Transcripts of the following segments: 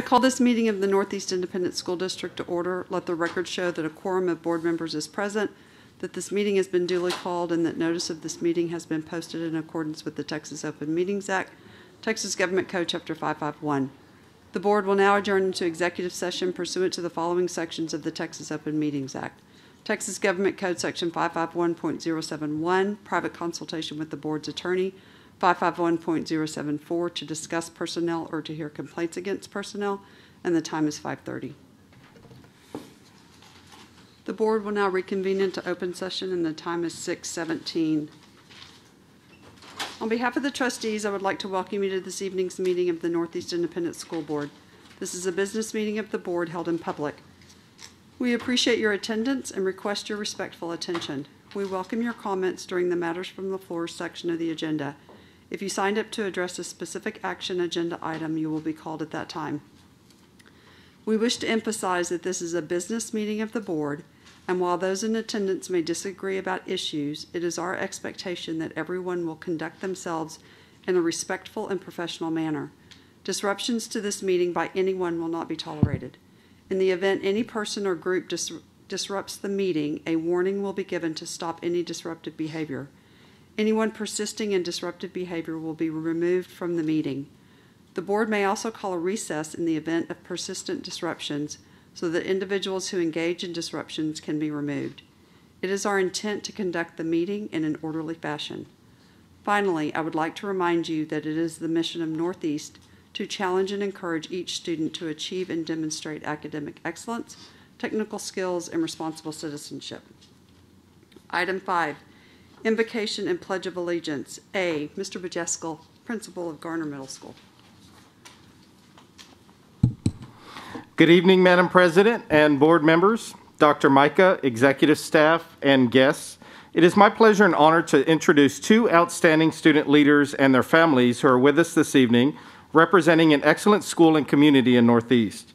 I call this meeting of the Northeast Independent School District to order. Let the record show that a quorum of board members is present, that this meeting has been duly called, and that notice of this meeting has been posted in accordance with the Texas Open Meetings Act, Texas Government Code Chapter 551. The board will now adjourn into executive session pursuant to the following sections of the Texas Open Meetings Act. Texas Government Code Section 551.071, private consultation with the board's attorney, 551.074, to discuss personnel or to hear complaints against personnel, and the time is 5:30. The board will now reconvene into open session, and the time is 6:17. On behalf of the trustees, I would like to welcome you to this evening's meeting of the Northeast Independent School Board. This is a business meeting of the board held in public. We appreciate your attendance and request your respectful attention. We welcome your comments during the Matters from the Floor section of the agenda. If you signed up to address a specific action agenda item, you will be called at that time. We wish to emphasize that this is a business meeting of the board, and while those in attendance may disagree about issues, it is our expectation that everyone will conduct themselves in a respectful and professional manner. Disruptions to this meeting by anyone will not be tolerated. In the event any person or group disrupts the meeting, a warning will be given to stop any disruptive behavior. Anyone persisting in disruptive behavior will be removed from the meeting. The board may also call a recess in the event of persistent disruptions so that individuals who engage in disruptions can be removed. It is our intent to conduct the meeting in an orderly fashion. Finally, I would like to remind you that it is the mission of Northeast to challenge and encourage each student to achieve and demonstrate academic excellence, technical skills, and responsible citizenship. Item 5. Invocation and Pledge of Allegiance. A. Mr. Bajeskel, Principal of Garner Middle School. Good evening, Madam President and board members, Dr. Micah, executive staff, and guests. It is my pleasure and honor to introduce two outstanding student leaders and their families who are with us this evening, representing an excellent school and community in Northeast.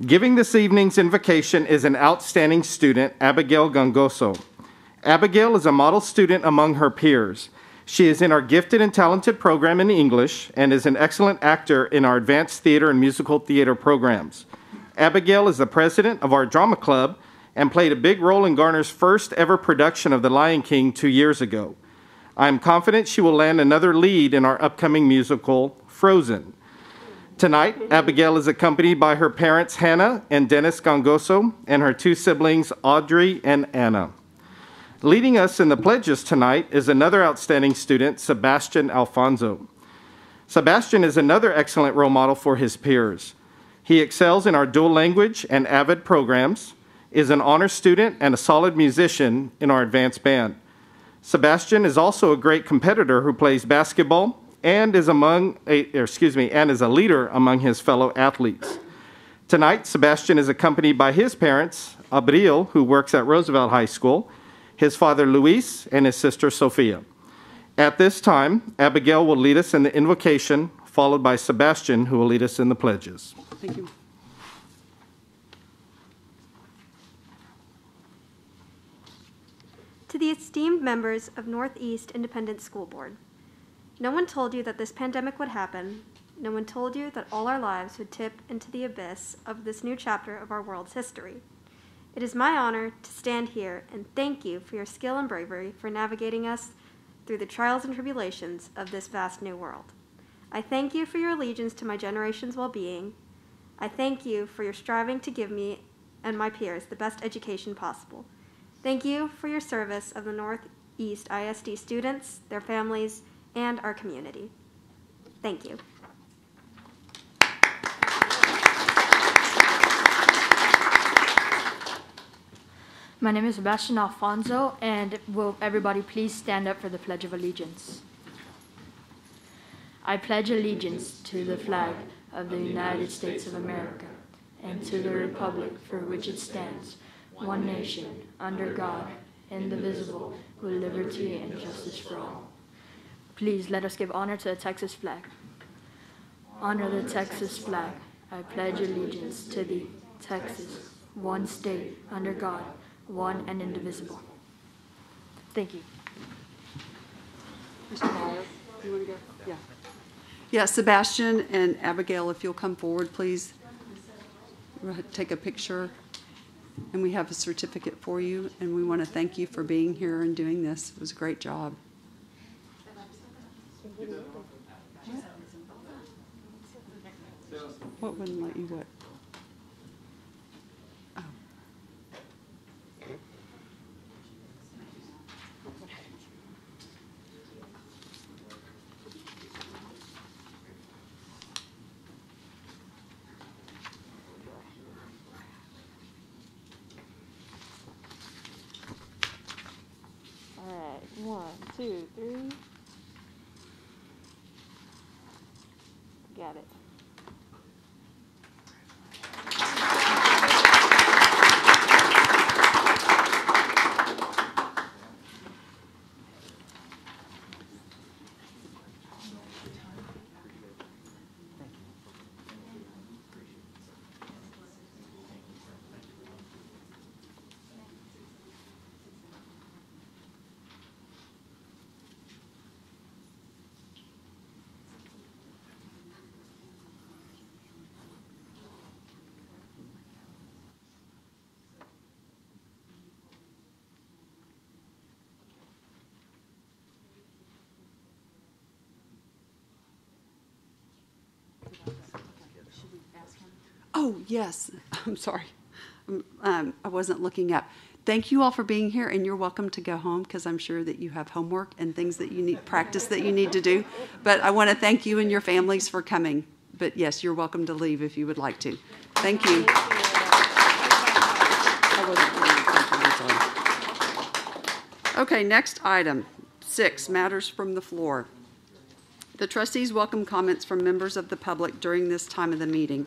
Giving this evening's invocation is an outstanding student, Abigail Gangoso. Abigail is a model student among her peers. She is in our gifted and talented program in English and is an excellent actor in our advanced theater and musical theater programs. Abigail is the president of our drama club and played a big role in Garner's first ever production of The Lion King 2 years ago. I am confident she will land another lead in our upcoming musical, Frozen. Tonight, Abigail is accompanied by her parents, Hannah and Dennis Gangoso, and her two siblings, Audrey and Anna. Leading us in the pledges tonight is another outstanding student, Sebastian Alfonso. Sebastian is another excellent role model for his peers. He excels in our dual language and AVID programs, is an honor student and a solid musician in our advanced band. Sebastian is also a great competitor who plays basketball and is a leader among his fellow athletes. Tonight, Sebastian is accompanied by his parents, Abril, who works at Roosevelt High School, his father Luis, and his sister Sophia. At this time, Abigail will lead us in the invocation, followed by Sebastian, who will lead us in the pledges. Thank you. To the esteemed members of Northeast Independent School Board, no one told you that this pandemic would happen. No one told you that all our lives would tip into the abyss of this new chapter of our world's history. It is my honor to stand here and thank you for your skill and bravery for navigating us through the trials and tribulations of this vast new world. I thank you for your allegiance to my generation's well-being. I thank you for your striving to give me and my peers the best education possible. Thank you for your service of the Northeast ISD students, their families, and our community. Thank you. My name is Sebastian Alfonso, and will everybody please stand up for the Pledge of Allegiance? I pledge allegiance to the flag of the United States of America and to the republic for which it stands, one nation, under God, indivisible, with liberty and justice for all. Please let us give honor to the Texas flag. Honor the Texas flag. I pledge allegiance to thee, Texas, one state, under God, one and indivisible. Thank you. Mr. Meyer, you want to go? Yeah. Yeah, Sebastian and Abigail, if you'll come forward, please. We'll take a picture. And we have a certificate for you, and we want to thank you for being here and doing this. It was a great job. What wouldn't let you what? Oh. All right, 1, 2, 3. Got it. Oh, yes. I'm sorry. I wasn't looking up. Thank you all for being here, and you're welcome to go home because I'm sure that you have homework and things that you need, practice that you need to do. But I want to thank you and your families for coming. But yes, you're welcome to leave if you would like to. Thank you. Okay, next item, 6, matters from the floor. The trustees welcome comments from members of the public during this time of the meeting.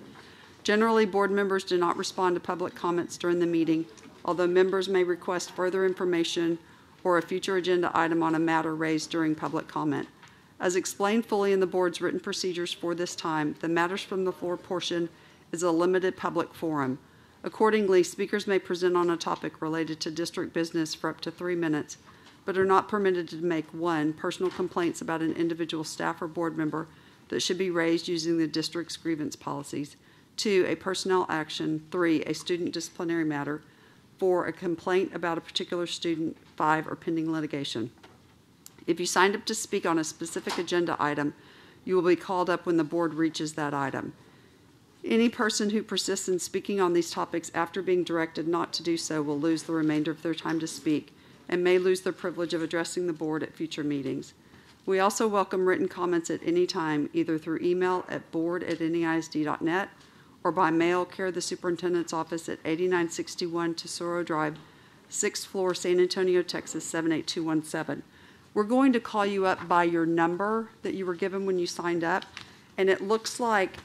Generally, board members do not respond to public comments during the meeting, although members may request further information or a future agenda item on a matter raised during public comment. As explained fully in the board's written procedures for this time, the matters from the floor portion is a limited public forum. Accordingly, speakers may present on a topic related to district business for up to 3 minutes, but are not permitted to make 1, personal complaints about an individual staff or board member that should be raised using the district's grievance policies, 2, a personnel action, 3, a student disciplinary matter, 4, a complaint about a particular student, 5, or pending litigation. If you signed up to speak on a specific agenda item, you will be called up when the board reaches that item. Any person who persists in speaking on these topics after being directed not to do so will lose the remainder of their time to speak and may lose their privilege of addressing the board at future meetings. We also welcome written comments at any time, either through email at board@neisd.net or by mail, care of the superintendent's office at 8961 Tesoro Drive, 6th floor, San Antonio, Texas, 78217. We're going to call you up by your number that you were given when you signed up, and it looks like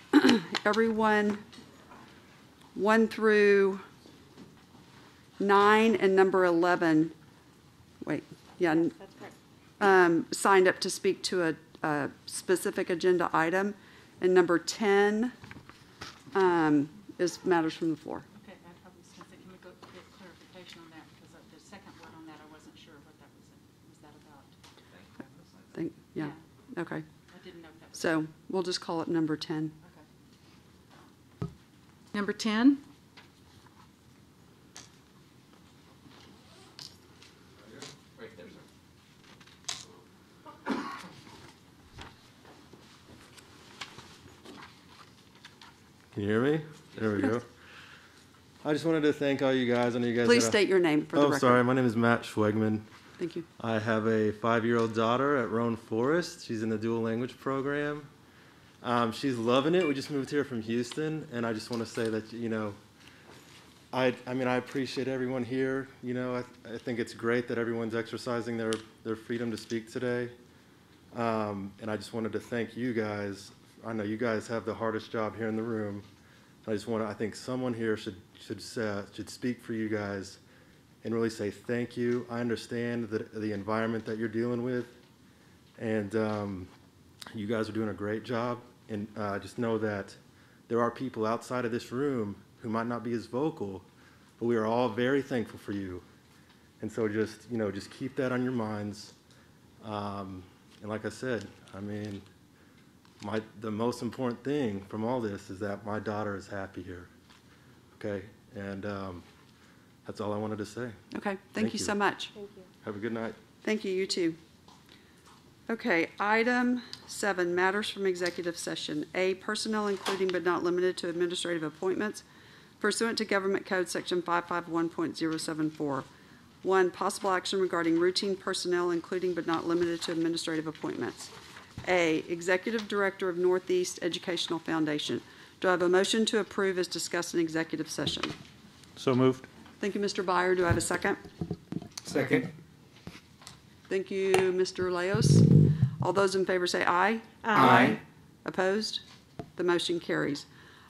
everyone 1 through 9 and number 11, signed up to speak to a specific agenda item, and number 10 is matters from the floor. Okay, I was going to say, can we get clarification on that? Because the second word on that, I wasn't sure what that was that about. Yeah, okay. I didn't know if that was. So we'll just call it number 10. Okay. Number 10? Can you hear me? There we go. I just wanted to thank all you guys. I know you guys. Please state your name for the record. Oh, sorry. My name is Matt Schwegman. Thank you. I have a 5-year-old daughter at Roan Forest. She's in the dual language program. She's loving it. We just moved here from Houston, and I just want to say that, you know, I appreciate everyone here. You know, I think it's great that everyone's exercising their freedom to speak today. And I just wanted to thank you guys. I know you guys have the hardest job here in the room. I think someone here should speak for you guys and really say thank you. I understand the environment that you're dealing with, and you guys are doing a great job. And just know that there are people outside of this room who might not be as vocal, but we are all very thankful for you. And so just keep that on your minds. And like I said, the most important thing from all this is that my daughter is happy here. Okay, and that's all I wanted to say. Okay, thank you so much. Thank you. Have a good night. Thank you, you too. Okay, item 7, matters from executive session. A, personnel including but not limited to administrative appointments pursuant to Government Code Section 551.074. 1, possible action regarding routine personnel including but not limited to administrative appointments. A, Executive Director of Northeast Educational Foundation. Do I have a motion to approve as discussed in executive session? So moved. Thank you, Mr. Byer. Do I have a second? Second. Thank you, Mr. Leos. All those in favor say aye. Aye. Opposed? The motion carries.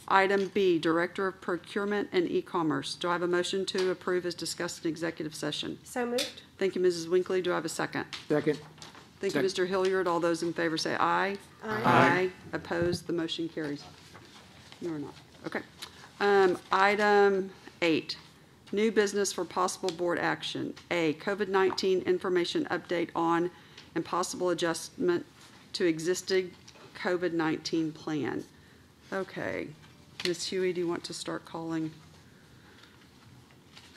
Item B, Director of Procurement and E-Commerce. Do I have a motion to approve as discussed in executive session? So moved. Thank you, Mrs. Winkley. Do I have a second? Second. Thank you, Mr. Hilliard. All those in favor say aye. Aye. Opposed? The motion carries. You are not. Okay. Item 8, new business for possible board action. A, COVID-19 information update on and possible adjustment to existing COVID-19 plan. Okay. Ms. Huey, do you want to start calling?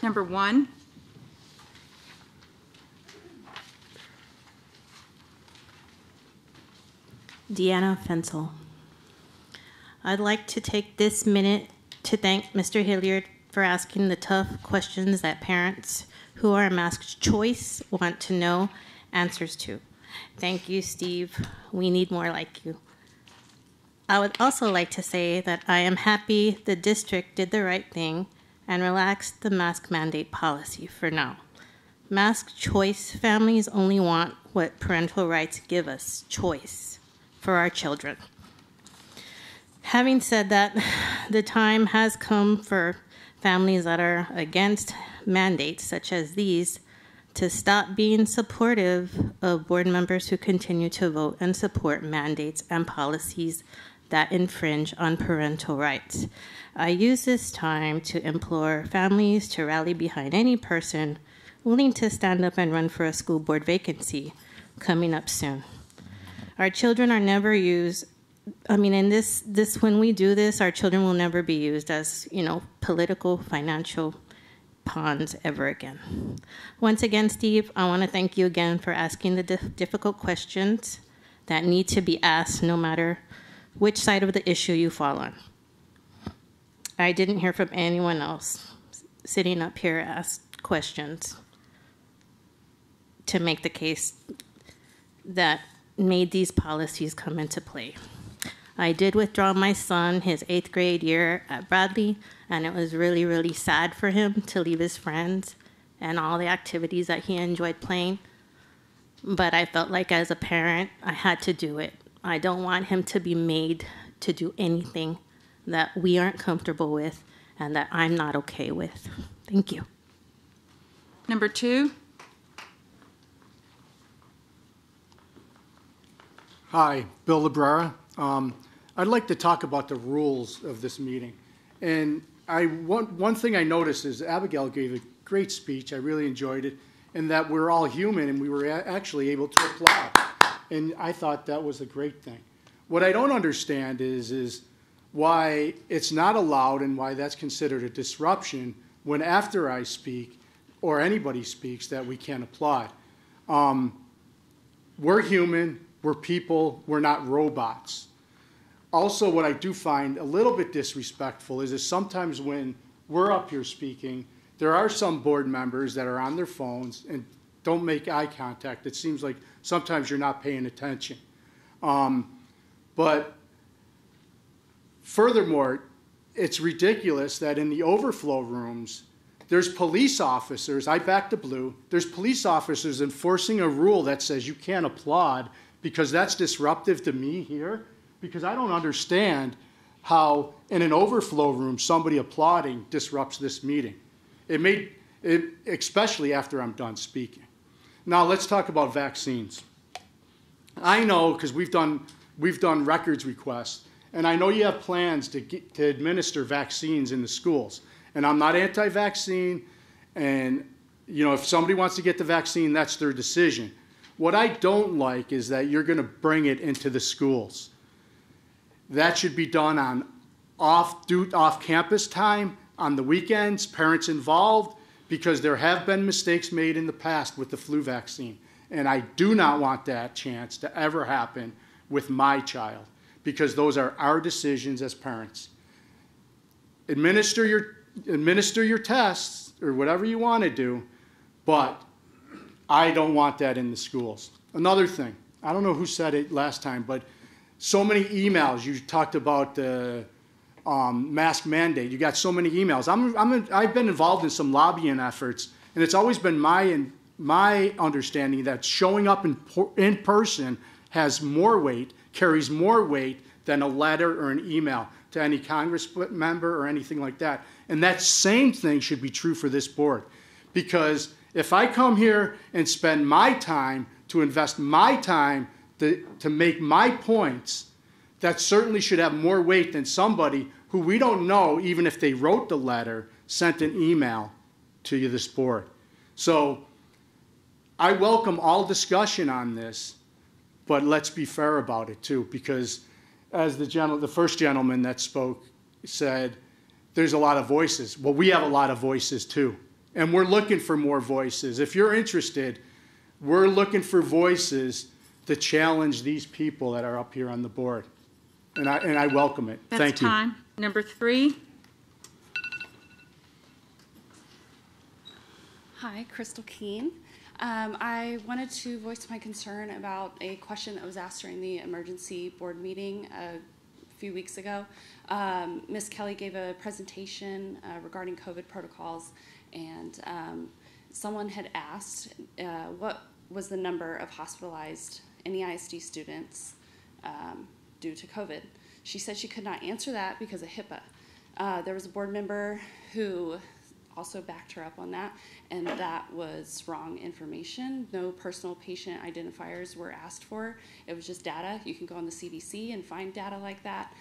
Number 1, Deanna Fensel. I'd like to take this minute to thank Mr. Hilliard for asking the tough questions that parents who are masked choice want to know answers to. Thank you, Steve. We need more like you. I would also like to say that I am happy the district did the right thing and relaxed the mask mandate policy for now. Mask choice families only want what parental rights give us, choice for our children. Having said that, the time has come for families that are against mandates such as these to stop being supportive of board members who continue to vote and support mandates and policies that infringe on parental rights. I use this time to implore families to rally behind any person willing to stand up and run for a school board vacancy coming up soon. Our children are never used, in this when we do this, our children will never be used as, political, financial pawns ever again. Once again, Steve, I want to thank you again for asking the difficult questions that need to be asked no matter which side of the issue you fall on. I didn't hear from anyone else sitting up here ask questions to make the case that made these policies come into play. I did withdraw my son his 8th grade year at Bradley, and it was really, really sad for him to leave his friends and all the activities that he enjoyed playing. But I felt like as a parent, I had to do it. I don't want him to be made to do anything that we aren't comfortable with and that I'm not okay with. Thank you. number 2, Hi, Bill Librera. I'd like to talk about the rules of this meeting. And one thing I noticed is Abigail gave a great speech. I really enjoyed it. And that we're all human and we were actually able to applaud. And I thought that was a great thing. What I don't understand is why it's not allowed and why that's considered a disruption when after I speak or anybody speaks that we can't applaud. We're human, we're people, we're not robots. Also, what I do find a little bit disrespectful is sometimes when we're up here speaking, there are some board members that are on their phones and don't make eye contact. It seems like sometimes you're not paying attention. But furthermore, it's ridiculous that in the overflow rooms, there's police officers, I back the blue, there's police officers enforcing a rule that says you can't applaud because that's disruptive to me here, because I don't understand how in an overflow room somebody applauding disrupts this meeting. Especially after I'm done speaking. Now let's talk about vaccines. I know because we've done records requests, and I know you have plans to administer vaccines in the schools. And I'm not anti-vaccine, and if somebody wants to get the vaccine, that's their decision. What I don't like is that you're going to bring it into the schools. That should be done on off-campus time, on the weekends, parents involved, because there have been mistakes made in the past with the flu vaccine. And I do not want that chance to ever happen with my child, because those are our decisions as parents. Administer your tests or whatever you want to do, but I don't want that in the schools. Another thing, I don't know who said it last time, but so many emails. You talked about the mask mandate. You got so many emails. I've been involved in some lobbying efforts, and it's always been my understanding that showing up in person has more weight, carries more weight than a letter or an email to any Congress member or anything like that. And that same thing should be true for this board. Because if I come here and spend my time to invest my time to make my points, that certainly should have more weight than somebody who we don't know, even if they wrote the letter, sent an email to this board. So I welcome all discussion on this, but let's be fair about it too, because as the first gentleman that spoke said, there's a lot of voices. Well, we have a lot of voices too, and we're looking for more voices. If you're interested, we're looking for voices to challenge these people that are up here on the board, and I welcome it. That's Thank you. time. Number 3. Hi, Crystal Keene. I wanted to voice my concern about a question that was asked during the emergency board meeting a few weeks ago. Ms. Kelly gave a presentation regarding COVID protocols, and someone had asked what was the number of hospitalized NEISD students due to COVID. She said she could not answer that because of HIPAA. There was a board member who also backed her up on that, and that was wrong information. No personal patient identifiers were asked for. It was just data. You can go on the CDC and find data like that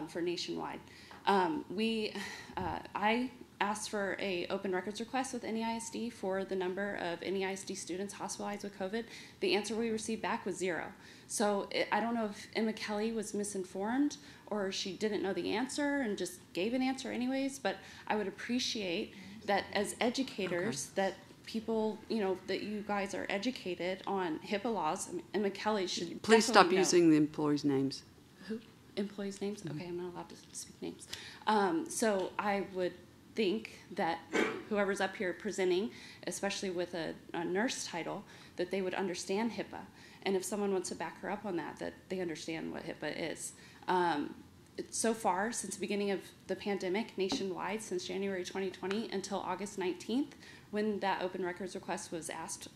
for nationwide. I asked for a open records request with NEISD for the number of NEISD students hospitalized with COVID. The answer we received back was 0. So I don't know if Emma Kelly was misinformed or she didn't know the answer and just gave an answer anyways, but I would appreciate that as educators, that people, that you guys are educated on HIPAA laws. Emma Kelly should Please stop definitely know. using the employees' names. Who? Employees' names? Okay, I'm not allowed to speak names. So I would think that whoever's up here presenting, especially with a nurse title, that they would understand HIPAA. And if someone wants to back her up on that they understand what HIPAA is. So far, since the beginning of the pandemic nationwide, since January 2020 until August 19th, when that open records request was asked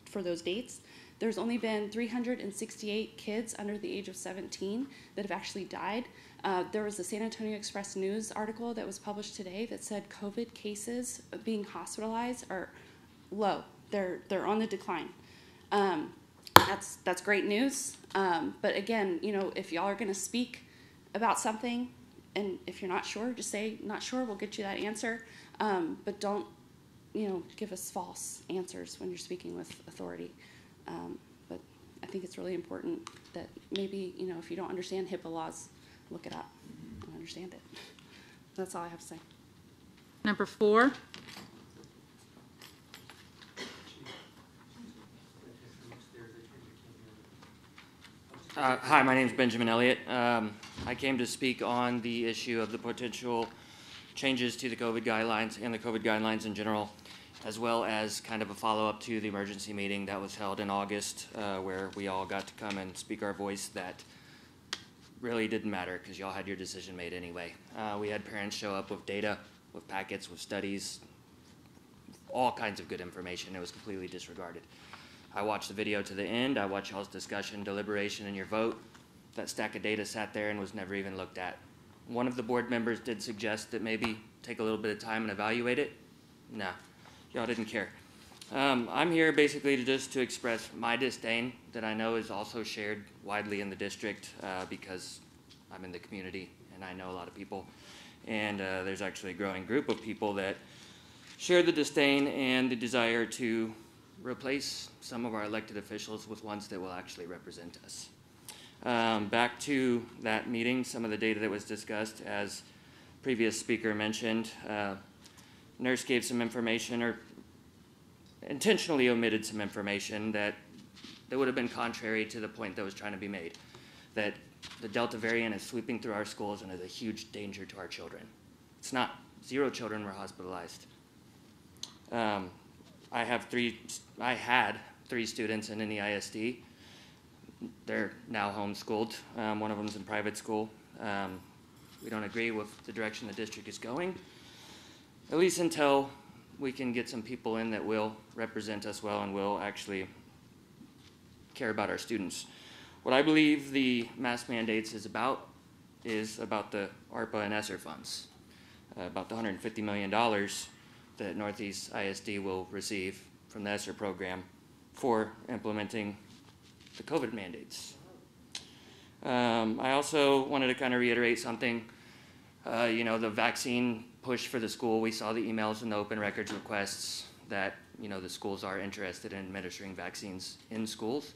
for those dates, there's only been 368 kids under the age of 17 that have actually died. There was a San Antonio Express News article that was published today that said COVID cases being hospitalized are low. They're on the decline. That's great news. But again, if y'all are going to speak about something, and if you're not sure, just say not sure. We'll get you that answer. But don't, give us false answers when you're speaking with authority. But I think it's really important that maybe, if you don't understand HIPAA laws, look it up and understand it. That's all I have to say. Number 4. Hi, my name is Benjamin Elliott. I came to speak on the issue of the potential changes to the COVID guidelines and the COVID guidelines in general, as well as kind of a follow-up to the emergency meeting that was held in August, where we all got to come and speak our voice that really didn't matter because y'all had your decision made anyway. We had parents show up with data, with packets, with studies, all kinds of good information. It was completely disregarded. I watched the video to the end. I watched y'all's discussion, deliberation, and your vote. That stack of data sat there and was never even looked at. One of the board members did suggest that maybe take a little bit of time and evaluate it. No, y'all didn't care. I'm here basically to express my disdain that I know is also shared widely in the district because I'm in the community and I know a lot of people. And there's actually a growing group of people that share the disdain and the desire to replace some of our elected officials with ones that will actually represent us. Back to that meeting, some of the data that was discussed, as previous speaker mentioned, nurse gave some information or intentionally omitted some information that would have been contrary to the point that was trying to be made, that the Delta variant is sweeping through our schools and is a huge danger to our children. It's not. 0 children were hospitalized. I had 3 students in the ISD. They're now homeschooled. One of them's in private school. We don't agree with the direction the district is going, at least until we can get some people in that will represent us well and will actually care about our students. What I believe the mask mandates is about the ARPA and ESSER funds, about the $150 million that Northeast ISD will receive from the ESSER program for implementing the COVID mandates. I also wanted to kind of reiterate something. The vaccine push for the school, we saw the emails and the open records requests that, the schools are interested in administering vaccines in schools.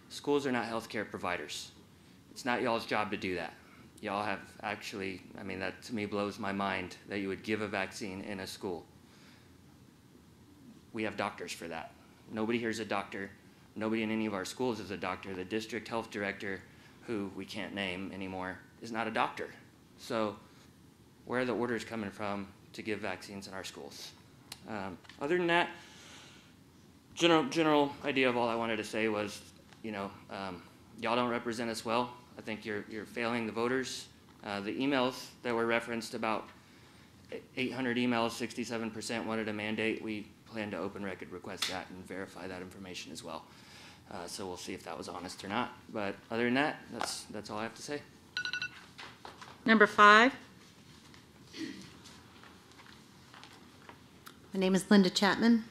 Schools are not healthcare providers. It's not y'all's job to do that. Y'all have actually, that to me blows my mind that you would give a vaccine in a school. We have doctors for that. Nobody here is a doctor. Nobody in any of our schools is a doctor. The district health director, who we can't name anymore, is not a doctor. So where are the orders coming from to give vaccines in our schools? Other than that, general idea of all I wanted to say was, y'all don't represent us well. I think you're failing the voters. The emails that were referenced, about 800 emails, 67% wanted a mandate. We plan to open record request that and verify that information as well. So we'll see if that was honest or not. But other than that, that's all I have to say. Number 5. My name is Linda Chapman.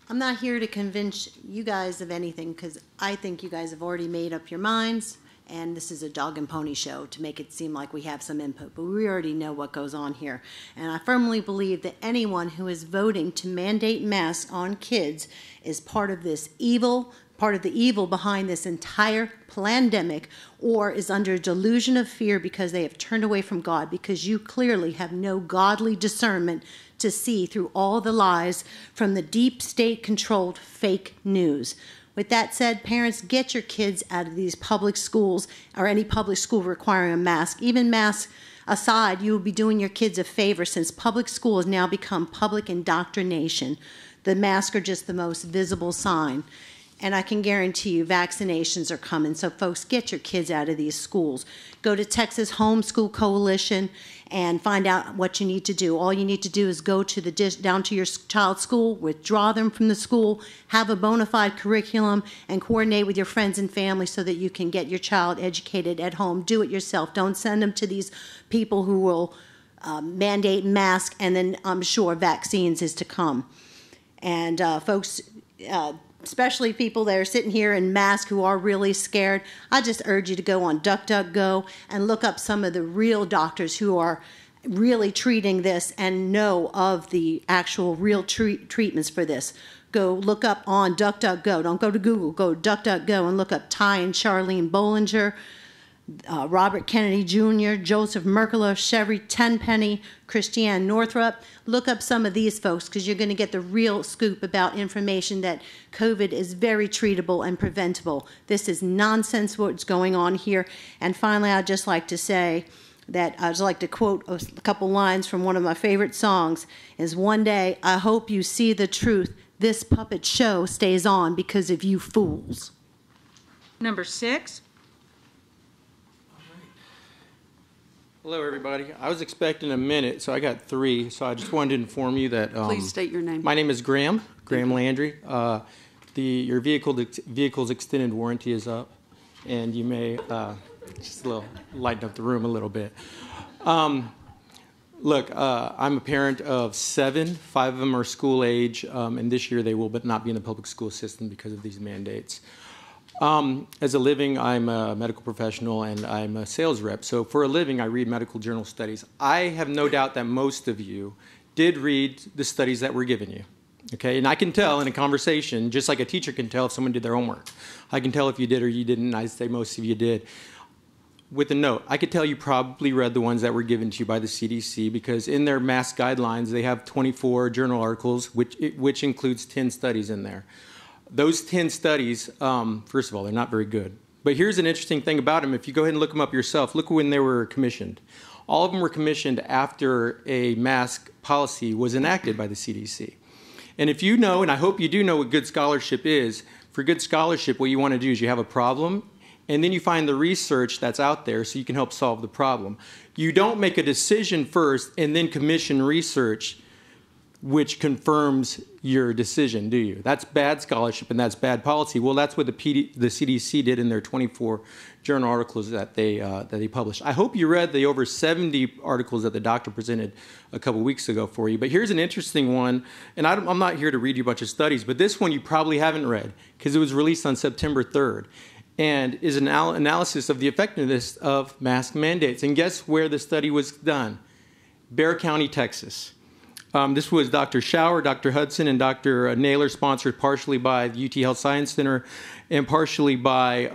I'm not here to convince you guys of anything because I think you guys have already made up your minds, and this is a dog and pony show to make it seem like we have some input, but we already know what goes on here. And I firmly believe that anyone who is voting to mandate masks on kids is part of this evil, part of the evil behind this entire pandemic, or is under a delusion of fear because they have turned away from God, because you clearly have no godly discernment to see through all the lies from the deep state controlled fake news. With that said, parents, get your kids out of these public schools or any public school requiring a mask. Even masks aside, you will be doing your kids a favor since public school has now become public indoctrination. The masks are just the most visible sign. And I can guarantee you vaccinations are coming. So folks, get your kids out of these schools. Go to Texas Homeschool Coalition and find out what you need to do. All you need to do is go to down to your child's school, withdraw them from the school, have a bona fide curriculum, and coordinate with your friends and family so that you can get your child educated at home. Do it yourself. Don't send them to these people who will mandate masks, and then I'm sure vaccines is to come. And folks, especially people that are sitting here in masks who are really scared, I just urge you to go on DuckDuckGo and look up some of the real doctors who are really treating this and know of the actual real treatments for this. Go look up on DuckDuckGo. Don't go to Google. Go to DuckDuckGo and look up Ty and Charlene Bollinger, Robert Kennedy Jr., Joseph Merkler, Chevy Tenpenny, Christiane Northrup. Look up some of these folks because you're going to get the real scoop about information that COVID is very treatable and preventable. This is nonsense what's going on here. And finally, I'd just like to say that I'd just like to quote a couple lines from one of my favorite songs, is "One day I hope you see the truth. This puppet show stays on because of you fools." Number 6. Hello, everybody. I was expecting a minute, so I got 3. So I just wanted to inform you that. Please state your name. My name is Graham Landry. Your vehicle's extended warranty is up, and you may just lighten up the room a little bit. Look, I'm a parent of 7. 5 of them are school age, and this year they will not be in the public school system because of these mandates. As a living, I'm a medical professional and I'm a sales rep. So for a living, I read medical journal studies. I have no doubt that most of you did read the studies that were given you. Okay, and I can tell in a conversation, just like a teacher can tell if someone did their homework. I can tell if you did or you didn't, and I'd say most of you did. With a note, I could tell you probably read the ones that were given to you by the CDC, because in their mask guidelines, they have 24 journal articles, which includes 10 studies in there. Those 10 studies, first of all, they're not very good. But here's an interesting thing about them. If you go ahead and look them up yourself, look when they were commissioned. All of them were commissioned after a mask policy was enacted by the CDC. And if you know, and I hope you do know what good scholarship is, for good scholarship, what you want to do is you have a problem, and then you find the research that's out there so you can help solve the problem. You don't make a decision first and then commission research which confirms your decision, do you? That's bad scholarship and that's bad policy. Well, that's what the CDC did in their 24 journal articles that they published. I hope you read the over 70 articles that the doctor presented a couple weeks ago for you. But here's an interesting one, and I'm not here to read you a bunch of studies, but this one you probably haven't read because it was released on September 3rd. And is an analysis of the effectiveness of mask mandates. And guess where the study was done? Bexar County, Texas. This was Dr. Schauer, Dr. Hudson, and Dr. Naylor, sponsored partially by the UT Health Science Center and partially by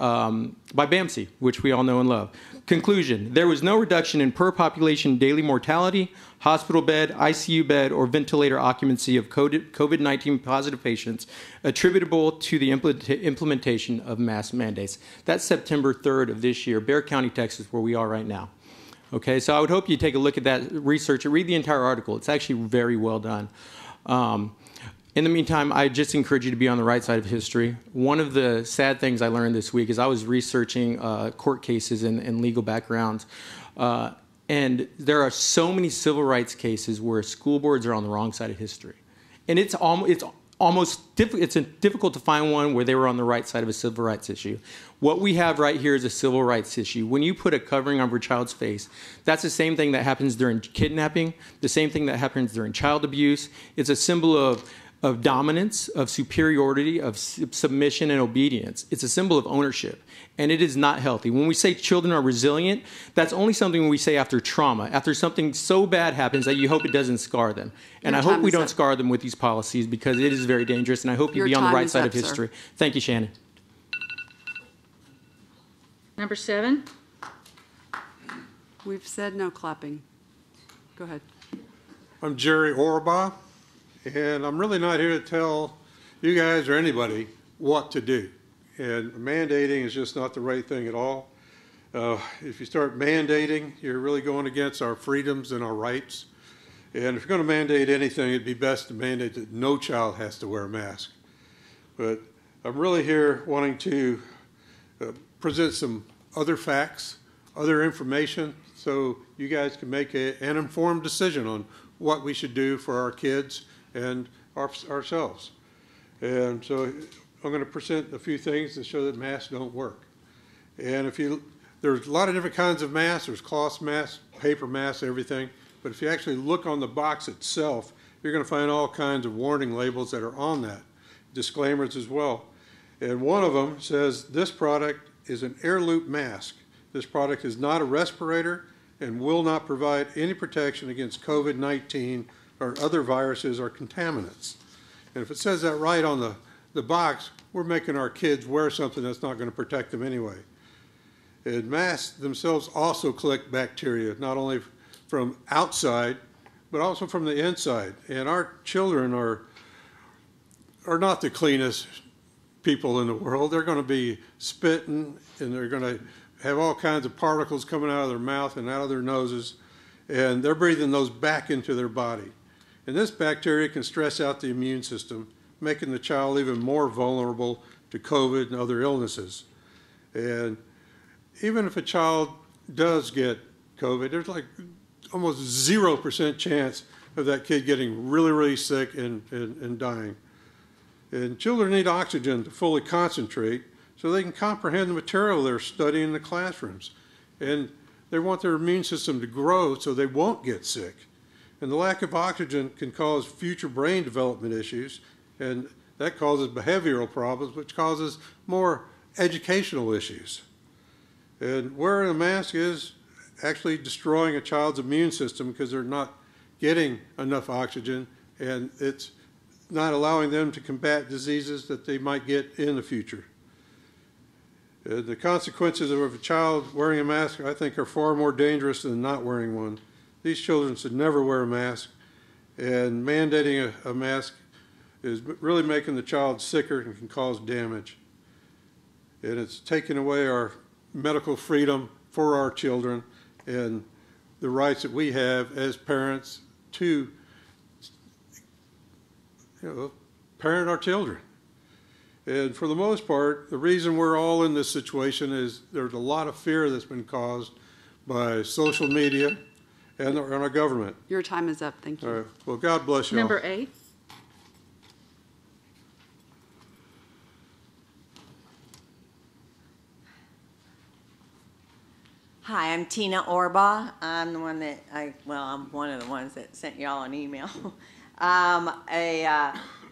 BAMC, which we all know and love. Conclusion, there was no reduction in per population daily mortality, hospital bed, ICU bed, or ventilator occupancy of COVID-19 positive patients attributable to the implementation of mask mandates. That's September 3rd of this year, Bexar County, Texas, where we are right now. Okay, so I would hope you take a look at that research and read the entire article. It's actually very well done. In the meantime, I just encourage you to be on the right side of history. One of the sad things I learned this week is I was researching court cases and legal backgrounds. And there are so many civil rights cases where school boards are on the wrong side of history. And it's difficult to find one where they were on the right side of a civil rights issue. What we have right here is a civil rights issue. When you put a covering over a child's face, that's the same thing that happens during kidnapping, the same thing that happens during child abuse. It's a symbol of dominance, of superiority, of submission and obedience. It's a symbol of ownership, and it is not healthy. When we say children are resilient, that's only something we say after trauma, after something so bad happens that you hope it doesn't scar them. And I hope we don't scar them with these policies because it is very dangerous, and I hope you be on the right side of history. Thank you, Shannon. Number 7. We've said no clapping. Go ahead. I'm Jerry Orbaugh, and I'm really not here to tell you guys or anybody what to do. And mandating is just not the right thing at all. If you start mandating, you're really going against our freedoms and our rights. And if you're going to mandate anything, it'd be best to mandate that no child has to wear a mask. But I'm really here wanting to present some other facts, other information, so you guys can make an informed decision on what we should do for our kids and ourselves. And so I'm going to present a few things to show that masks don't work. And there's a lot of different kinds of masks. There's cloth masks, paper masks, everything. But if you actually look on the box itself, you're going to find all kinds of warning labels that are on that, disclaimers as well. And one of them says, this product is an air loop mask. This product is not a respirator and will not provide any protection against COVID-19 or other viruses or contaminants. And if it says that right on the box, we're making our kids wear something that's not going to protect them anyway. And masks themselves also collect bacteria, not only from outside, but also from the inside. And our children are not the cleanest people in the world. They're going to be spitting, and they're going to have all kinds of particles coming out of their mouth and out of their noses, and they're breathing those back into their body. And this bacteria can stress out the immune system, making the child even more vulnerable to COVID and other illnesses. And even if a child does get COVID, there's like almost 0% chance of that kid getting really, really sick and dying. And children need oxygen to fully concentrate so they can comprehend the material they're studying in the classrooms. And they want their immune system to grow so they won't get sick. And the lack of oxygen can cause future brain development issues, and that causes behavioral problems, which causes more educational issues. And wearing a mask is actually destroying a child's immune system because they're not getting enough oxygen, and it's not allowing them to combat diseases that they might get in the future. The consequences of a child wearing a mask, I think, are far more dangerous than not wearing one. These children should never wear a mask, and mandating a mask is really making the child sicker and can cause damage. And it's taking away our medical freedom for our children and the rights that we have as parents to, parent our children. And for the most part, the reason we're all in this situation is there's a lot of fear that's been caused by social media and our government. Your time is up. Thank you. All right. Well, God bless you all. Member A. Hi, I'm Tina Orbaugh. I'm the one that I'm one of the ones that sent y'all an email.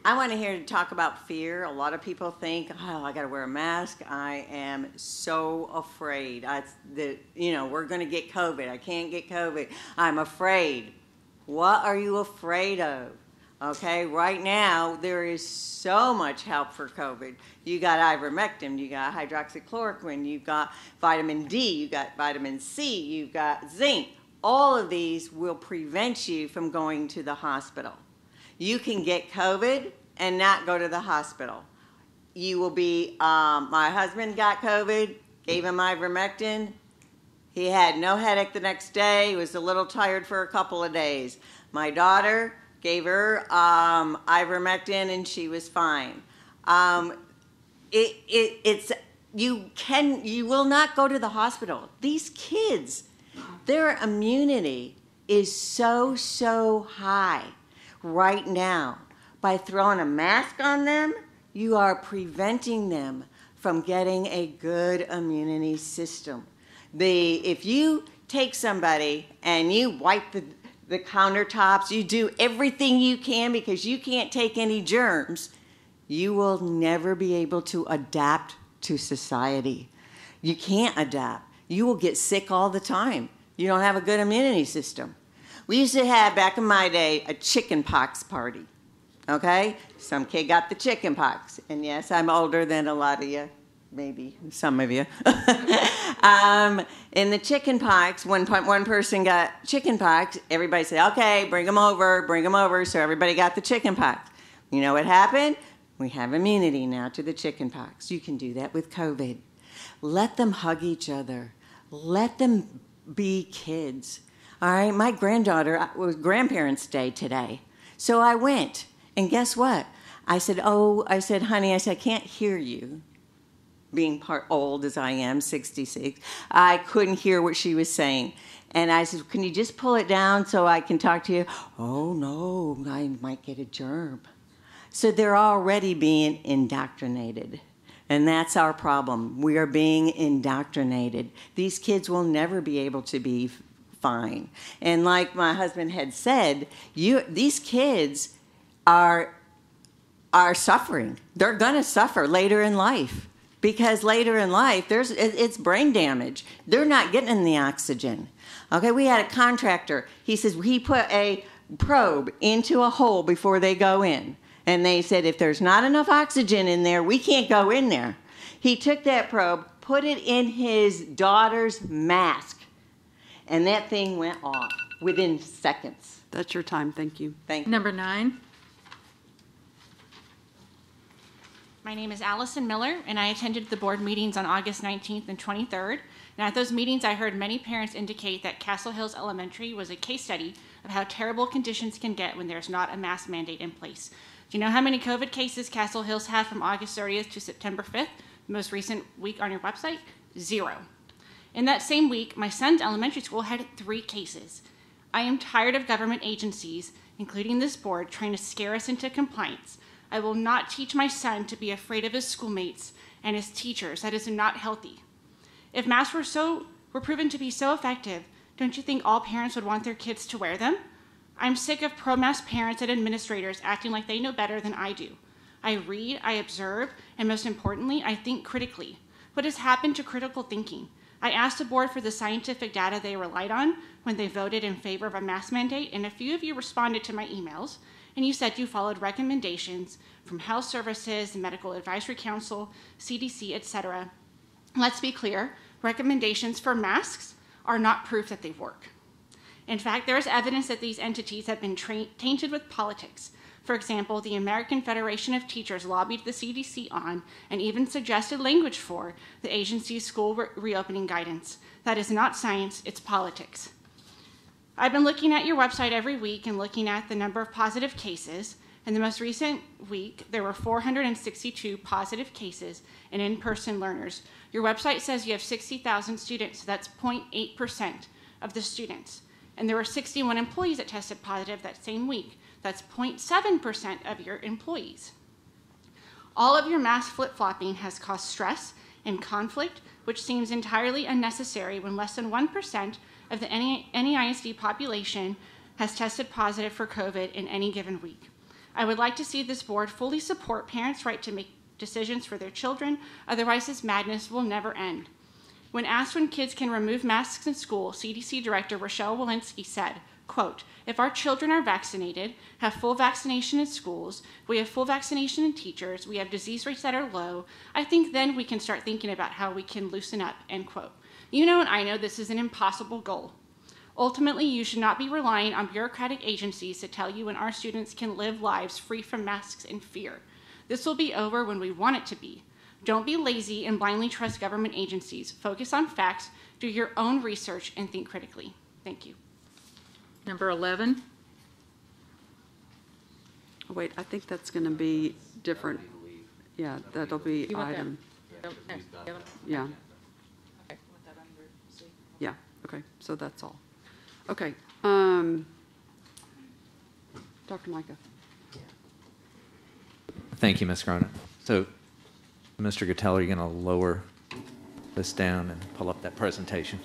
I want to hear to talk about fear. A lot of people think, oh, I got to wear a mask. I am so afraid. We're going to get COVID. I can't get COVID. I'm afraid. What are you afraid of? Okay, right now there is so much help for COVID. You got ivermectin, you got hydroxychloroquine, you got vitamin D, you got vitamin C, you got zinc. All of these will prevent you from going to the hospital. You can get COVID and not go to the hospital. You will be, my husband got COVID, gave him ivermectin. He had no headache the next day. He was a little tired for a couple of days. My daughter gave her ivermectin and she was fine. You will not go to the hospital. These kids, their immunity is so high right now. By throwing a mask on them, you are preventing them from getting a good immunity system. If you take somebody and you wipe the countertops, you do everything you can because you can't take any germs, you will never be able to adapt to society. You can't adapt. You will get sick all the time. You don't have a good immunity system. We used to have, back in my day, a chicken pox party, okay? Some kid got the chicken pox. And yes, I'm older than a lot of you, maybe some of you. In the chicken pox, one person got chicken pox, everybody said, okay, bring them over, so everybody got the chicken pox. You know what happened? We have immunity now to the chicken pox. You can do that with COVID. Let them hug each other. Let them be kids. All right, my granddaughter, it was Grandparents' Day today. So I went, and guess what? I said, honey, I can't hear you. Being old as I am, 66, I couldn't hear what she was saying. And I said, can you just pull it down so I can talk to you? Oh, no, I might get a germ. So they're already being indoctrinated. And that's our problem. We are being indoctrinated. These kids will never be able to be fine. And like my husband had said, these kids are suffering. They're going to suffer later in life. Because later in life, it's brain damage. They're not getting the oxygen. Okay, we had a contractor. He says he put a probe into a hole before they go in. And they said, if there's not enough oxygen in there, we can't go in there. He took that probe, put it in his daughter's mask, and that thing went off within seconds. That's your time. Thank you. Thank you. Number 9. My name is Allison Miller, and I attended the board meetings on August 19th and 23rd. And at those meetings, I heard many parents indicate that Castle Hills Elementary was a case study of how terrible conditions can get when there's not a mask mandate in place. Do you know how many COVID cases Castle Hills had from August 30th to September 5th, the most recent week on your website? 0. In that same week, my son's elementary school had 3 cases. I am tired of government agencies, including this board, trying to scare us into compliance. I will not teach my son to be afraid of his schoolmates and his teachers. That is not healthy. If masks were proven to be so effective, don't you think all parents would want their kids to wear them? I'm sick of pro-mask parents and administrators acting like they know better than I do. I read, I observe, and most importantly, I think critically. What has happened to critical thinking? I asked the board for the scientific data they relied on when they voted in favor of a mask mandate, and a few of you responded to my emails. and you said you followed recommendations from Health Services, the Medical Advisory Council, CDC, etc. Let's be clear, recommendations for masks are not proof that they work. In fact, there is evidence that these entities have been tainted with politics. For example, the American Federation of Teachers lobbied the CDC on and even suggested language for the agency's school reopening guidance. That is not science, it's politics. I've been looking at your website every week and looking at the number of positive cases. In the most recent week, there were 462 positive cases in in-person learners. Your website says you have 60,000 students, so that's 0.8% of the students. And there were 61 employees that tested positive that same week. That's 0.7% of your employees. All of your mass flip-flopping has caused stress and conflict, which seems entirely unnecessary when less than 1% of the NEISD population has tested positive for COVID in any given week. I would like to see this board fully support parents' right to make decisions for their children, otherwise this madness will never end. When asked when kids can remove masks in school, CDC Director Rochelle Walensky said, quote, "If our children are vaccinated, have full vaccination in schools, we have full vaccination in teachers, we have disease rates that are low, I think then we can start thinking about how we can loosen up," end quote. You know and I know this is an impossible goal. Ultimately, you should not be relying on bureaucratic agencies to tell you when our students can live lives free from masks and fear. This will be over when we want it to be. Don't be lazy and blindly trust government agencies. Focus on facts, do your own research, and think critically. Thank you. Number 11. Oh, wait, I think that's going to be different. Yeah, that'll be You want that? item. Okay. Yeah. Okay. Put that under C. Yeah, okay, so that's all. Okay, Dr. Micah. Thank you, Ms. Cronin. So, Mr. Gattel, are you going to lower this down and pull up that presentation?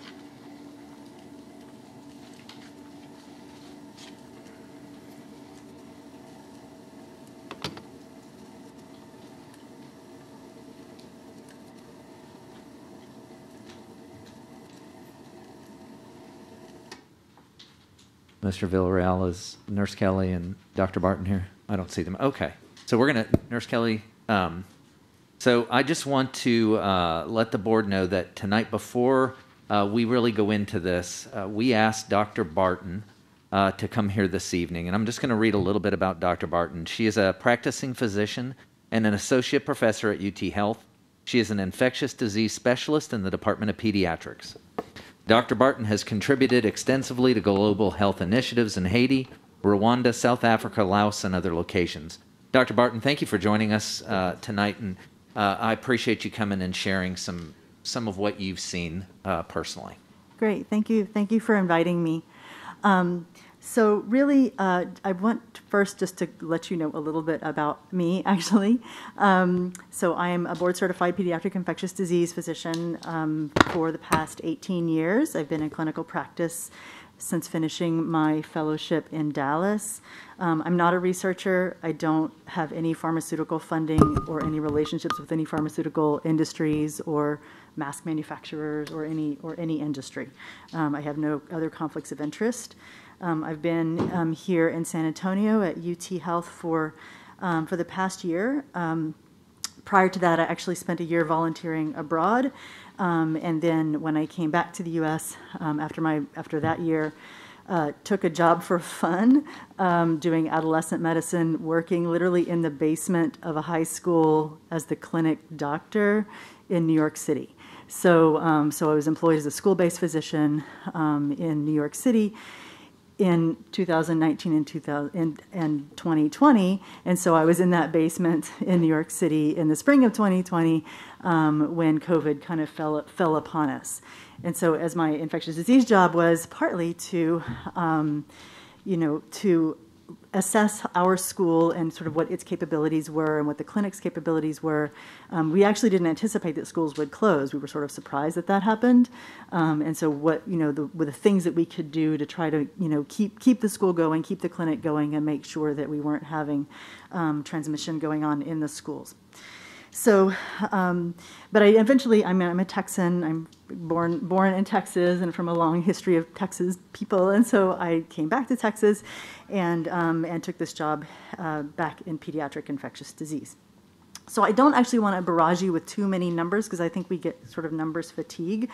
Mr. Villarreal, is Nurse Kelly and Dr. Barton here? I don't see them. Okay. So we're going to, Nurse Kelly, so I just want to let the board know that tonight before we really go into this, we asked Dr. Barton to come here this evening. And I'm just going to read a little bit about Dr. Barton. She is a practicing physician and an associate professor at UT Health. She is an infectious disease specialist in the Department of Pediatrics. Dr. Barton has contributed extensively to global health initiatives in Haiti, Rwanda, South Africa, Laos, and other locations. Dr. Barton, thank you for joining us tonight, and I appreciate you coming and sharing some of what you've seen personally. Great, thank you. Thank you for inviting me. So really, I want first just to let you know a little bit about me, actually. So I am a board-certified pediatric infectious disease physician for the past 18 years. I've been in clinical practice since finishing my fellowship in Dallas. I'm not a researcher. I don't have any pharmaceutical funding or any relationships with any pharmaceutical industries or mask manufacturers or any industry. I have no other conflicts of interest. I've been here in San Antonio at UT Health for the past year. Prior to that, I actually spent a year volunteering abroad, and then when I came back to the U.S. After that year, took a job for fun, doing adolescent medicine, working literally in the basement of a high school as the clinic doctor in New York City. So, so I was employed as a school-based physician in New York City in 2019 and 2020, and so I was in that basement in New York City in the spring of 2020 when COVID kind of fell upon us. And so as my infectious disease job was partly to, to assess our school and sort of what its capabilities were and what the clinic's capabilities were. We actually didn't anticipate that schools would close. We were sort of surprised that that happened. And so what, the things that we could do to try to, keep the school going, keep the clinic going, and make sure that we weren't having transmission going on in the schools. So, but I'm a Texan. I'm born in Texas and from a long history of Texas people. And so I came back to Texas and took this job back in pediatric infectious disease. So I don't actually want to barrage you with too many numbers because I think we get sort of numbers fatigue.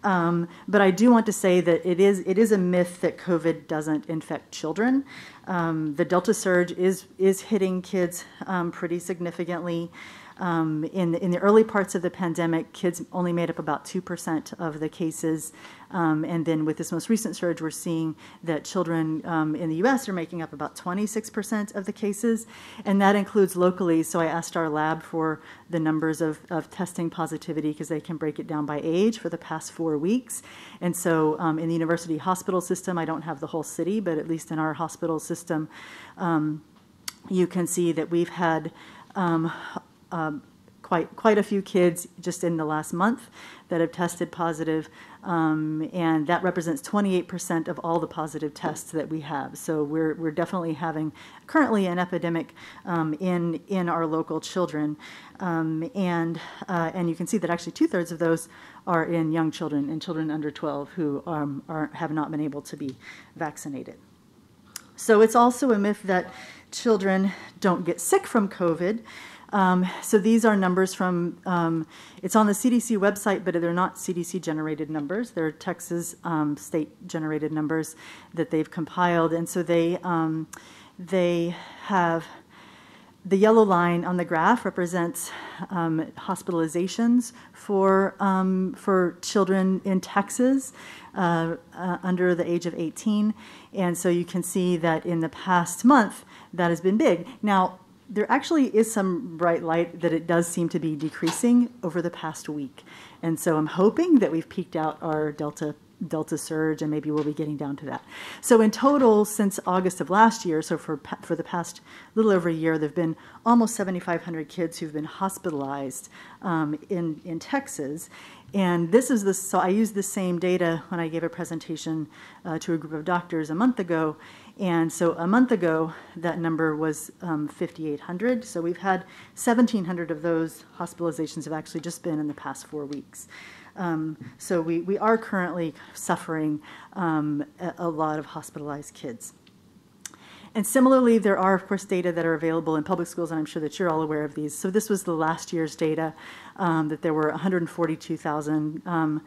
But I do want to say that it is a myth that COVID doesn't infect children. The Delta surge is hitting kids pretty significantly. In the early parts of the pandemic, kids only made up about 2% of the cases. And then with this most recent surge, we're seeing that children in the U.S. are making up about 26% of the cases. And that includes locally. So I asked our lab for the numbers of testing positivity because they can break it down by age for the past 4 weeks. And so in the university hospital system, I don't have the whole city, but at least in our hospital system, you can see that we've had quite a few kids just in the last month that have tested positive, and that represents 28% of all the positive tests that we have. So we're definitely having currently an epidemic in our local children, and you can see that actually 2/3 of those are in young children and children under 12 who have not been able to be vaccinated. So it's also a myth that children don't get sick from COVID. So these are numbers from, it's on the CDC website, but they're not CDC-generated numbers. They're Texas state-generated numbers that they've compiled. And so they have, the yellow line on the graph represents hospitalizations for children in Texas under the age of 18. And so you can see that in the past month, that has been big. Now, there actually is some bright light that it does seem to be decreasing over the past week. And so I'm hoping that we've peaked out our Delta surge and maybe we'll be getting down to that. So in total, since August of last year, so for the past little over a year, there have been almost 7,500 kids who've been hospitalized in Texas. And this is so I used the same data when I gave a presentation to a group of doctors a month ago. And so a month ago, that number was 5,800. So we've had 1,700 of those hospitalizations have actually just been in the past 4 weeks. So we are currently suffering a lot of hospitalized kids. And similarly, there are, of course, data that are available in public schools, and I'm sure that you're all aware of these. So this was the last year's data, that there were 142,000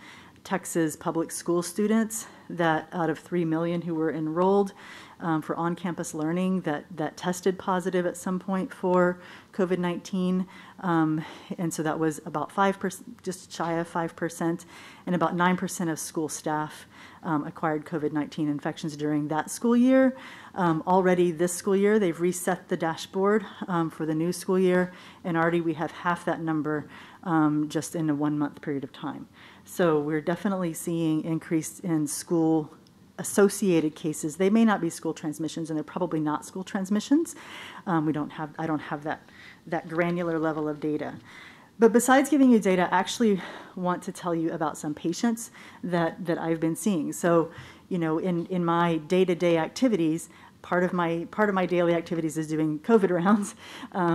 Texas public school students that out of 3 million who were enrolled for on-campus learning that tested positive at some point for COVID-19. And so that was about 5%, just shy of 5%, and about 9% of school staff acquired COVID-19 infections during that school year. Already this school year, they've reset the dashboard for the new school year, and already we have half that number just in a 1-month period of time. So we're definitely seeing increase in school-associated cases. They may not be school transmissions, and they're probably not school transmissions. I don't have that granular level of data. But besides giving you data, I actually want to tell you about some patients that I've been seeing. So, you know, in my day-to-day activities, part of my daily activities is doing COVID rounds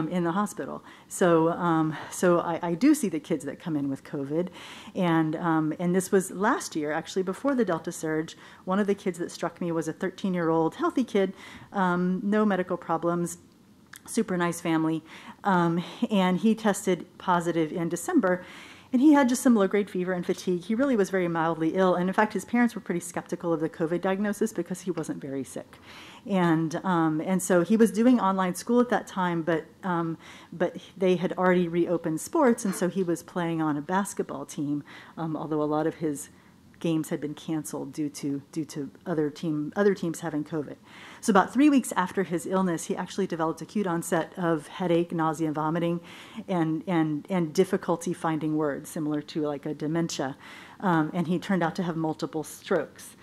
in the hospital. So I do see the kids that come in with COVID, and this was last year, actually, before the Delta surge. One of the kids that struck me was a 13-year-old healthy kid, no medical problems, super nice family, and he tested positive in December. And he had just some low-grade fever and fatigue. He really was very mildly ill. And in fact, his parents were pretty skeptical of the COVID diagnosis because he wasn't very sick. And so he was doing online school at that time, but they had already reopened sports, and so he was playing on a basketball team, although a lot of his games had been canceled due to other teams having COVID. So about 3 weeks after his illness, he actually developed acute onset of headache, nausea, and vomiting, and difficulty finding words, similar to like a dementia. And he turned out to have multiple strokes.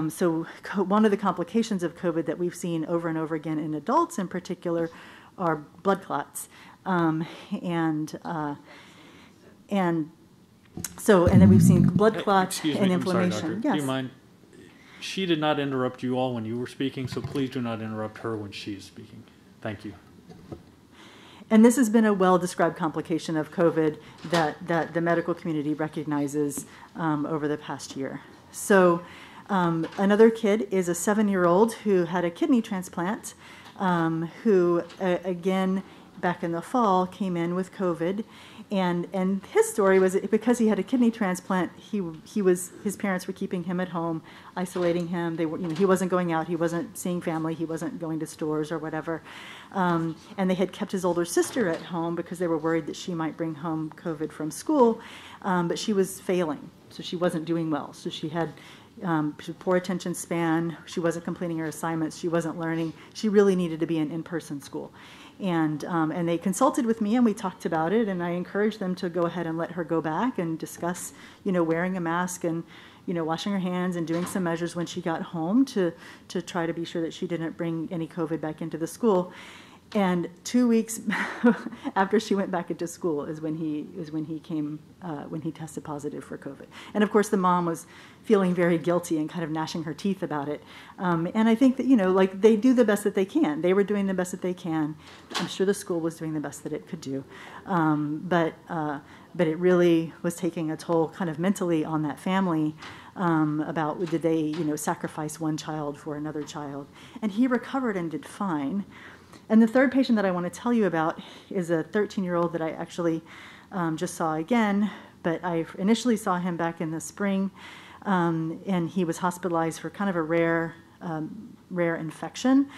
So one of the complications of COVID that we've seen over and over again in adults in particular are blood clots. So, and then we've seen blood clots and inflammation. Sorry, Doctor. Yes. Do you mind? She did not interrupt you all when you were speaking, so please do not interrupt her when she is speaking. Thank you. And this has been a well-described complication of COVID that the medical community recognizes over the past year. So another kid is a 7-year-old who had a kidney transplant, who, again, back in the fall, came in with COVID. And his story was that because he had a kidney transplant, his parents were keeping him at home, isolating him. They were, he wasn't going out, he wasn't seeing family, he wasn't going to stores or whatever. And they had kept his older sister at home because they were worried that she might bring home COVID from school, but she was failing, so she wasn't doing well. So she had poor attention span, she wasn't completing her assignments, she wasn't learning. She really needed to be in in-person school. And they consulted with me, and we talked about it, and I encouraged them to go ahead and let her go back and discuss, wearing a mask and, washing her hands and doing some measures when she got home to try to be sure that she didn't bring any COVID back into the school. And 2 weeks after she went back into school is when he tested positive for COVID. And of course, the mom was feeling very guilty and kind of gnashing her teeth about it. And I think that, like they do the best that they can. They were doing the best that they can. I'm sure the school was doing the best that it could do. But it really was taking a toll kind of mentally on that family about did they, sacrifice one child for another child. And he recovered and did fine. And the third patient that I want to tell you about is a 13-year-old that I actually just saw again, but I initially saw him back in the spring, and he was hospitalized for kind of a rare infection.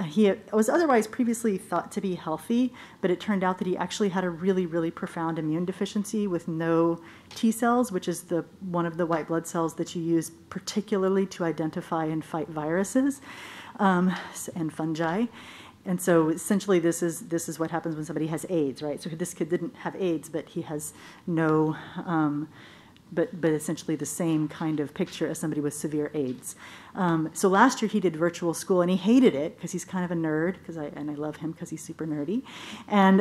He was otherwise previously thought to be healthy, but it turned out that he actually had a really, really profound immune deficiency with no T cells, which is one of the white blood cells that you use particularly to identify and fight viruses and fungi. And so essentially this is what happens when somebody has AIDS, right? So this kid didn't have AIDS, but he has no, but essentially the same kind of picture as somebody with severe AIDS. So last year he did virtual school, and he hated it because he's kind of a nerd, and I love him because he's super nerdy. And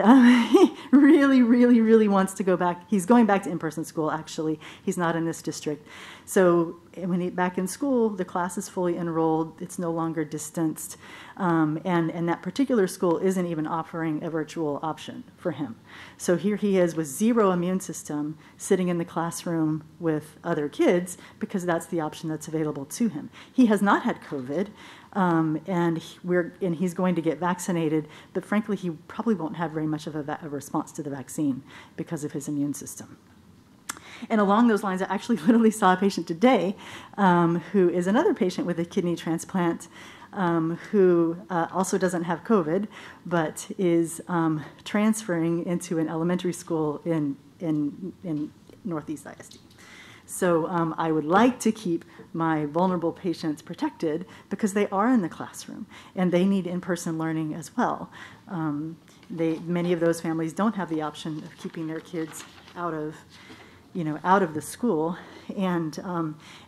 he really, really, really wants to go back. He's going back to in-person school, actually. He's not in this district. So when he's back in school, the class is fully enrolled. It's no longer distanced. And that particular school isn't even offering a virtual option for him. So here he is with zero immune system sitting in the classroom with other kids because that's the option that's available to him. He has not had COVID, and he's going to get vaccinated, but frankly, he probably won't have very much of a response to the vaccine because of his immune system. And along those lines, I actually literally saw a patient today who is another patient with a kidney transplant who also doesn't have COVID, but is transferring into an elementary school in Northeast ISD. So I would like to keep my vulnerable patients protected because they are in the classroom and they need in-person learning as well. Many of those families don't have the option of keeping their kids out of the school. And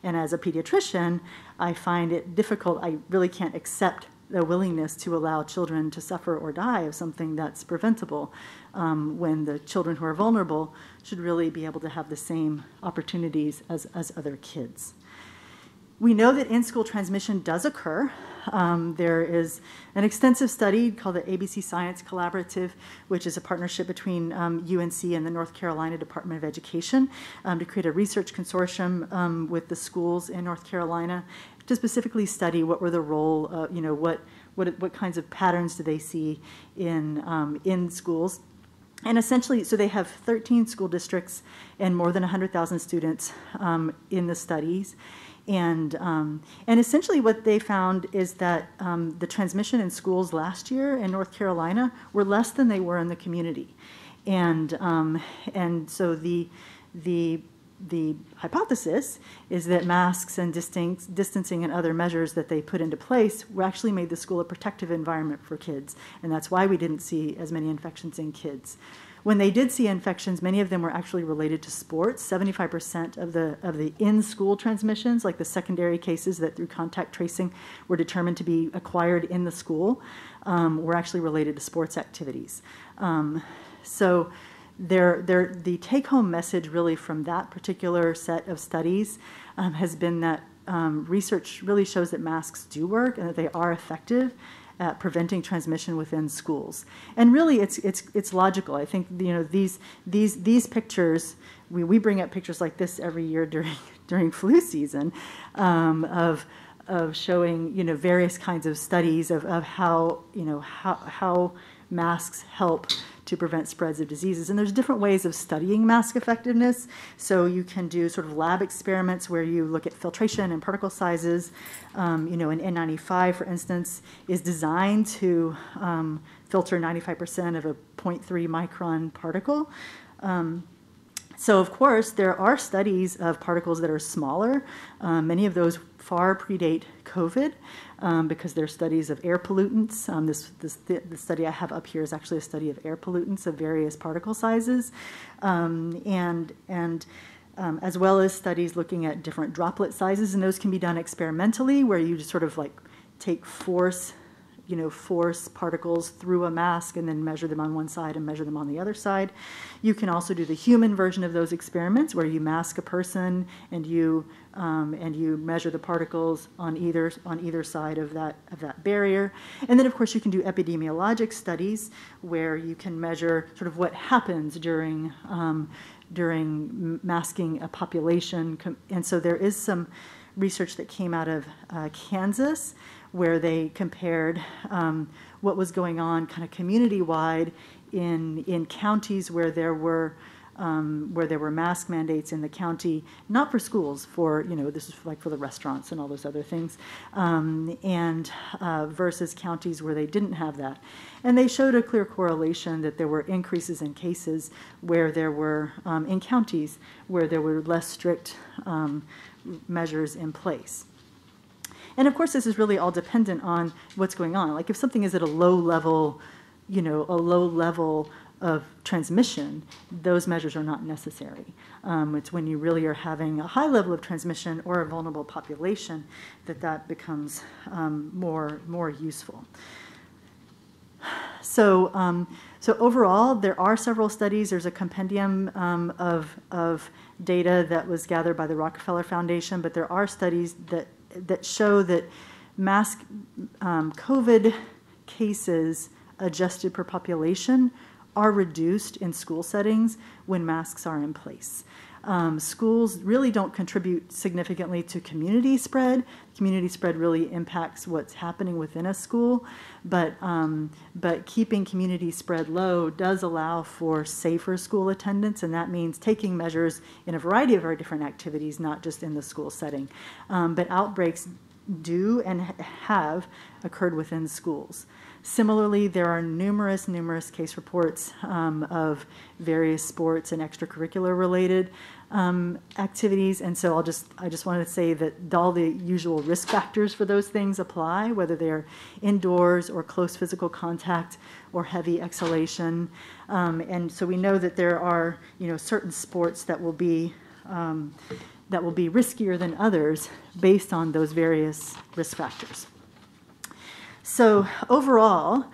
as a pediatrician, I find it difficult. I really can't accept the willingness to allow children to suffer or die of something that's preventable when the children who are vulnerable should really be able to have the same opportunities as other kids. We know that in-school transmission does occur. There is an extensive study called the ABC Science Collaborative, which is a partnership between UNC and the North Carolina Department of Education to create a research consortium with the schools in North Carolina to specifically study what were the role, what kinds of patterns do they see in schools. And essentially, so they have 13 school districts and more than 100,000 students in the studies. And essentially what they found is that the transmission in schools last year in North Carolina were less than they were in the community. And so the hypothesis is that masks and distancing and other measures that they put into place were actually made the school a protective environment for kids. And that's why we didn't see as many infections in kids. When they did see infections, many of them were actually related to sports. 75% of the in-school transmissions, like the secondary cases that through contact tracing were determined to be acquired in the school, were actually related to sports activities. So the take-home message really from that particular set of studies has been that research really shows that masks do work and that they are effective at preventing transmission within schools. And really, it's logical. I think these pictures, we bring up pictures like this every year during flu season, of showing various kinds of studies of how masks help to prevent spreads of diseases. And there's different ways of studying mask effectiveness. So you can do sort of lab experiments where you look at filtration and particle sizes. An N95, for instance, is designed to filter 95% of a 0.3 micron particle. So, of course, there are studies of particles that are smaller. Many of those far predate COVID because they're studies of air pollutants. The study I have up here is actually a study of air pollutants of various particle sizes, and as well as studies looking at different droplet sizes, and those can be done experimentally, where you just sort of like take force particles through a mask and then measure them on one side and measure them on the other side. You can also do the human version of those experiments where you mask a person and you measure the particles on either side of that barrier. And then, of course, you can do epidemiologic studies where you can measure sort of what happens during masking a population. And so there is some research that came out of Kansas, where they compared what was going on kind of community-wide in counties where there were mask mandates in the county, not for schools, this is like for the restaurants and all those other things, and versus counties where they didn't have that. And they showed a clear correlation that there were increases in cases where there were, in counties where there were less strict measures in place. And of course, this is really all dependent on what's going on. Like if something is at a low level of transmission, those measures are not necessary. It's when you really are having a high level of transmission or a vulnerable population that becomes more useful. So overall, there are several studies. There's a compendium of data that was gathered by the Rockefeller Foundation, but there are studies that show that COVID cases adjusted per population are reduced in school settings when masks are in place. Schools really don't contribute significantly to community spread. Community spread really impacts what's happening within a school, but keeping community spread low does allow for safer school attendance, and that means taking measures in a variety of very different activities, not just in the school setting. But outbreaks do and have occurred within schools. Similarly, there are numerous case reports of various sports and extracurricular related activities, and so I just wanted to say that all the usual risk factors for those things apply, whether they're indoors or close physical contact or heavy exhalation, and so we know that there are certain sports that will be riskier than others based on those various risk factors. So overall,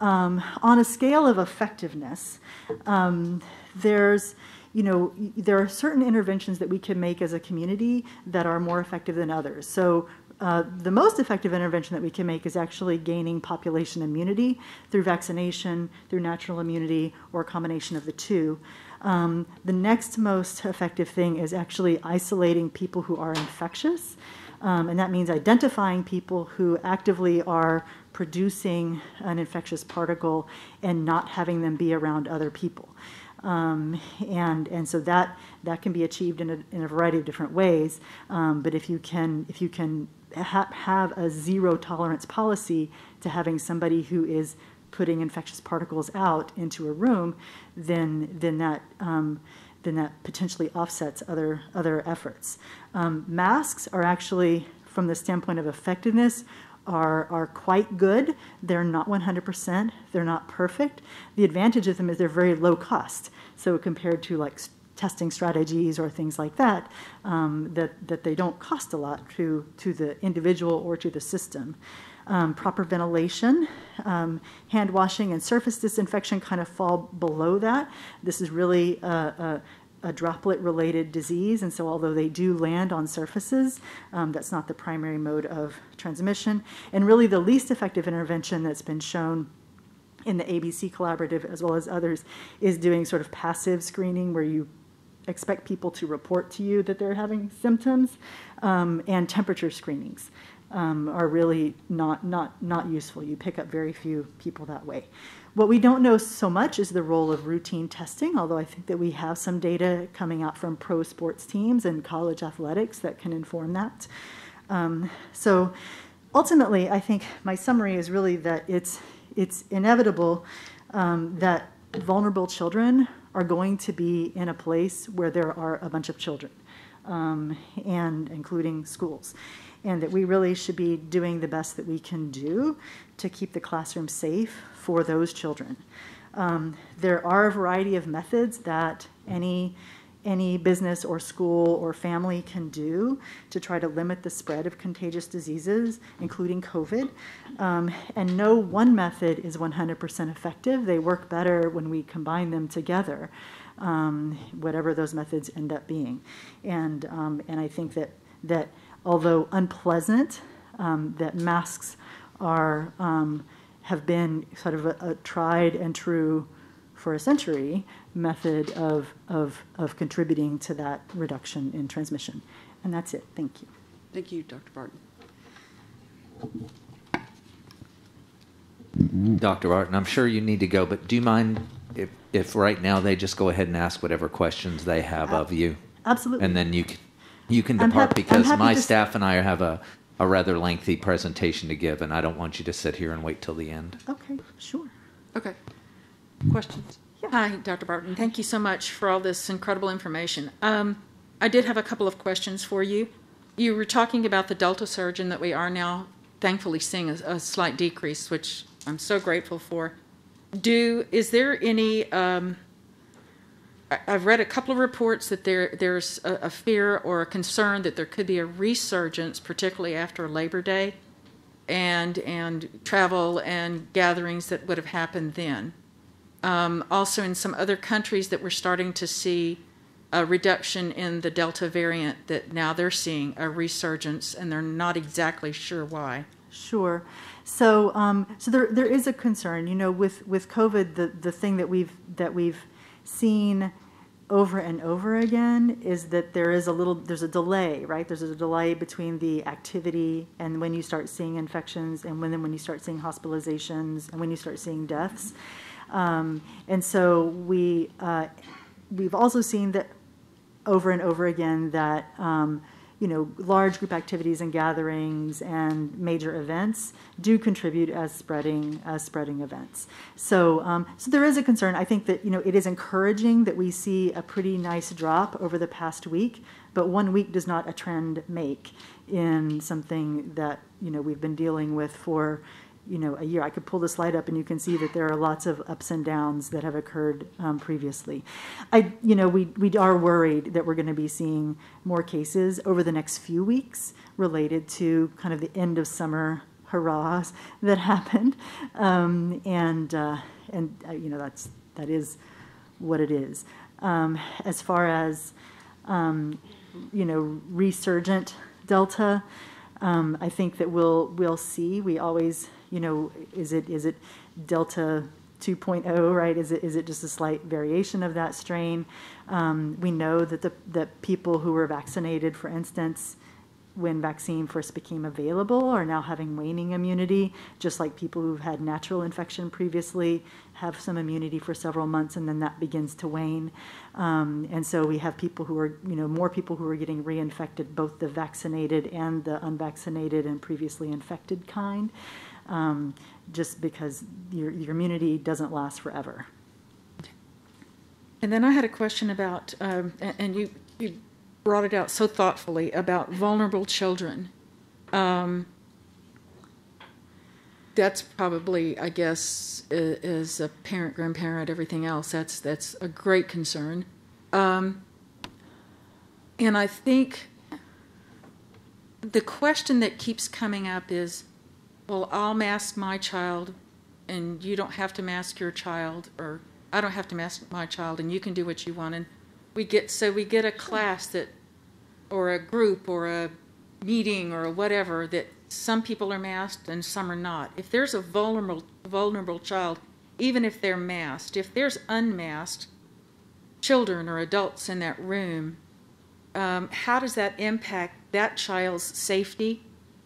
on a scale of effectiveness, there are certain interventions that we can make as a community that are more effective than others. So the most effective intervention that we can make is actually gaining population immunity through vaccination, through natural immunity, or a combination of the two. The next most effective thing is actually isolating people who are infectious. And that means identifying people who actively are producing an infectious particle and not having them be around other people. And so that can be achieved in a variety of different ways. But if you can have a zero tolerance policy to having somebody who is putting infectious particles out into a room, then that potentially offsets other efforts. Masks are actually, from the standpoint of effectiveness, are quite good. They're not 100%. They're not perfect. The advantage of them is they're very low cost. So compared to like testing strategies or things like that, that they don't cost a lot to the individual or to the system. Proper ventilation, hand washing, and surface disinfection kind of fall below that. This is really a a droplet-related disease, and so although they do land on surfaces, that's not the primary mode of transmission. And really the least effective intervention that's been shown in the ABC Collaborative, as well as others, is doing sort of passive screening where you expect people to report to you that they're having symptoms, and temperature screenings are really not useful. You pick up very few people that way. What we don't know so much is the role of routine testing, although I think that we have some data coming out from pro sports teams and college athletics that can inform that. So ultimately, I think my summary is really that it's inevitable that vulnerable children are going to be in a place where there are a bunch of children, and including schools, and that we really should be doing the best that we can do to keep the classroom safe for those children. There are a variety of methods that any business or school or family can do to try to limit the spread of contagious diseases, including COVID. And no one method is 100% effective. They work better when we combine them together, whatever those methods end up being. And I think that although unpleasant, that masks are have been sort of a tried and true for a century method of contributing to that reduction in transmission. And that's it. Thank you. Thank you, Dr. Barton. Dr. Barton, I'm sure you need to go, but do you mind if right now they just go ahead and ask whatever questions they have of you? Absolutely. And then you can depart because my staff and I have a rather lengthy presentation to give, and I don't want you to sit here and wait till the end. Okay, sure. Okay. Questions? Hi, Dr. Barton. Thank you so much for all this incredible information. I did have a couple of questions for you. You were talking about the Delta surge and that we are now thankfully seeing a slight decrease, which I'm so grateful for. Is there any, I've read a couple of reports that there's a fear or a concern that there could be a resurgence, particularly after Labor Day, and travel and gatherings that would have happened then. Also in some other countries that we're starting to see a reduction in the Delta variant, that now they're seeing a resurgence and they're not exactly sure why. Sure. So there is a concern, with COVID. The thing that we've seen over and over again is that there's a delay, right? There's a delay between the activity and when you start seeing infections, and when you start seeing hospitalizations, and when you start seeing deaths. And so we've also seen that over and over again that large group activities and gatherings and major events do contribute as spreading events. So there is a concern. I think that it is encouraging that we see a pretty nice drop over the past week, but 1 week does not a trend make in something that we've been dealing with for a year. I could pull the slide up and you can see that there are lots of ups and downs that have occurred previously. We are worried that we're going to be seeing more cases over the next few weeks related to kind of the end of summer hurrahs that happened, that is what it is. As far as resurgent Delta, I think that we'll see. We always, is it Delta 2.0, right? Is it just a slight variation of that strain? We know that people who were vaccinated, for instance, when vaccine first became available, are now having waning immunity, just like people who've had natural infection previously have some immunity for several months, and then that begins to wane. And so we have people who are, more people who are getting reinfected, both the vaccinated and the unvaccinated and previously infected kind, just because your immunity doesn't last forever. And then I had a question about, and you brought it out so thoughtfully, about vulnerable children. That's probably, I guess, as a parent, grandparent, everything else, that's a great concern. And I think the question that keeps coming up is, well, I'll mask my child and you don't have to mask your child, or I don't have to mask my child and you can do what you want. And we get a class that, or a group or a meeting or whatever, that some people are masked and some are not. If there's a vulnerable child, even if they're masked, if there's unmasked children or adults in that room, how does that impact that child's safety?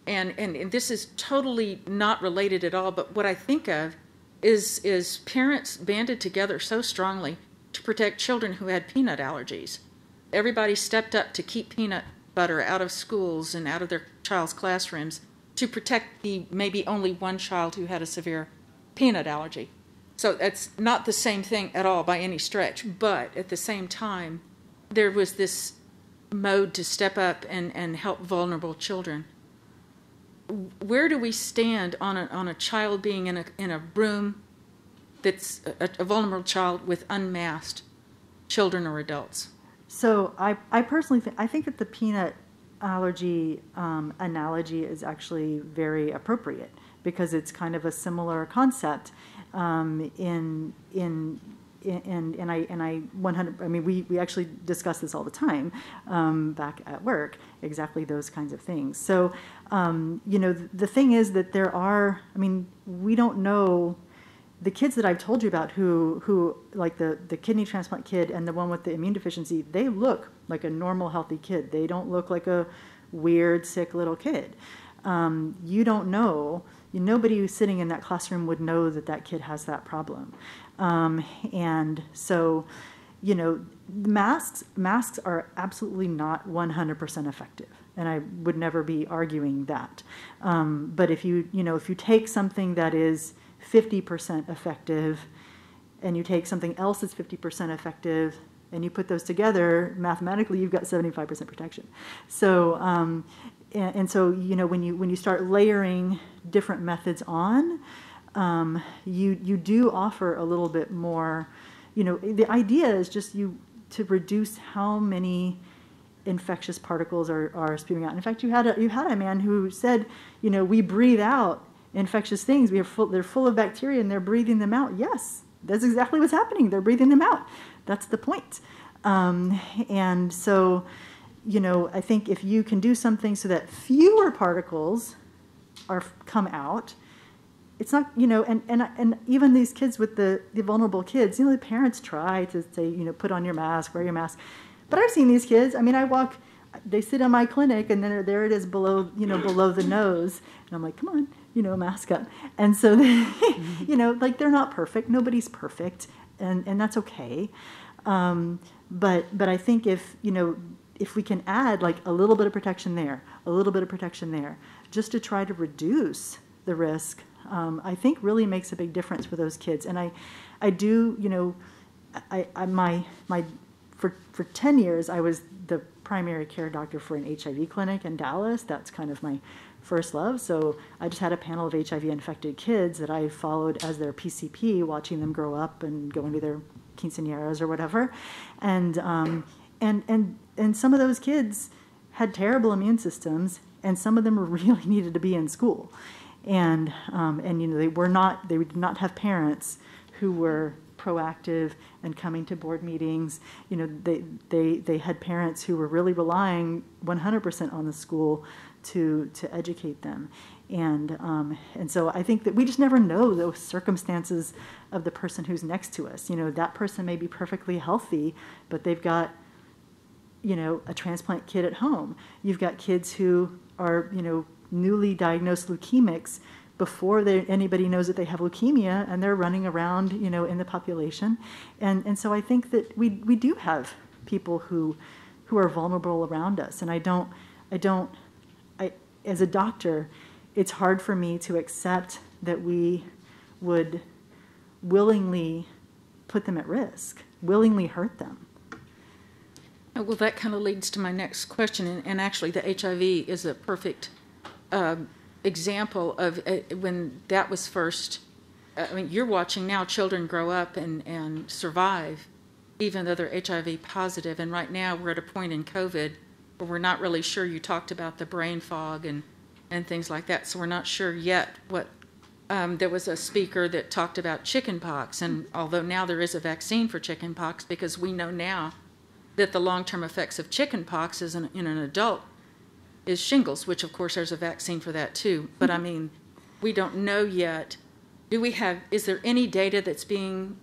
And this is totally not related at all, but what I think of is parents banded together so strongly to protect children who had peanut allergies. Everybody stepped up to keep peanut butter out of schools and out of their child's classrooms to protect the maybe only one child who had a severe peanut allergy. So that's not the same thing at all by any stretch, but at the same time, there was this mode to step up and help vulnerable children. Where do we stand on a child being in a room that's a vulnerable child with unmasked children or adults? So I personally think that the peanut allergy analogy is actually very appropriate because it's kind of a similar concept. And I 100. I mean, we actually discuss this all the time back at work. Exactly those kinds of things. So, the thing is that there are. I mean, we don't know. The kids that I've told you about who like the kidney transplant kid and the one with the immune deficiency, they look like a normal, healthy kid. They don't look like a weird, sick little kid. You don't know. Nobody who's sitting in that classroom would know that kid has that problem. And so, masks are absolutely not 100% effective. And I would never be arguing that. But if you take something that is 50% effective and you take something else that's 50% effective and you put those together, mathematically you've got 75% protection. So, and so, when you start layering different methods on, you do offer a little bit more. The idea is just to reduce how many infectious particles are spewing out. In fact, you had a man who said, we breathe out infectious things. They're full of bacteria and they're breathing them out. Yes, that's exactly what's happening. They're breathing them out. That's the point. And so, I think if you can do something so that fewer particles come out, it's not, and even these kids with the vulnerable kids, the parents try to say, put on your mask, wear your mask. But I've seen these kids. I mean, they sit in my clinic, and then there it is below the nose, and I'm like, come on, mask up. And so, they're not perfect. Nobody's perfect, and that's okay. But I think if we can add like a little bit of protection there, a little bit of protection there, just to try to reduce the risk, I think really makes a big difference for those kids. And I do, for 10 years, I was the primary care doctor for an HIV clinic in Dallas. That's kind of my first love. So I just had a panel of HIV infected kids that I followed as their PCP, watching them grow up and go into their quinceañeras or whatever. And some of those kids had terrible immune systems, and some of them really needed to be in school. And they did not have parents who were proactive and coming to board meetings. They had parents who were really relying 100% on the school to educate them. And so I think that we just never know those circumstances of the person who's next to us. That person may be perfectly healthy, but they've got, a transplant kid at home. You've got kids who are, newly diagnosed leukemics before anybody knows that they have leukemia, and they're running around, in the population. And so I think that we do have people who are vulnerable around us. And I as a doctor, it's hard for me to accept that we would willingly put them at risk, willingly hurt them. Well, that kind of leads to my next question, and actually the HIV is a perfect example of when that was first. You're watching now children grow up and survive, even though they're HIV positive, and right now we're at a point in COVID where we're not really sure. You talked about the brain fog and things like that, so we're not sure yet what. There was a speaker that talked about chickenpox, and although now there is a vaccine for chickenpox, because we know now that the long-term effects of chickenpox in an adult is shingles, which of course there's a vaccine for that too. But I mean, we don't know yet. Is there any data that's being,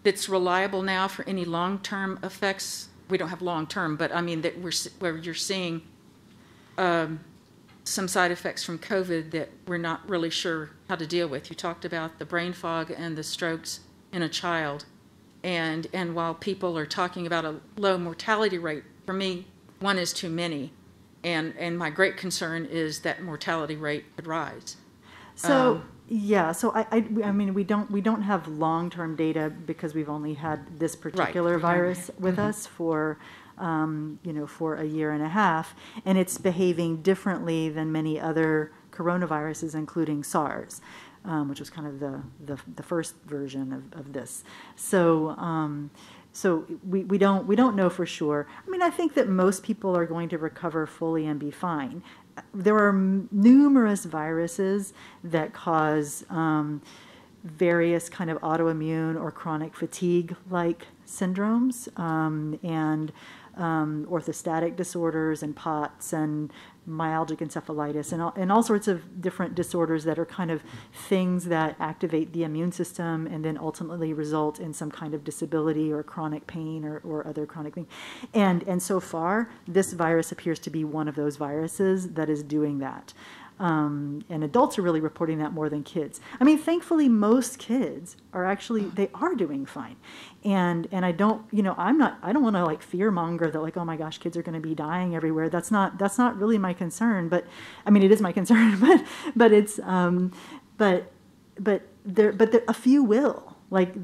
that's reliable now for any long-term effects? We don't have long-term, but I mean that where you're seeing some side effects from COVID that we're not really sure how to deal with. You talked about the brain fog and the strokes in a child. And while people are talking about a low mortality rate, for me, one is too many. And my great concern is that mortality rate could rise. So I mean we don't have long-term data because we've only had this particular virus with us for for a year and a half, and it's behaving differently than many other coronaviruses, including SARS, which was kind of the first version of this. So we don't know for sure. I mean, I think that most people are going to recover fully and be fine. There are numerous viruses that cause various kind of autoimmune or chronic fatigue-like syndromes and orthostatic disorders and POTS and myalgic encephalitis and all sorts of different disorders that are kind of things that activate the immune system and then ultimately result in some kind of disability or chronic pain or other chronic thing. And so far, this virus appears to be one of those viruses that is doing that. And adults are really reporting that more than kids. I mean, thankfully, most kids are actually, they are doing fine. And I don't, I don't want to like fear monger that like, oh my gosh, kids are going to be dying everywhere. That's not really my concern, but I mean, it is my concern, but it's, but a few will. Like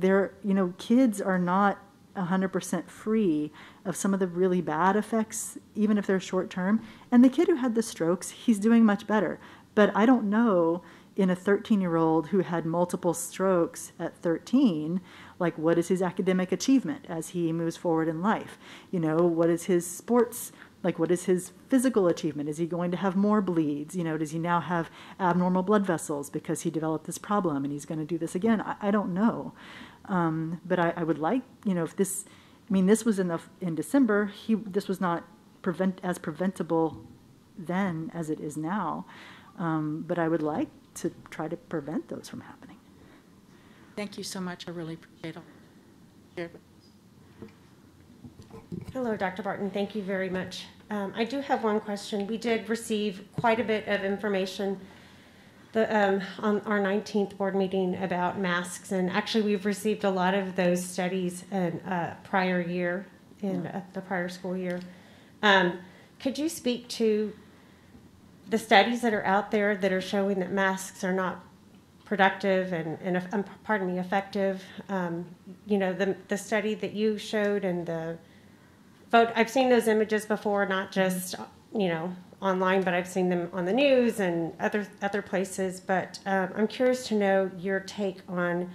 kids are not 100% free of some of the really bad effects, even if they're short term. And the kid who had the strokes, he's doing much better. But I don't know in a 13-year-old who had multiple strokes at 13, like what is his academic achievement as he moves forward in life? What is his sports, like what is his physical achievement? Is he going to have more bleeds? Does he now have abnormal blood vessels because he developed this problem and he's going to do this again? I don't know. But I would like, if this, this was in December, this was not as preventable then as it is now. But I would like to try to prevent those from happening. Thank you so much. I really appreciate it. Hello, Dr. Barton. Thank you very much. I do have one question. We did receive quite a bit of information on our 19th board meeting about masks, and actually we've received a lot of those studies in prior year, in the prior school year. Could you speak to the studies that are out there that are showing that masks are not productive and effective? The study that you showed and the photo, I've seen those images before, not just online, but I've seen them on the news and other places. But I'm curious to know your take on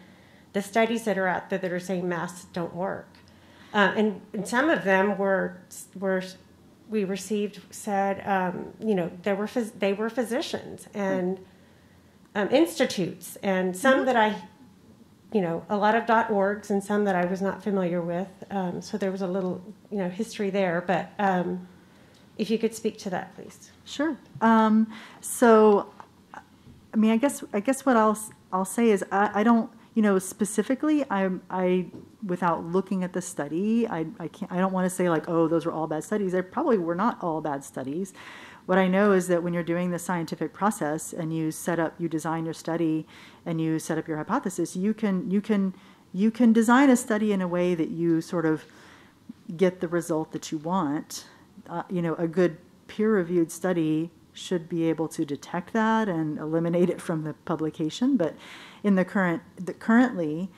the studies that are out there that are saying masks don't work. And some of them we received said they were physicians and institutes, and some that a lot of .orgs and some that I was not familiar with. So there was a little history there, but if you could speak to that, please. Sure. So, I mean, I guess what I'll say is I don't, specifically, I without looking at the study, I don't want to say like, oh, those were all bad studies. They probably were not all bad studies. What I know is that when you're doing the scientific process and you design your study and you set up your hypothesis, you can design a study in a way that you sort of get the result that you want. A good peer-reviewed study should be able to detect that and eliminate it from the publication. But in currently,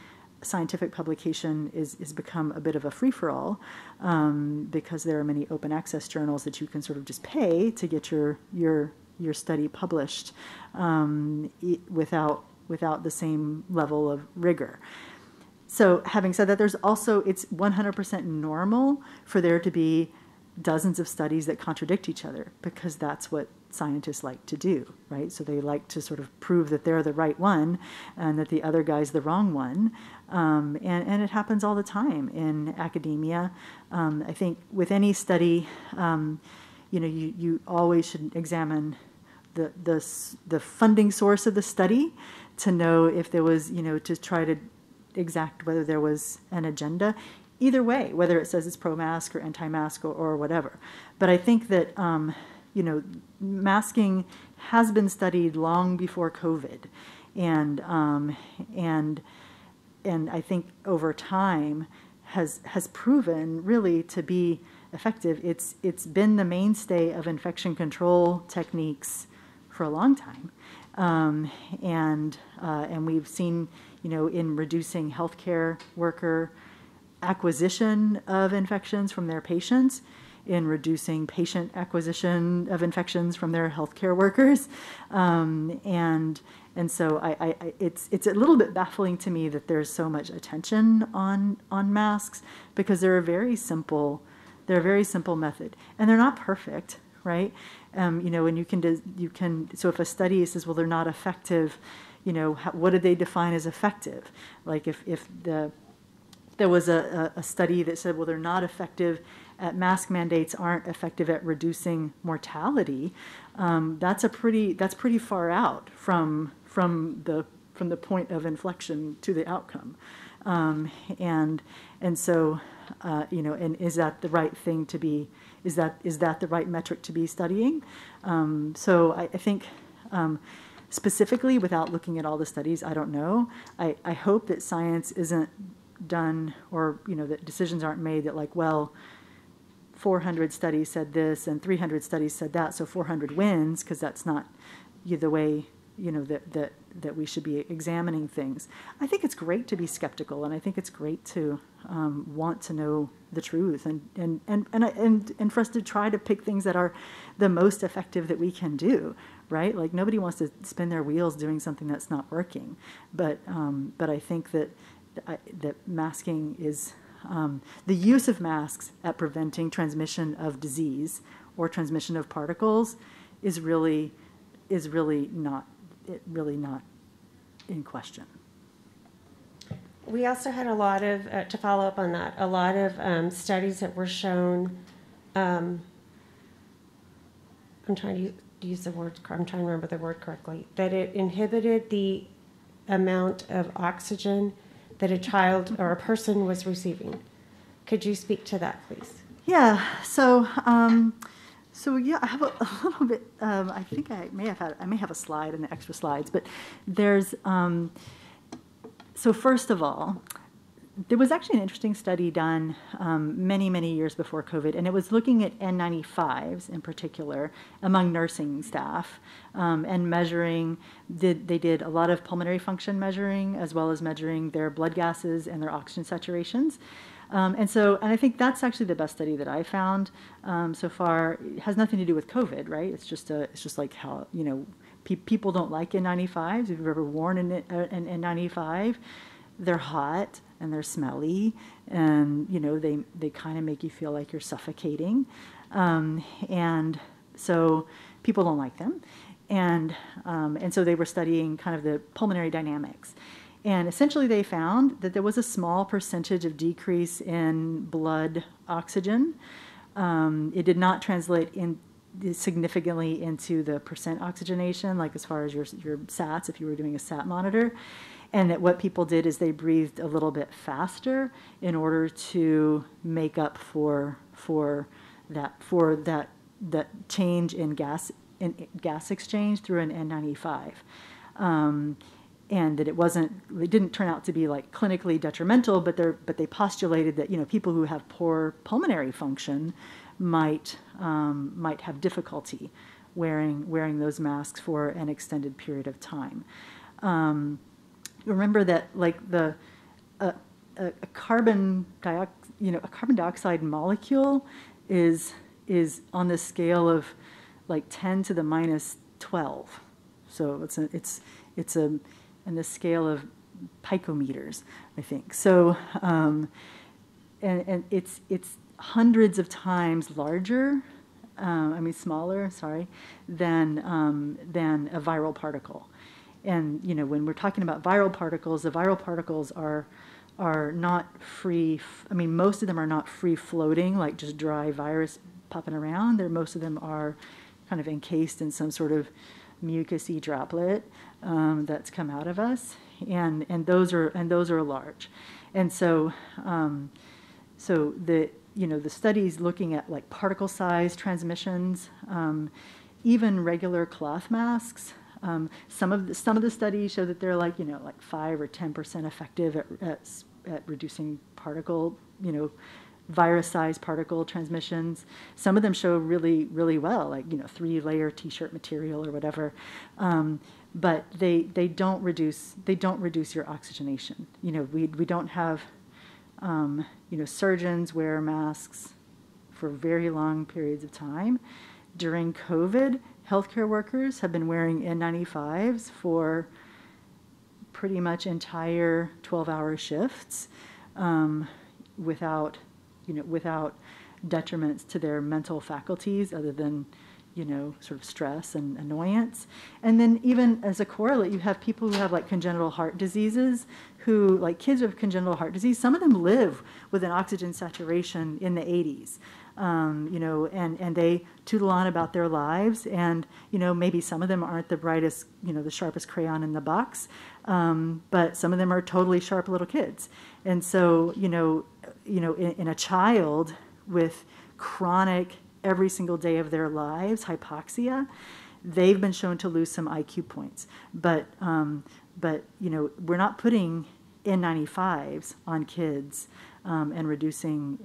scientific publication is become a bit of a free-for-all because there are many open access journals that you can sort of just pay to get your study published without the same level of rigor. So having said that, it's 100% normal for there to be dozens of studies that contradict each other, because that's what scientists like to do, right? So they like to sort of prove that they're the right one and that the other guy's the wrong one. And it happens all the time in academia. I think with any study, you always should examine the funding source of the study to know if there was, to try to exact whether there was an agenda. Either way, whether it says it's pro-mask or anti-mask or whatever. But I think that, masking has been studied long before COVID. And I think over time has proven really to be effective. It's been the mainstay of infection control techniques for a long time. And we've seen, in reducing healthcare worker acquisition of infections from their patients, in reducing patient acquisition of infections from their healthcare workers, and so it's a little bit baffling to me that there's so much attention on masks, because they're a very simple method, and they're not perfect, right? And you can so if a study says, well, they're not effective, what do they define as effective? Like if there was a study that said, well, they're not effective at mask mandates aren't effective at reducing mortality. That's pretty far out from the point of inflection to the outcome. And so and is that the right thing to be? Is that the right metric to be studying? So I think. Specifically, without looking at all the studies, I don't know. I hope that science isn't done, or that decisions aren't made that, like, well, 400 studies said this and 300 studies said that, so 400 wins, because that's not the way that we should be examining things. I think it's great to be skeptical, and I think it's great to want to know the truth, and for us to try to pick things that are the most effective that we can do. Right? Like, nobody wants to spin their wheels doing something that's not working. But I think that masking is the use of masks at preventing transmission of disease or transmission of particles is really not in question. We also had a lot of, to follow up on that, a lot of studies that were shown. I'm trying to use the word, I'm trying to remember the word correctly, that it inhibited the amount of oxygen that a child or a person was receiving. Could you speak to that, please? Yeah. So yeah, I have a little bit. I think I may have a slide in the extra slides, but there's. So first of all, there was actually an interesting study done many years before COVID, and it was looking at N95s in particular among nursing staff, and measuring. They did a lot of pulmonary function measuring, as well as measuring their blood gases and their oxygen saturations. And I think that's actually the best study that I found so far. It has nothing to do with COVID, right? It's just like how people don't like N95s. If you've ever worn an N95, they're hot and they're smelly, and they kind of make you feel like you're suffocating, and so people don't like them, and so they were studying kind of the pulmonary dynamics, and essentially they found that there was a small percentage of decrease in blood oxygen. It did not translate significantly into the percent oxygenation, like as far as your SATs, if you were doing a SAT monitor. And that what people did is they breathed a little bit faster in order to make up for that change in gas exchange through an N95, and that it didn't turn out to be like clinically detrimental, but they postulated that people who have poor pulmonary function might have difficulty wearing those masks for an extended period of time. Remember that, like, a carbon dioxide molecule is on the scale of like 10 to the minus 12. So it's in the scale of picometers, I think. So and it's hundreds of times larger, smaller, than a viral particle. And, when we're talking about viral particles, the viral particles are not free. Most of them are not free floating, like just dry virus popping around. Most of them are kind of encased in some sort of mucousy droplet that's come out of us, and those are large. And so the studies looking at like particle size transmissions, even regular cloth masks. Some of the studies show that they're like 5 or 10% effective at reducing particle, virus-sized particle transmissions. Some of them show really, really well, like 3-layer T-shirt material or whatever. But they don't reduce your oxygenation. We don't have surgeons wear masks for very long periods of time. During COVID, healthcare workers have been wearing N95s for pretty much entire 12-hour shifts without detriments to their mental faculties other than, sort of stress and annoyance. And then even as a correlate, you have people who have like congenital heart diseases who, like kids with congenital heart disease, some of them live with an oxygen saturation in the 80s. And they tootle on about their lives, and maybe some of them aren't the brightest, the sharpest crayon in the box, but some of them are totally sharp little kids. And so in a child with chronic every single day of their lives hypoxia, they've been shown to lose some IQ points. But we're not putting N95s on kids and reducing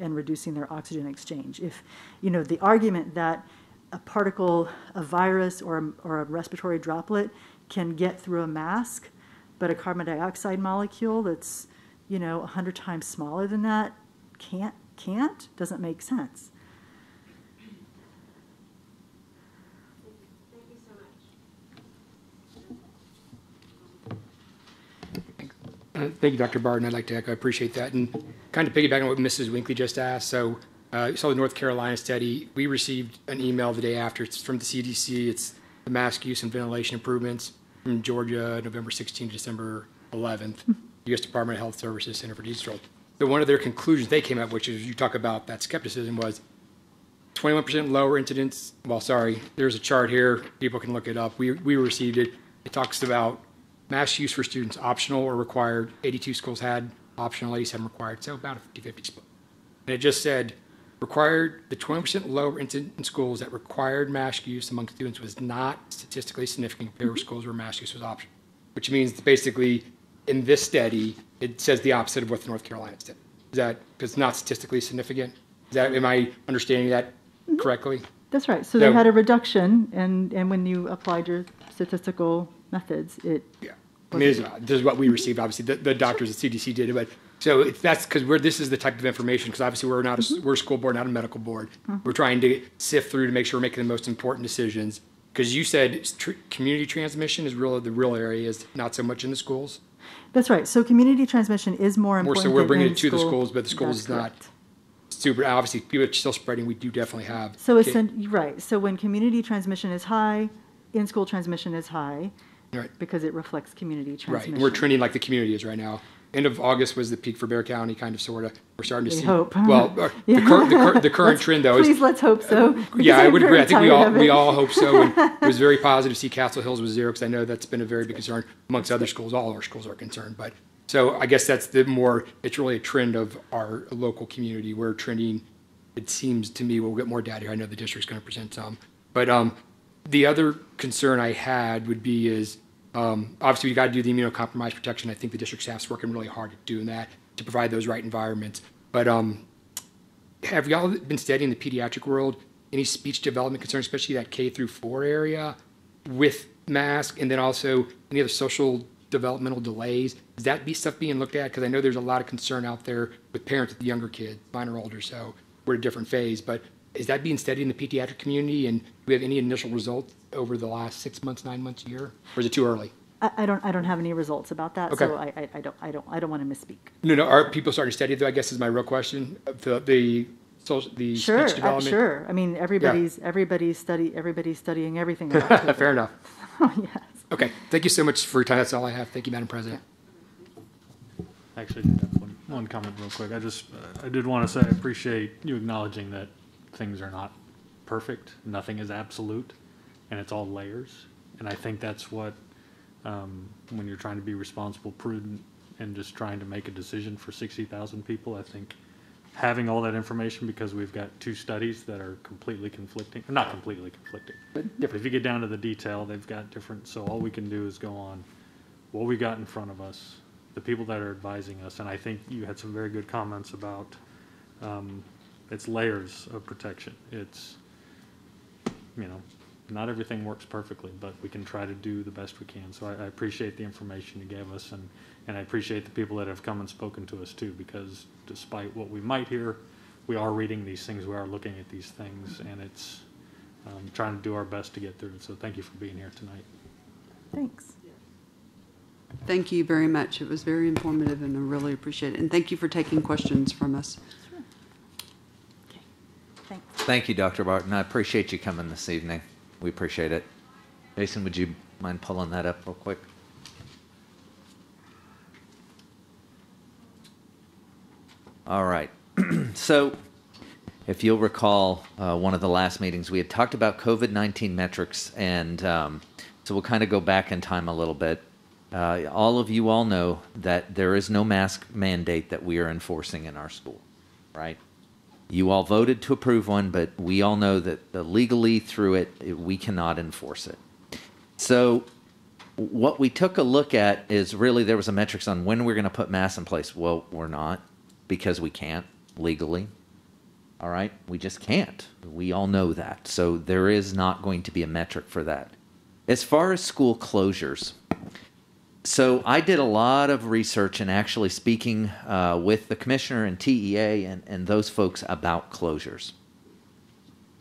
their oxygen exchange. If the argument that a particle, a virus, or a respiratory droplet can get through a mask, but a carbon dioxide molecule that's 100 times smaller than that doesn't make sense. Thank you, Dr. Barton. I'd like to echo, I appreciate that. And kind of piggybacking on what Mrs. Winkley just asked. So you saw the North Carolina study. We received an email the day after. It's from the CDC. It's the mask use and ventilation improvements from Georgia, November 16th to December 11th, U.S. Department of Health Services Center for Disease Control. So one of their conclusions they came up, which is you talk about that skepticism, was 21% lower incidence. Well, sorry, there's a chart here. People can look it up. We received it. It talks about mask use for students optional or required. 82 schools had optional, 87 required, so about a 50-50 split. And it just said required, the 20% lower incidence in schools that required mask use among students was not statistically significant compared with schools where mask use was optional, which means that basically in this study, it says the opposite of what the North Carolina study. Is that because it's not statistically significant? Am I understanding that correctly? That's right. So they had a reduction, and when you applied your statistical methods, it. Yeah. This is what we received. Obviously, the doctors at CDC did it, but so that's because this is the type of information. Because obviously, we're not we're a school board, not a medical board. We're trying to sift through to make sure we're making the most important decisions. Because you said community transmission is the real area, is not so much in the schools. That's right. So community transmission is more important. So we're bringing it to the schools, but the schools is not super. Obviously, people are still spreading. We do definitely have. So right. So when community transmission is high, in-school transmission is high. Right. Because it reflects community transmission. Right. We're trending like the community is right now. End of August was the peak for Bexar County, kind of, sort of. We're starting to see. Hope. Well, the current trend, though, is. Please, let's hope so. Yeah, I would agree. I think we all hope so. And it was very positive to see Castle Hills was 0, because I know that's been a very big concern amongst other schools. All our schools are concerned. But so I guess that's it's really a trend of our local community. We're trending, it seems to me, we'll get more data here. I know the district's going to present some. But the other concern I had would be is, obviously, we got to do the immunocompromised protection. I think the district staff's working really hard at doing that to provide those right environments. But have y'all been studying the pediatric world? Any speech development concerns, especially that K through 4 area with mask, and then also any other social developmental delays? Is that stuff being looked at? Because I know there's a lot of concern out there with parents with younger kids, mine are older, so we're at a different phase. But is that being studied in the pediatric community, and do we have any initial results over the last 6 months, 9 months, a year, or is it too early? I don't have any results about that, okay. So I don't want to misspeak. No. Are people starting to study, though? I guess is my real question. speech Sure, development? sure. I mean, everybody's studying everything about COVID. Fair enough. Oh, yes. Okay, thank you so much for your time. That's all I have. Thank you, Madam President. I actually did have one comment real quick. I did want to say I appreciate you acknowledging that things are not perfect. Nothing is absolute, and it's all layers. And I think that's what, when you're trying to be responsible, prudent, and just trying to make a decision for 60,000 people, I think having all that information, because we've got two studies that are completely conflicting, or not completely conflicting, but different. If you get down to the detail, they've got different, so all we can do is go on what we got in front of us, the people that are advising us, and I think you had some very good comments about it's layers of protection. It's, not everything works perfectly, but we can try to do the best we can. So I appreciate the information you gave us, and I appreciate the people that have come and spoken to us too, because despite what we might hear, we are reading these things, we are looking at these things, and it's trying to do our best to get through it. So thank you for being here tonight. Thanks. Thank you very much. It was very informative, and I really appreciate it. And thank you for taking questions from us. Sure. Okay. Thanks. Thank you, Dr. Barton. I appreciate you coming this evening. We appreciate it. Jason, would you mind pulling that up real quick? All right. So, if you'll recall, one of the last meetings, we had talked about COVID-19 metrics, and so we'll kind of go back in time a little bit. All of you all know that there is no mask mandate that we are enforcing in our school, right? You all voted to approve one, but we all know that legally through it, we cannot enforce it. So what we took a look at is really there was a metrics on when we're going to put masks in place. Well, we're not, because we can't legally. All right? We just can't. We all know that. So there is not going to be a metric for that. As far as school closures, so I did a lot of research and actually speaking with the commissioner and TEA and those folks about closures.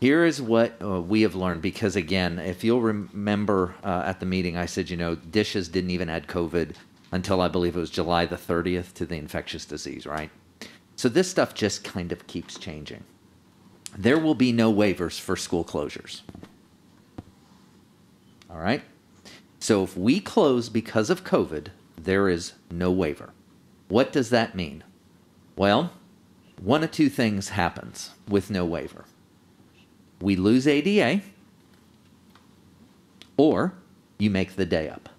Here is what we have learned, because again, if you'll remember at the meeting, I said, dishes didn't even add COVID until I believe it was July the 30th to the infectious disease, right? So this stuff just kind of keeps changing. There will be no waivers for school closures. All right? So if we close because of COVID, there is no waiver. What does that mean? Well, one of two things happens with no waiver. We lose ADA, or you make the day up.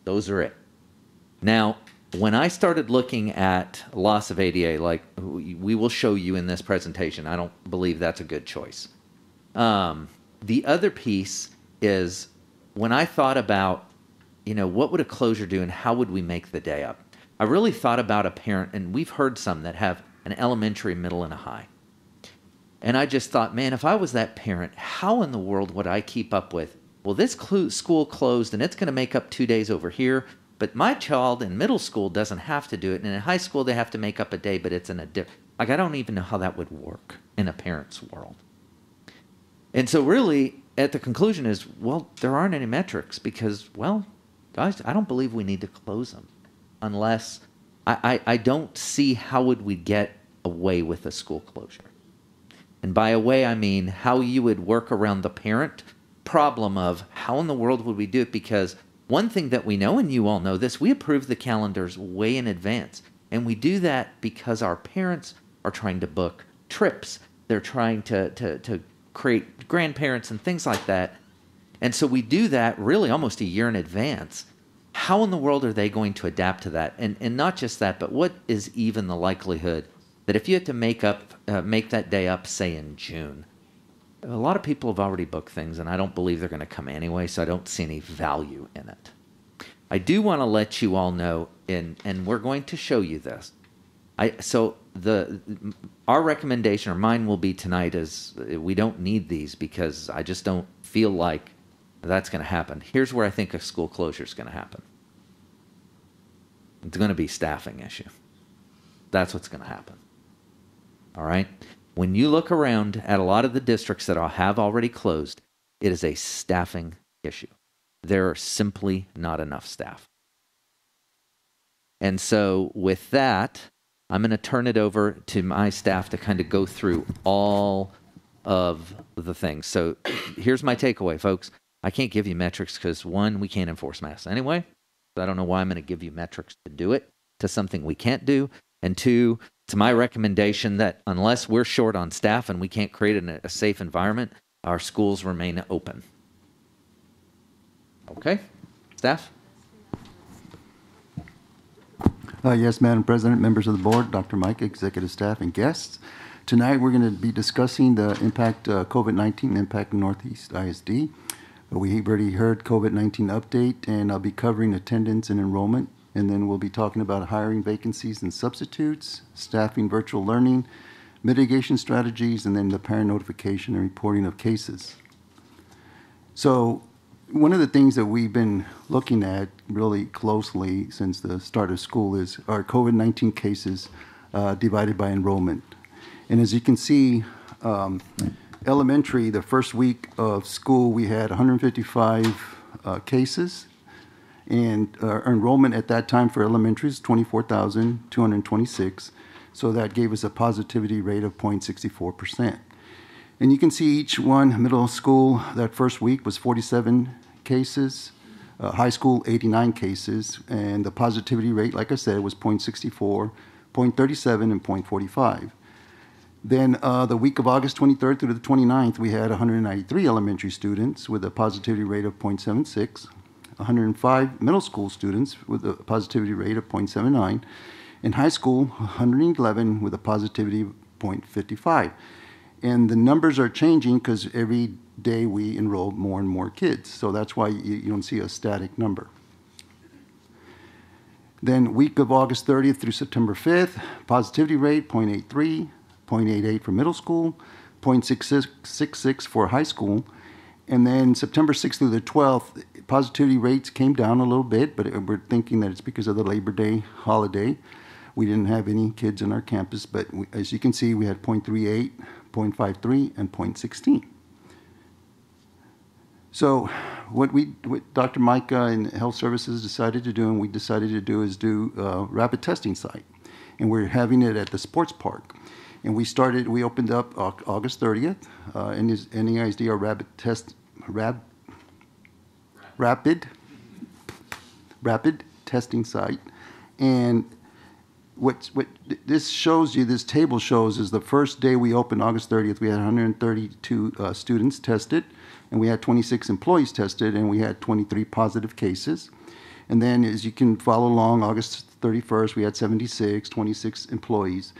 Those are it. Now, when I started looking at loss of ADA, like we will show you in this presentation, I don't believe that's a good choice. The other piece is when I thought about, what would a closure do and how would we make the day up? I really thought about a parent, and we've heard some that have an elementary, middle, and a high. And I just thought, man, if I was that parent, how in the world would I keep up with, well, this school closed and it's going to make up 2 days over here, but my child in middle school doesn't have to do it, and in high school they have to make up a day, but it's in a different, I don't even know how that would work in a parent's world. And so really, at the conclusion is, well, there aren't any metrics because, well, guys, I don't believe we need to close them unless I don't see how would we get away with a school closure. And by away, I mean how you would work around the parent problem of how in the world would we do it, because one thing that we know, and you all know this, we approve the calendars way in advance. And we do that because our parents are trying to book trips. They're trying to create grandparents and things like that. And so we do that really almost a year in advance. How in the world are they going to adapt to that? And not just that, but what is even the likelihood that if you had to make that day up, say in June, a lot of people have already booked things, and I don't believe they're going to come anyway, so I don't see any value in it. I do want to let you all know, and we're going to show you this. Our recommendation, or mine will be tonight, is we don't need these because I just don't feel like that's going to happen. Here's where I think a school closure is going to happen. It's going to be a staffing issue. That's what's going to happen. All right? When you look around at a lot of the districts that have already closed, it is a staffing issue. There are simply not enough staff. And so with that, I'm going to turn it over to my staff to kind of go through all of the things. So here's my takeaway, folks. I can't give you metrics because, one, we can't enforce masks anyway. So I don't know why I'm going to give you metrics to do it to something we can't do. And two, it's my recommendation that unless we're short on staff and we can't create a safe environment, our schools remain open. Okay? Staff? Yes, Madam President, members of the board, Dr. Mike, executive staff, and guests. Tonight, we're going to be discussing the impact, COVID-19 impact in Northeast ISD. We've already heard COVID-19 update, and I'll be covering attendance and enrollment. And then we'll be talking about hiring vacancies and substitutes, staffing virtual learning, mitigation strategies, and then the parent notification and reporting of cases. So one of the things that we've been looking at really closely since the start of school is our COVID-19 cases divided by enrollment. And as you can see, elementary, the first week of school, we had 155 cases. And our enrollment at that time for elementary is 24,226. So that gave us a positivity rate of 0.64%. And you can see each one, middle school, that first week was 47 cases, high school, 89 cases. And the positivity rate, like I said, was 0.64, 0.37, and 0.45. Then the week of August 23rd through the 29th, we had 193 elementary students with a positivity rate of 0.76. 105 middle school students with a positivity rate of 0.79, and high school 111 with a positivity of 0.55. And the numbers are changing because every day we enroll more and more kids, so that's why you don't see a static number. Then week of August 30th through September 5th, positivity rate 0.83, 0.88 for middle school, 0.66 for high school. And then September 6th through the 12th, positivity rates came down a little bit, but we're thinking that it's because of the Labor Day holiday. We didn't have any kids in our campus, but as you can see, we had 0.38, 0.53, and 0.16. So what Dr. Micah and Health Services decided to do, and we decided to do, is do a rapid testing site. And we're having it at the sports park. And we opened up August 30th, NEISD, our rapid testing site. And what this shows you, this table shows, is the first day we opened, August 30th, we had 132 students tested, and we had 26 employees tested, and we had 23 positive cases. And then, as you can follow along, August 31st, we had 26 employees.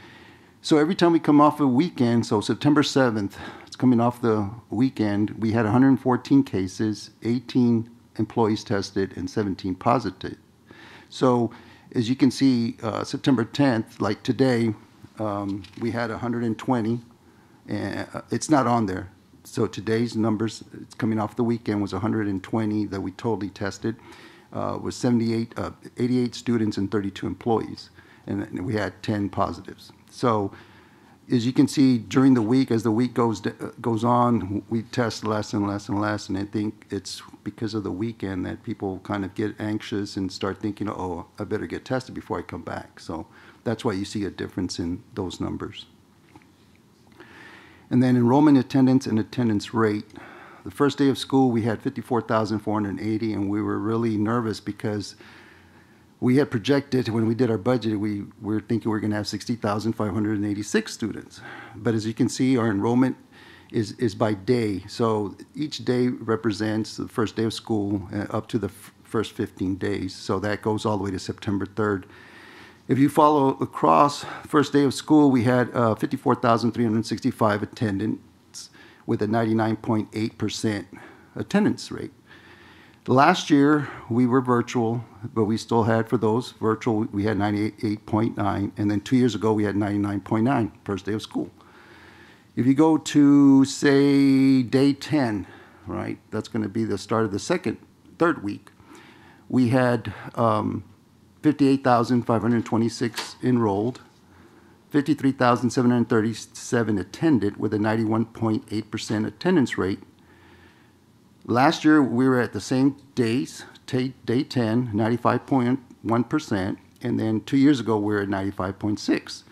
So every time we come off a weekend, so September 7th, it's coming off the weekend, we had 114 cases, 18 employees tested, and 17 positive. So as you can see, September 10th, like today, we had 120, and it's not on there. So today's numbers, it's coming off the weekend, was 120 that we totally tested, was 88 students and 32 employees, and we had 10 positives. So as you can see, during the week, as the week goes on, we test less and less and less, and I think it's because of the weekend that people kind of get anxious and start thinking, oh, I better get tested before I come back. So that's why you see a difference in those numbers. And then enrollment attendance and attendance rate. The first day of school, we had 54,480, and we were really nervous because we had projected, when we did our budget, we were thinking we were going to have 60,586 students. But as you can see, our enrollment is by day. So each day represents the first day of school up to the first 15 days. So that goes all the way to September 3rd. If you follow across, first day of school, we had 54,365 attendance with a 99.8% attendance rate. Last year, we were virtual, but we still had, for those virtual, we had 98.9, and then 2 years ago, we had 99.9, first day of school. If you go to, say, day 10, right, that's going to be the start of the third week, we had 58,526 enrolled, 53,737 attended with a 91.8% attendance rate. Last year, we were at the same days, day 10, 95.1%, And then 2 years ago, we were at 95.6.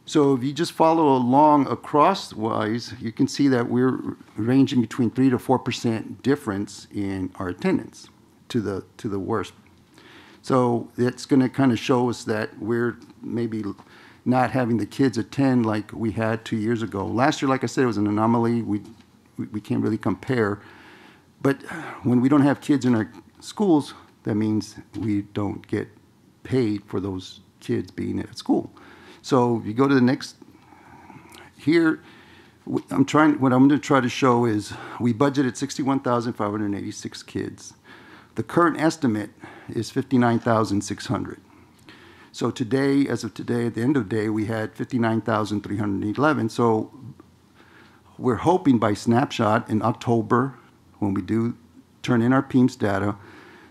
So if you just follow along across wise, you can see that we're ranging between 3 to 4% difference in our attendance to the worst. So it's going to kind of show us that we're maybe not having the kids attend like we had 2 years ago. Last year, like I said, it was an anomaly. We can't really compare. But when we don't have kids in our schools, that means we don't get paid for those kids being at school. So if you go to the next, here, what I'm going to try to show is we budgeted 61,586 kids. The current estimate is 59,600. So today, as of today, at the end of the day, we had 59,311. So we're hoping by snapshot in October, when we do turn in our PEMS data,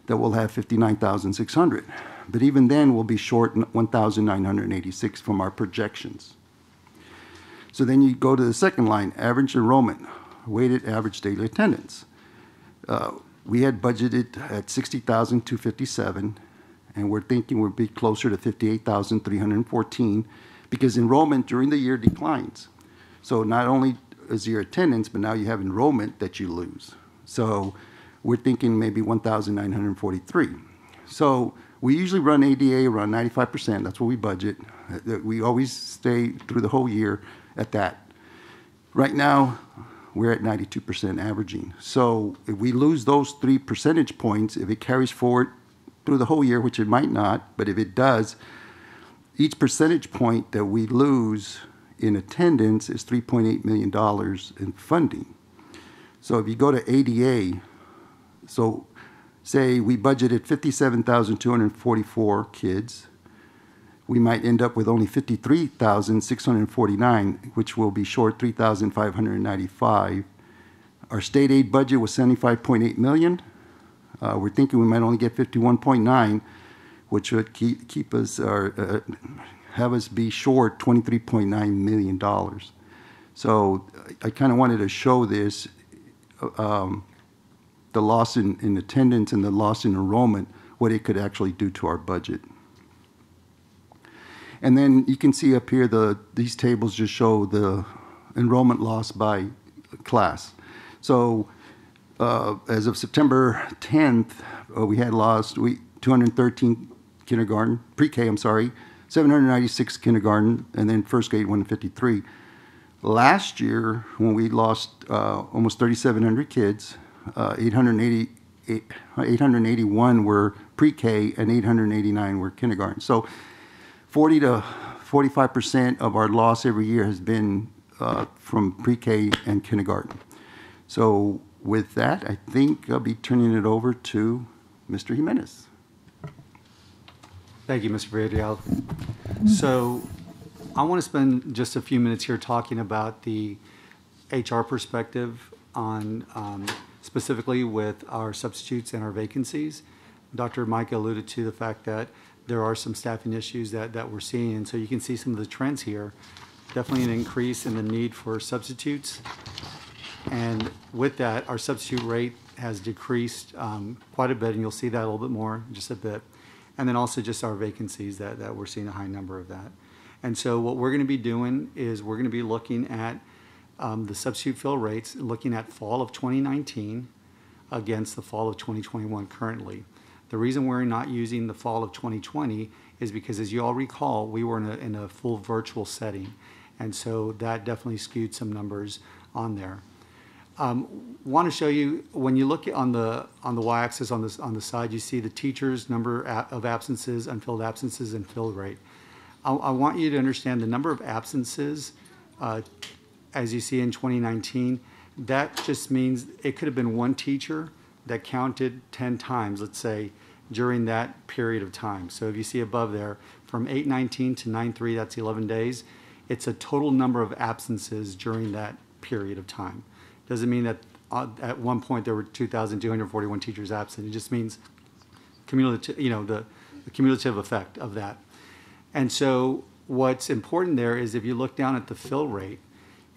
that we'll have 59,600. But even then, we'll be short 1,986 from our projections. So then you go to the second line, average enrollment, weighted average daily attendance. We had budgeted at 60,257, and we're thinking we'll be closer to 58,314 because enrollment during the year declines. So not only is your attendance, but now you have enrollment that you lose. So we're thinking maybe 1,943. So we usually run ADA around 95%. That's what we budget. We always stay through the whole year at that. Right now, we're at 92% averaging. So if we lose those 3 percentage points, if it carries forward through the whole year, which it might not, but if it does, each percentage point that we lose in attendance is $3.8 million in funding. So if you go to ADA, so say we budgeted 57,244 kids, we might end up with only 53,649, which will be short 3,595. Our state aid budget was 75.8 million. We're thinking we might only get 51.9, which would keep us have us be short $23.9 million. So I kind of wanted to show this, the loss in attendance and the loss in enrollment, what it could actually do to our budget. And then you can see up here, these tables just show the enrollment loss by class. So as of September 10th, we had lost 213 kindergarten, pre-K, 796 kindergarten, and then first grade 153. Last year, when we lost almost 3,700 kids, 881 were pre-K and 889 were kindergarten. So 40 to 45% of our loss every year has been from pre-K and kindergarten. So with that, I think I'll be turning it over to Mr. Jimenez. Thank you, Mr. Villarreal. So I want to spend just a few minutes here talking about the HR perspective on specifically with our substitutes and our vacancies. Dr. Mike alluded to the fact that there are some staffing issues that we're seeing, and so you can see some of the trends here. Definitely an increase in the need for substitutes, and with that, our substitute rate has decreased quite a bit, and you'll see that a little bit more in just a bit. And then also just our vacancies that we're seeing a high number of that. And so what we're going to be doing is we're going to be looking at the substitute fill rates, looking at fall of 2019 against the fall of 2021 currently. The reason we're not using the fall of 2020 is because, as you all recall, we were in a full virtual setting. And so that definitely skewed some numbers on there. Want to show you, when you look on the y-axis on the side, you see the teachers' number of absences, unfilled absences, and fill rate. I want you to understand the number of absences, as you see in 2019, that just means it could have been one teacher that counted 10 times, let's say, during that period of time. So if you see above there, from 8/19 to 9/3, that's 11 days. It's a total number of absences during that period of time. Doesn't mean that at one point there were 2,241 teachers absent. It just means cumulative, the cumulative effect of that. And so what's important there is if you look down at the fill rate,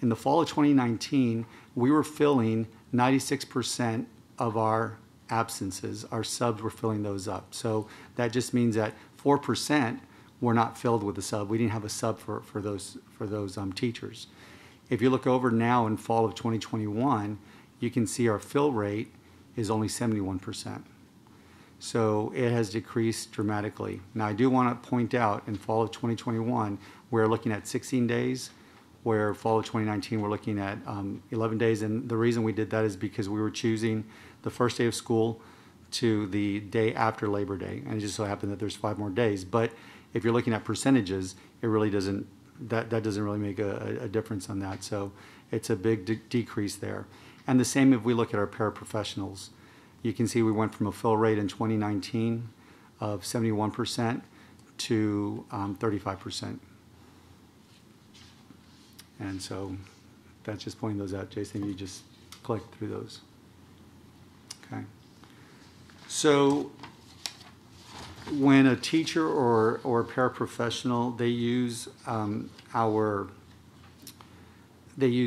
in the fall of 2019, we were filling 96% of our absences. Our subs were filling those up. So that just means that 4% were not filled with a sub. We didn't have a sub for those teachers. If you look over now in fall of 2021, you can see our fill rate is only 71%. So it has decreased dramatically. Now, I do want to point out in fall of 2021, we're looking at 16 days, where fall of 2019, we're looking at 11 days. And the reason we did that is because we were choosing the first day of school to the day after Labor Day. And it just so happened that there's 5 more days. But if you're looking at percentages, it really doesn't, that doesn't really make a difference on that. So it's a big decrease there. And the same if we look at our paraprofessionals. You can see we went from a fill rate in 2019 of 71% to 35%. And so that's just pointing those out. Jason, you just click through those. Okay. So when a teacher or a paraprofessional, they use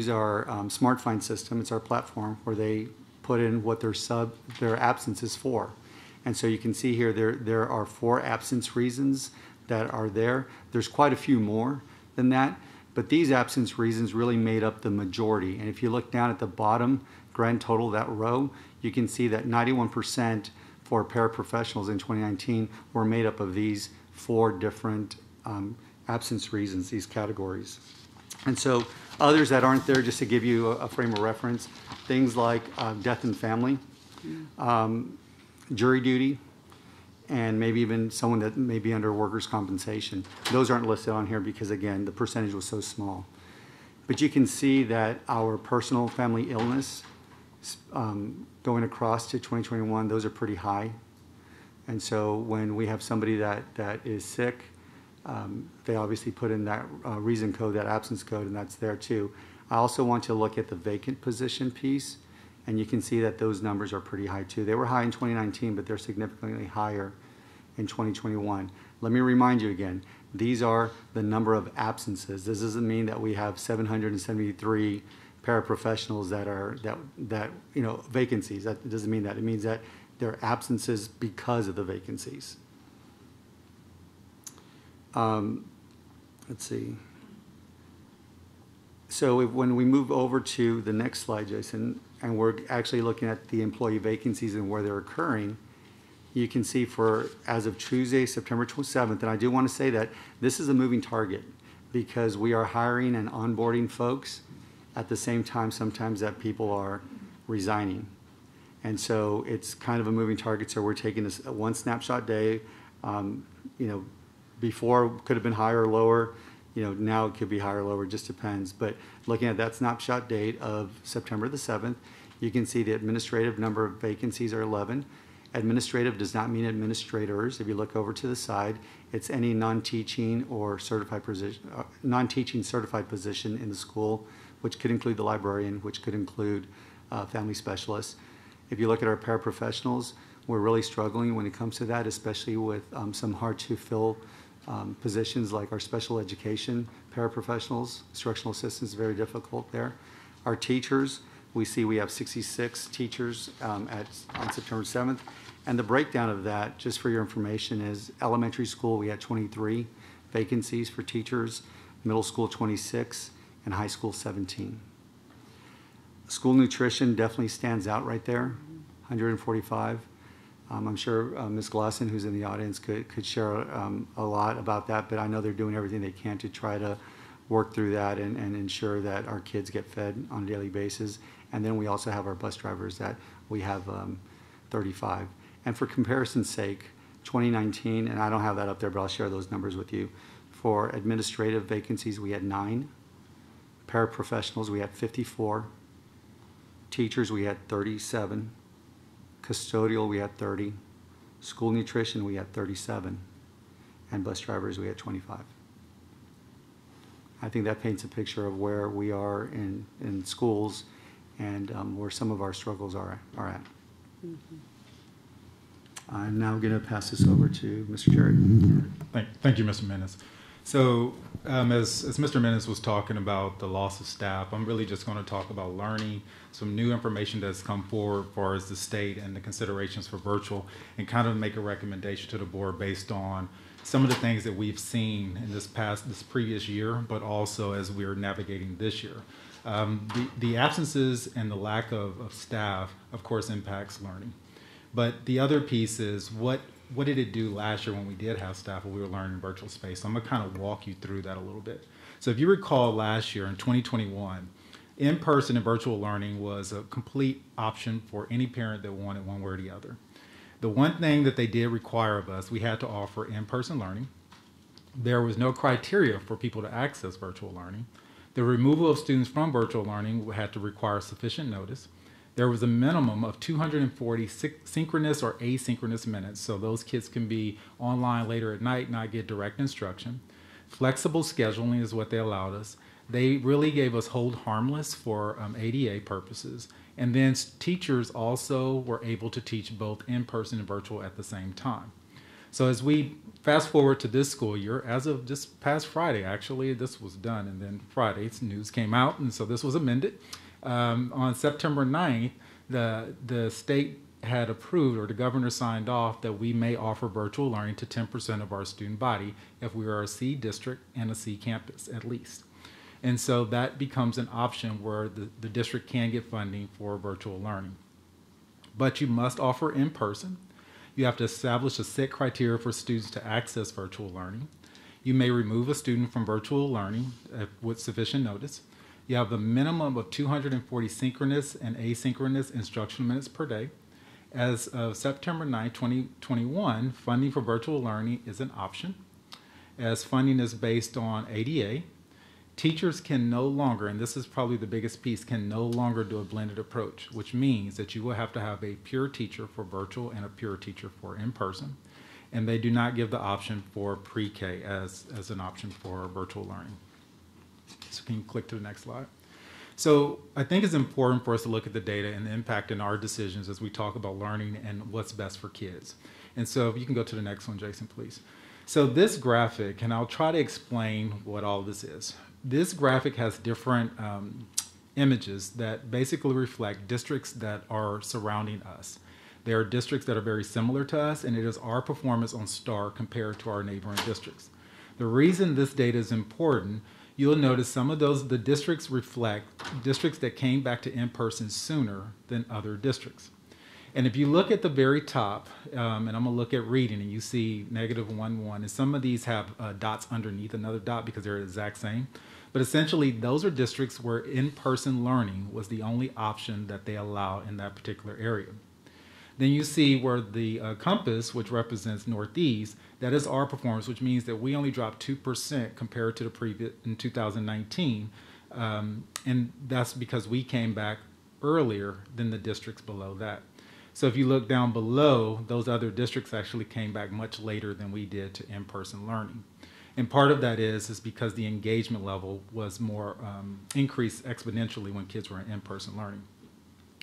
our Smart Find system. It's our platform where they put in what their absence is for. And so you can see here there are 4 absence reasons that are there. There's quite a few more than that, but these absence reasons really made up the majority. And if you look down at the bottom grand total, that row, you can see that 91% for paraprofessionals in 2019 were made up of these 4 different absence reasons, these categories. And so others that aren't there, just to give you a frame of reference, things like death in family, jury duty, and maybe even someone that may be under workers' compensation. Those aren't listed on here because, again, the percentage was so small. But you can see that our personal family illness, going across to 2021, those are pretty high. And so when we have somebody that is sick, they obviously put in that reason code, that absence code, and that's there too. I also want to look at the vacant position piece, and you can see that those numbers are pretty high too. They were high in 2019, but they're significantly higher in 2021. Let me remind you again, these are the number of absences. This doesn't mean that we have 773 paraprofessionals that are vacancies. That doesn't mean that. It means that they're absences because of the vacancies. Let's see. So when we move over to the next slide, Jason, and we're actually looking at the employee vacancies and where they're occurring, you can see for as of Tuesday, September 27th, and I do want to say that this is a moving target because we are hiring and onboarding folks at the same time sometimes that people are resigning. And so it's kind of a moving target, so we're taking this one snapshot day. Before could have been higher or lower, now it could be higher or lower, just depends. But looking at that snapshot date of September the 7th, you can see the administrative number of vacancies are 11. Administrative does not mean administrators. If you look over to the side, it's any non-teaching or certified position, non-teaching certified position in the school, which could include the librarian, which could include family specialists. If you look at our paraprofessionals, we're really struggling when it comes to that, especially with some hard to fill positions like our special education paraprofessionals. Instructional assistants, very difficult there. Our teachers, we see we have 66 teachers on September 7th. And the breakdown of that, just for your information, is elementary school, we had 23 vacancies for teachers, middle school 26, and high school 17. School nutrition definitely stands out right there, 145. I'm sure Ms. Glosson, who's in the audience, could share a lot about that, but I know they're doing everything they can to try to work through that and ensure that our kids get fed on a daily basis. And then we also have our bus drivers that we have 35. And for comparison's sake, 2019, and I don't have that up there, but I'll share those numbers with you. For administrative vacancies, we had 9. Paraprofessionals, we had 54. Teachers, we had 37. Custodial, we had 30. School nutrition, we had 37. And bus drivers, we had 25. I think that paints a picture of where we are in schools and where some of our struggles are at. Mm-hmm. I'm now going to pass this over to Mr. Jarrett. Thank you, Mr. Menace. So as Mr. Menace was talking about the loss of staff, I'm really just going to talk about learning, some new information that's come forward as far as the state and the considerations for virtual, and kind of make a recommendation to the board based on some of the things that we've seen in this previous year, but also as we're navigating this year. The absences and the lack of staff, of course, impacts learning. But the other piece is what did it do last year when we did have staff when we were learning in virtual space? So I'm gonna kind of walk you through that a little bit. So if you recall last year in 2021, in-person and virtual learning was a complete option for any parent that wanted one way or the other. The one thing that they did require of us, we had to offer in-person learning. There was no criteria for people to access virtual learning. The removal of students from virtual learning had to require sufficient notice. There was a minimum of 240 synchronous or asynchronous minutes, so those kids can be online later at night, not get direct instruction. Flexible scheduling is what they allowed us. They really gave us hold harmless for ADA purposes. And then teachers also were able to teach both in-person and virtual at the same time. So as we fast forward to this school year, as of just past Friday, actually, this was done, and then Friday's news came out, and so this was amended. On September 9th, the state had approved, or the governor signed off, that we may offer virtual learning to 10% of our student body if we are a C district and a C campus at least. And so that becomes an option where the district can get funding for virtual learning. But you must offer in person. You have to establish a set criteria for students to access virtual learning. You may remove a student from virtual learning with sufficient notice. You have a minimum of 240 synchronous and asynchronous instructional minutes per day. As of September 9, 2021, funding for virtual learning is an option, as funding is based on ADA. Teachers can no longer, and this is probably the biggest piece, can no longer do a blended approach, which means that you will have to have a pure teacher for virtual and a pure teacher for in-person. And they do not give the option for pre-K as an option for virtual learning. So can you click to the next slide? So I think it's important for us to look at the data and the impact in our decisions as we talk about learning and what's best for kids. And so if you can go to the next one, Jason, please. So this graphic, and I'll try to explain what all this is. This graphic has different images that basically reflect districts that are surrounding us. There are districts that are very similar to us, and it is our performance on STAR compared to our neighboring districts. The reason this data is important, you'll notice some of the districts reflect districts that came back to in-person sooner than other districts. And if you look at the very top, and I'm going to look at reading, and you see -1, and some of these have dots underneath another dot because they're the exact same. But essentially, those are districts where in-person learning was the only option that they allow in that particular area. Then you see where the compass, which represents Northeast, that is our performance, which means that we only dropped 2% compared to the previous in 2019. And that's because we came back earlier than the districts below that. So if you look down below, those other districts actually came back much later than we did to in-person learning. And part of that is because the engagement level was more increased exponentially when kids were in in-person learning.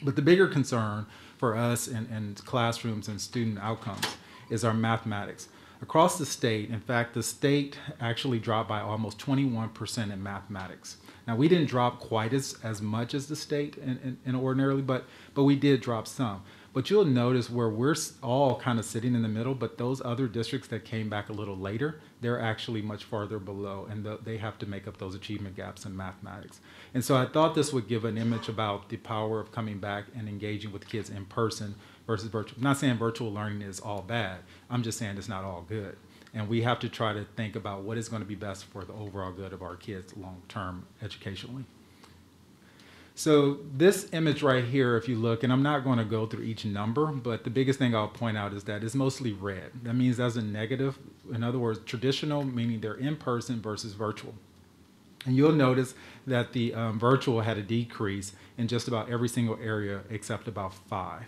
But the bigger concern for us in classrooms and student outcomes is our mathematics. Across the state, in fact, the state actually dropped by almost 21% in mathematics. Now, we didn't drop quite as much as the state in ordinarily, but we did drop some. But you'll notice where we're all kind of sitting in the middle, but those other districts that came back a little later, they're actually much farther below, and they have to make up those achievement gaps in mathematics. And so I thought this would give an image about the power of coming back and engaging with kids in person versus virtual. I'm not saying virtual learning is all bad. I'm just saying it's not all good. And we have to try to think about what is going to be best for the overall good of our kids long-term educationally. So this image right here, if you look, and I'm not going to go through each number, but the biggest thing I'll point out is that it's mostly red. That means that's a negative. In other words, traditional, meaning they're in person versus virtual. And you'll notice that the virtual had a decrease in just about every single area except about 5.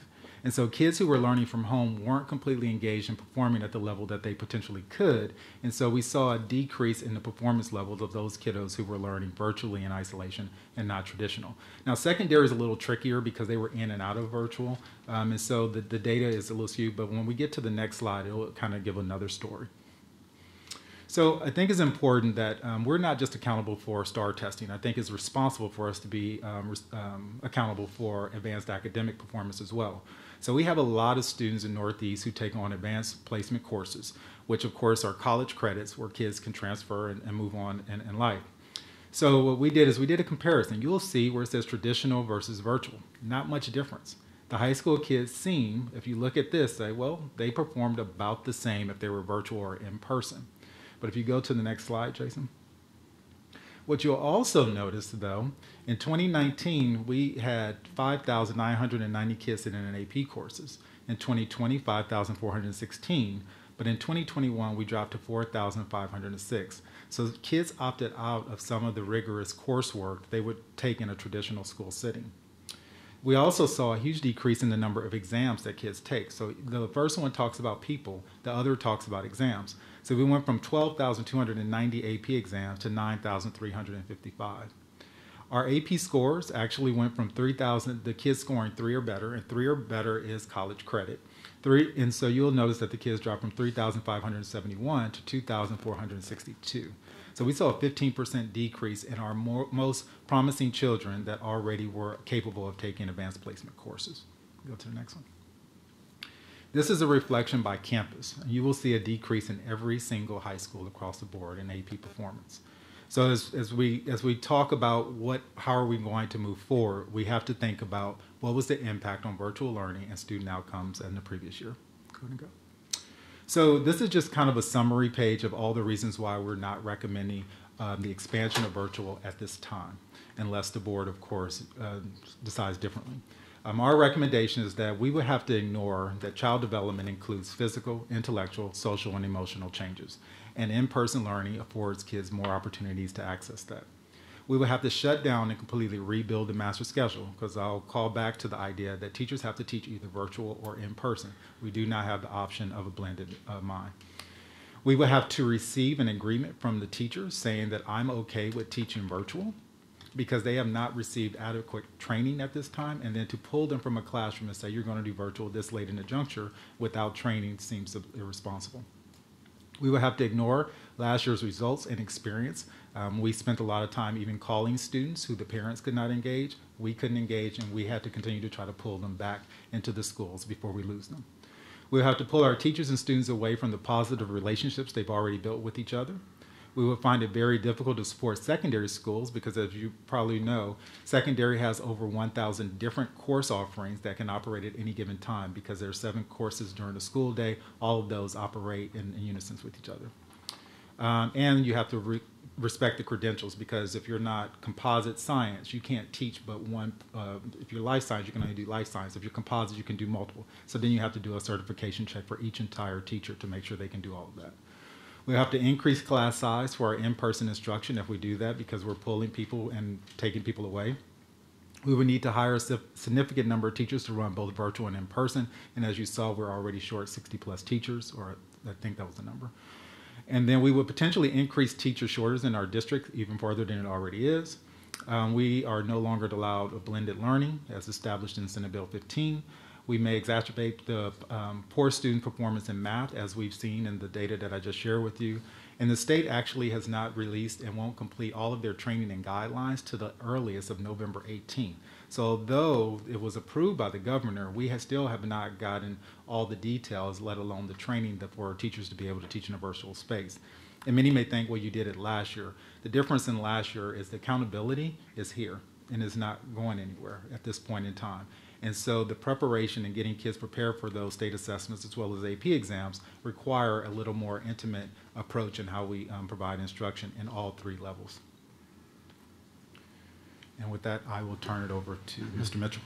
And so kids who were learning from home weren't completely engaged in performing at the level that they potentially could. And so we saw a decrease in the performance levels of those kiddos who were learning virtually in isolation and not traditional. Now, secondary is a little trickier because they were in and out of virtual. And so the data is a little skewed. But when we get to the next slide, it'll kind of give another story. So I think it's important that we're not just accountable for STAR testing. I think it's responsible for us to be accountable for advanced academic performance as well. So we have a lot of students in Northeast who take on advanced placement courses, which of course are college credits where kids can transfer and move on in life. So what we did is we did a comparison. You'll see where it says traditional versus virtual. Not much difference. The high school kids seem, if you look at this, say, well, they performed about the same if they were virtual or in person. But if you go to the next slide, Jason. What you'll also notice, though, in 2019, we had 5,990 kids sitting in AP courses. In 2020, 5,416. But in 2021, we dropped to 4,506. So kids opted out of some of the rigorous coursework they would take in a traditional school setting. We also saw a huge decrease in the number of exams that kids take. So the first one talks about people, the other talks about exams. So we went from 12,290 AP exams to 9,355. Our AP scores actually went from 3,000, the kids scoring 3 or better, and 3 or better is college credit. And so you'll notice that the kids dropped from 3,571 to 2,462. So we saw a 15% decrease in our most promising children that already were capable of taking advanced placement courses. Go to the next one. This is a reflection by campus. You will see a decrease in every single high school across the board in AP performance. So as we talk about how are we going to move forward, we have to think about what was the impact on virtual learning and student outcomes in the previous year. Go ahead and go. So this is just kind of a summary page of all the reasons why we're not recommending the expansion of virtual at this time, unless the board, of course, decides differently. Our recommendation is that we would have to ignore that child development includes physical, intellectual, social, and emotional changes, and in-person learning affords kids more opportunities to access that. We would have to shut down and completely rebuild the master schedule, because I'll call back to the idea that teachers have to teach either virtual or in person. We do not have the option of a blended mind. We would have to receive an agreement from the teachers saying that I'm okay with teaching virtual, because they have not received adequate training at this time, and then to pull them from a classroom and say you're going to do virtual this late in the juncture without training seems irresponsible. We would have to ignore last year's results and experience. We spent a lot of time even calling students who the parents could not engage. We couldn't engage, and we had to continue to try to pull them back into the schools before we lose them. We'll have to pull our teachers and students away from the positive relationships they've already built with each other. We would find it very difficult to support secondary schools because, as you probably know, secondary has over 1,000 different course offerings that can operate at any given time because there are 7 courses during the school day. All of those operate in unison with each other. And you have to respect the credentials, because if you're not composite science, you can't teach but one. If you're life science, you can only do life science. If you're composite, you can do multiple. So then you have to do a certification check for each entire teacher to make sure they can do all of that. We have to increase class size for our in-person instruction if we do that, because we're pulling people and taking people away. We would need to hire a significant number of teachers to run both virtual and in-person. And as you saw, we're already short 60+ teachers, or I think that was the number. And then we would potentially increase teacher shortage in our district even further than it already is. We are no longer allowed a blended learning as established in Senate Bill 15. We may exacerbate the poor student performance in math, as we've seen in the data that I just shared with you. And the state actually has not released and won't complete all of their training and guidelines to the earliest of November 18. So although it was approved by the governor, we still have not gotten all the details, let alone the training for teachers to be able to teach in a virtual space. And many may think, well, you did it last year. The difference in last year is the accountability is here and is not going anywhere at this point in time. And so the preparation and getting kids prepared for those state assessments as well as AP exams require a little more intimate approach in how we provide instruction in all 3 levels. And with that, I will turn it over to Mr. Mitchell.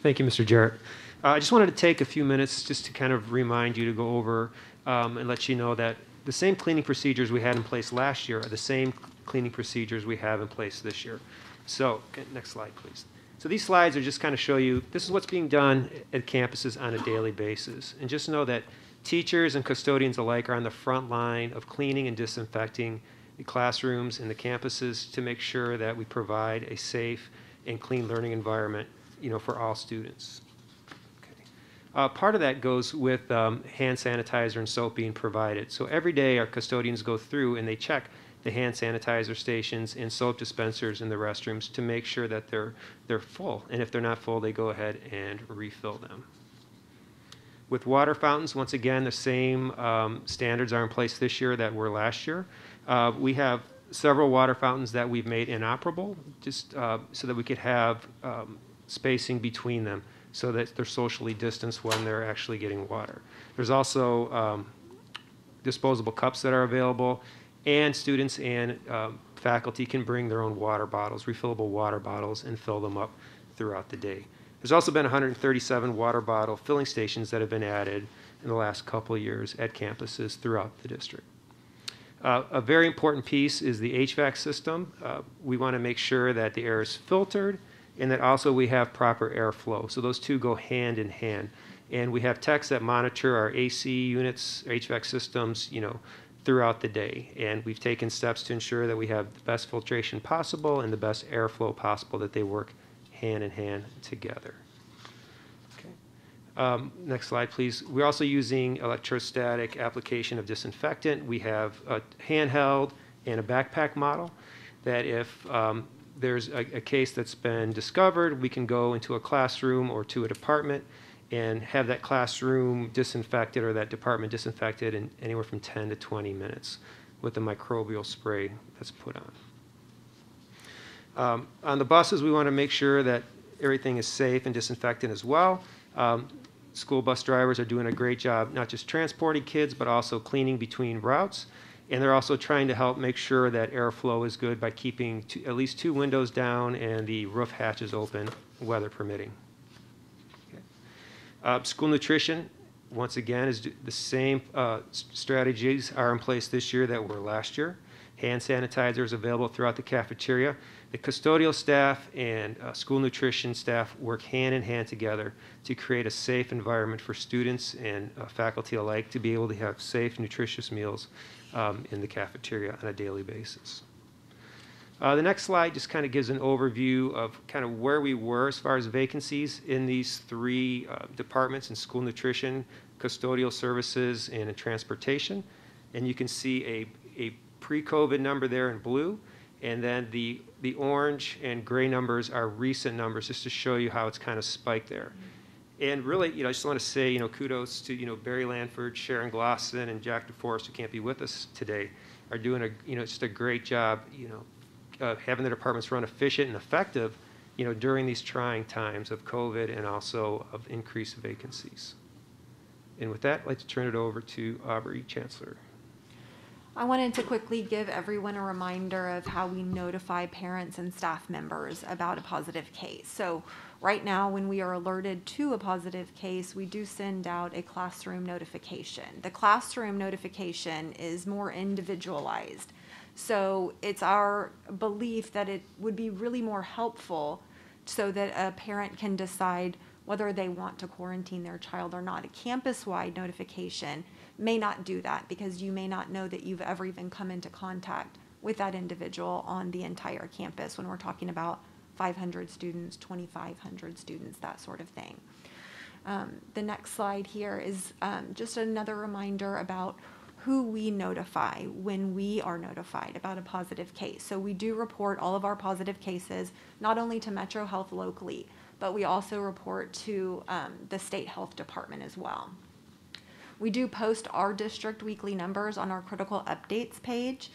Thank you, Mr. Jarrett. I just wanted to take a few minutes just to kind of remind you to go over and let you know that the same cleaning procedures we had in place last year are the same cleaning procedures we have in place this year. So, next slide, please. So these slides are just kind of show you this is what's being done at campuses on a daily basis. And just know that teachers and custodians alike are on the front line of cleaning and disinfecting the classrooms and the campuses to make sure that we provide a safe and clean learning environment, for all students. Okay. Part of that goes with hand sanitizer and soap being provided. So every day our custodians go through and they check the hand sanitizer stations and soap dispensers in the restrooms to make sure that they're full. And if they're not full, they go ahead and refill them. With water fountains, once again, the same standards are in place this year that were last year. We have several water fountains that we've made inoperable, just so that we could have spacing between them so that they're socially distanced when they're actually getting water. There's also disposable cups that are available, and students and faculty can bring their own water bottles, refillable water bottles, and fill them up throughout the day. There's also been 137 water bottle filling stations that have been added in the last couple of years at campuses throughout the district. A very important piece is the HVAC system. We want to make sure that the air is filtered and that also we have proper airflow. So those two go hand in hand. And we have techs that monitor our AC units, HVAC systems, throughout the day. And we've taken steps to ensure that we have the best filtration possible and the best airflow possible, that they work hand in hand together. Okay. Next slide, please. We're also using electrostatic application of disinfectant. We have a handheld and a backpack model that if there's a case that's been discovered, we can go into a classroom or to a department and have that classroom disinfected or that department disinfected in anywhere from 10 to 20 minutes with the microbial spray that's put on. On the buses, we want to make sure that everything is safe and disinfectant as well. School bus drivers are doing a great job, not just transporting kids, but also cleaning between routes. And they're also trying to help make sure that airflow is good by keeping at least 2 windows down and the roof hatches open, weather permitting. School nutrition, once again, is the same strategies are in place this year that were last year. Hand sanitizer is available throughout the cafeteria. The custodial staff and school nutrition staff work hand in hand together to create a safe environment for students and faculty alike to be able to have safe, nutritious meals in the cafeteria on a daily basis. The next slide just kind of gives an overview of kind of where we were as far as vacancies in these 3 departments in school nutrition, custodial services, and in transportation. And you can see a pre-COVID number there in blue, and then the orange and gray numbers are recent numbers, just to show you how it's kind of spiked there. And really, I just want to say, kudos to, Barry Lanford, Sharon Glosson, and Jack DeForest, who can't be with us today, are doing just a great job, having the departments run efficient and effective, during these trying times of COVID and also of increased vacancies. And with that, I'd like to turn it over to Aubrey Chancellor. I wanted to quickly give everyone a reminder of how we notify parents and staff members about a positive case. So right now, when we are alerted to a positive case, we do send out a classroom notification. The classroom notification is more individualized. So it's our belief that it would be really more helpful so that a parent can decide whether they want to quarantine their child or not. A campus-wide notification may not do that because you may not know that you've ever even come into contact with that individual on the entire campus when we're talking about 500 students, 2,500 students, that sort of thing. The next slide here is just another reminder about who we notify when we are notified about a positive case. So we do report all of our positive cases, not only to Metro Health locally, but we also report to the state health department as well. We do post our district weekly numbers on our critical updates page.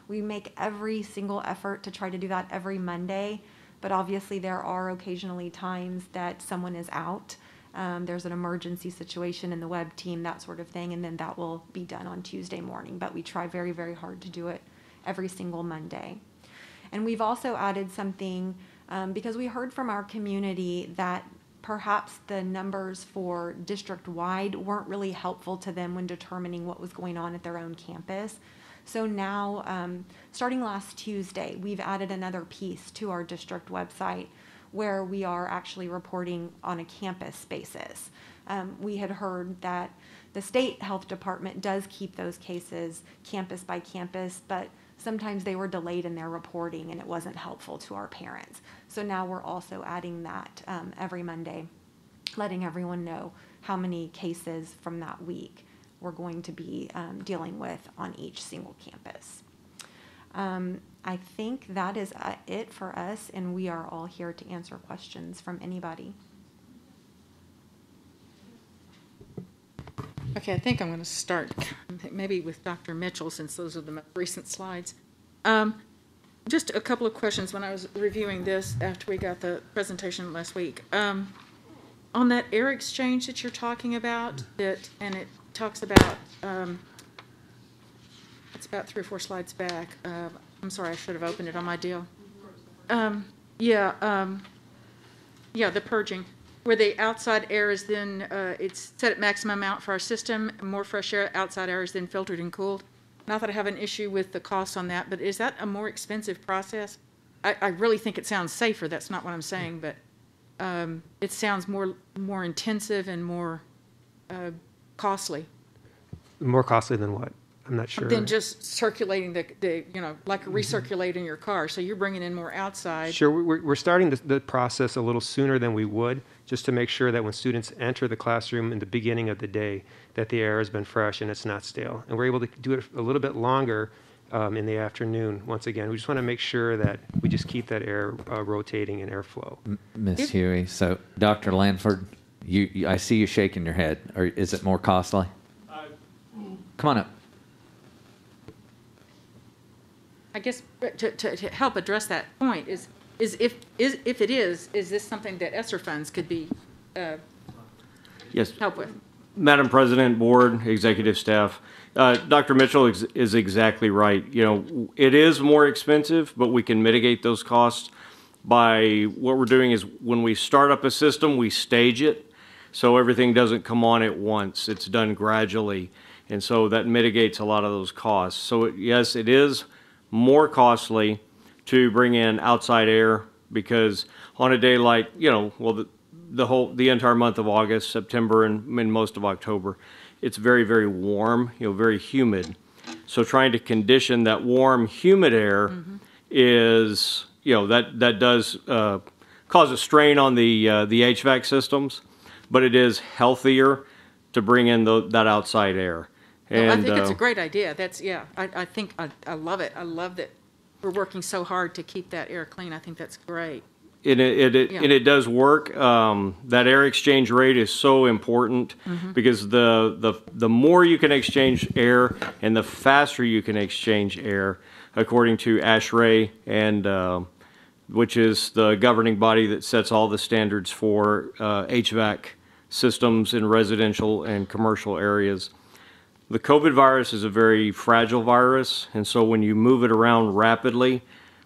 We make every single effort to try to do that every Monday, but obviously there are occasionally times that someone is out. There's an emergency situation in the web team, that sort of thing, and then that will be done on Tuesday morning. But we try very, very hard to do it every single Monday. And we've also added something because we heard from our community that perhaps the numbers for district-wide weren't really helpful to them when determining what was going on at their own campus. So now, starting last Tuesday, we've added another piece to our district website where we are actually reporting on a campus basis. We had heard that the state health department does keep those cases campus by campus, but sometimes they were delayed in their reporting and it wasn't helpful to our parents. So now we're also adding that every Monday, letting everyone know how many cases from that week we're going to be dealing with on each single campus. I think that is it for us, and we are all here to answer questions from anybody. Okay, I think I'm going to start maybe with Dr. Mitchell, since those are the most recent slides. Just a couple of questions when I was reviewing this after we got the presentation last week. On that air exchange that you're talking about, and it talks about, it's about 3 or 4 slides back. I'm sorry, I should have opened it on my deal. Yeah, the purging, where the outside air is then, it's set at maximum amount for our system, more fresh air, outside air is then filtered and cooled. Not that I have an issue with the cost on that, but is that a more expensive process? I really think it sounds safer, that's not what I'm saying, but it sounds more intensive and more costly. More costly than what? I'm not sure. Than just circulating the like recirculating your car. So you're bringing in more outside. Sure, we're starting the process a little sooner than we would, just to make sure that when students enter the classroom in the beginning of the day, that the air has been fresh and it's not stale. And we're able to do it a little bit longer in the afternoon. Once again, we just want to make sure that we just keep that air rotating and airflow. Ms. Huey, so Dr. Lanford, I see you shaking your head. Is it more costly? Come on up. I guess to help address that point is if it is this something that ESSER funds could be Yes. help with? Madam President, board, executive staff, Dr. Mitchell is exactly right. You know, it is more expensive, but we can mitigate those costs by what we're doing is when we start up a system, we stage it so everything doesn't come on at once. It's done gradually, and so that mitigates a lot of those costs. So yes, it is more costly to bring in outside air because on a day like, the entire month of August, September, and most of October, it's very, very warm, very humid. So trying to condition that warm, humid air is, that does cause a strain on the HVAC systems, but it is healthier to bring in that outside air. And, I think it's a great idea. I think I love it. I love that we're working so hard to keep that air clean. I think that's great. And it does work. That air exchange rate is so important because the more you can exchange air and the faster you can exchange air, according to ASHRAE, and which is the governing body that sets all the standards for HVAC systems in residential and commercial areas. The COVID virus is a very fragile virus, and so when you move it around rapidly,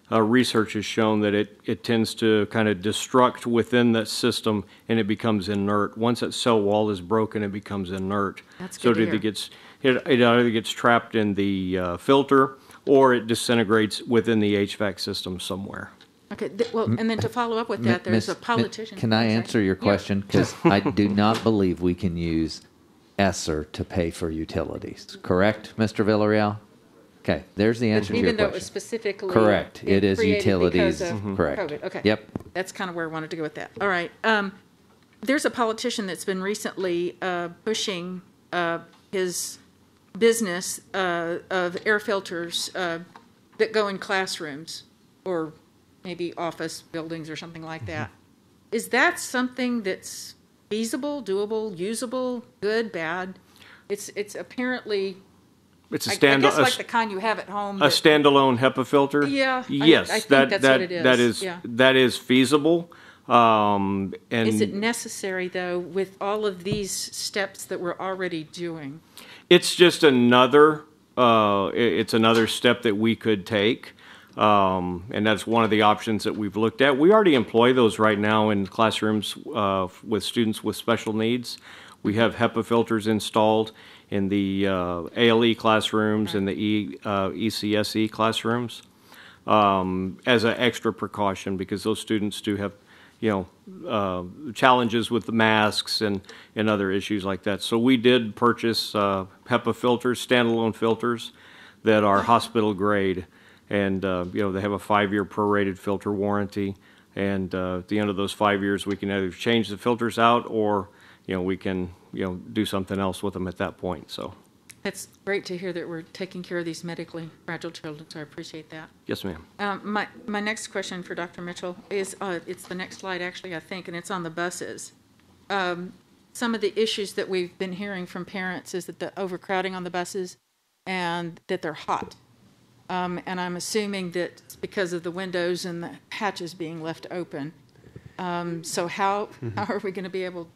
research has shown that it tends to kind of destruct within that system, and it becomes inert. Once that cell wall is broken, it becomes inert. That's so good to hear. it either gets trapped in the filter or it disintegrates within the HVAC system somewhere. Okay, and then to follow up with that, there's a politician. Can I answer your question? Because I do not believe we can use ESSER to pay for utilities. Correct, Mr. Villarreal? Okay, there's the answer to your question. Even though it was specifically correct, it is created utilities. because of Correct. COVID. Okay. Yep. That's kind of where I wanted to go with that. All right. There's a politician that's been recently pushing his business of air filters that go in classrooms or maybe office buildings or something like that. Is that something that's feasible, doable, usable, good, bad? It's apparently. It's I guess like the kind you have at home. A standalone HEPA filter. Yeah. Yes, I think that's what it is. That is feasible. And is it necessary though, with all of these steps that we're already doing? It's just another. It's another step that we could take. And that's one of the options that we've looked at. We already employ those right now in classrooms with students with special needs. We have HEPA filters installed in the ALE classrooms and the ECSE classrooms as an extra precaution because those students do have, challenges with the masks and other issues like that. So we did purchase HEPA filters, standalone filters that are hospital grade. And, they have a 5-year prorated filter warranty. And at the end of those 5 years, we can either change the filters out or, we can, do something else with them at that point. So, It's great to hear that we're taking care of these medically fragile children, so I appreciate that. yes, ma'am. My next question for Dr. Mitchell is, it's the next slide actually, I think, and it's on the buses. Some of the issues that we've been hearing from parents is that the overcrowding on the buses and that they're hot. And I'm assuming that it's because of the windows and the hatches being left open. So how are we going to be able?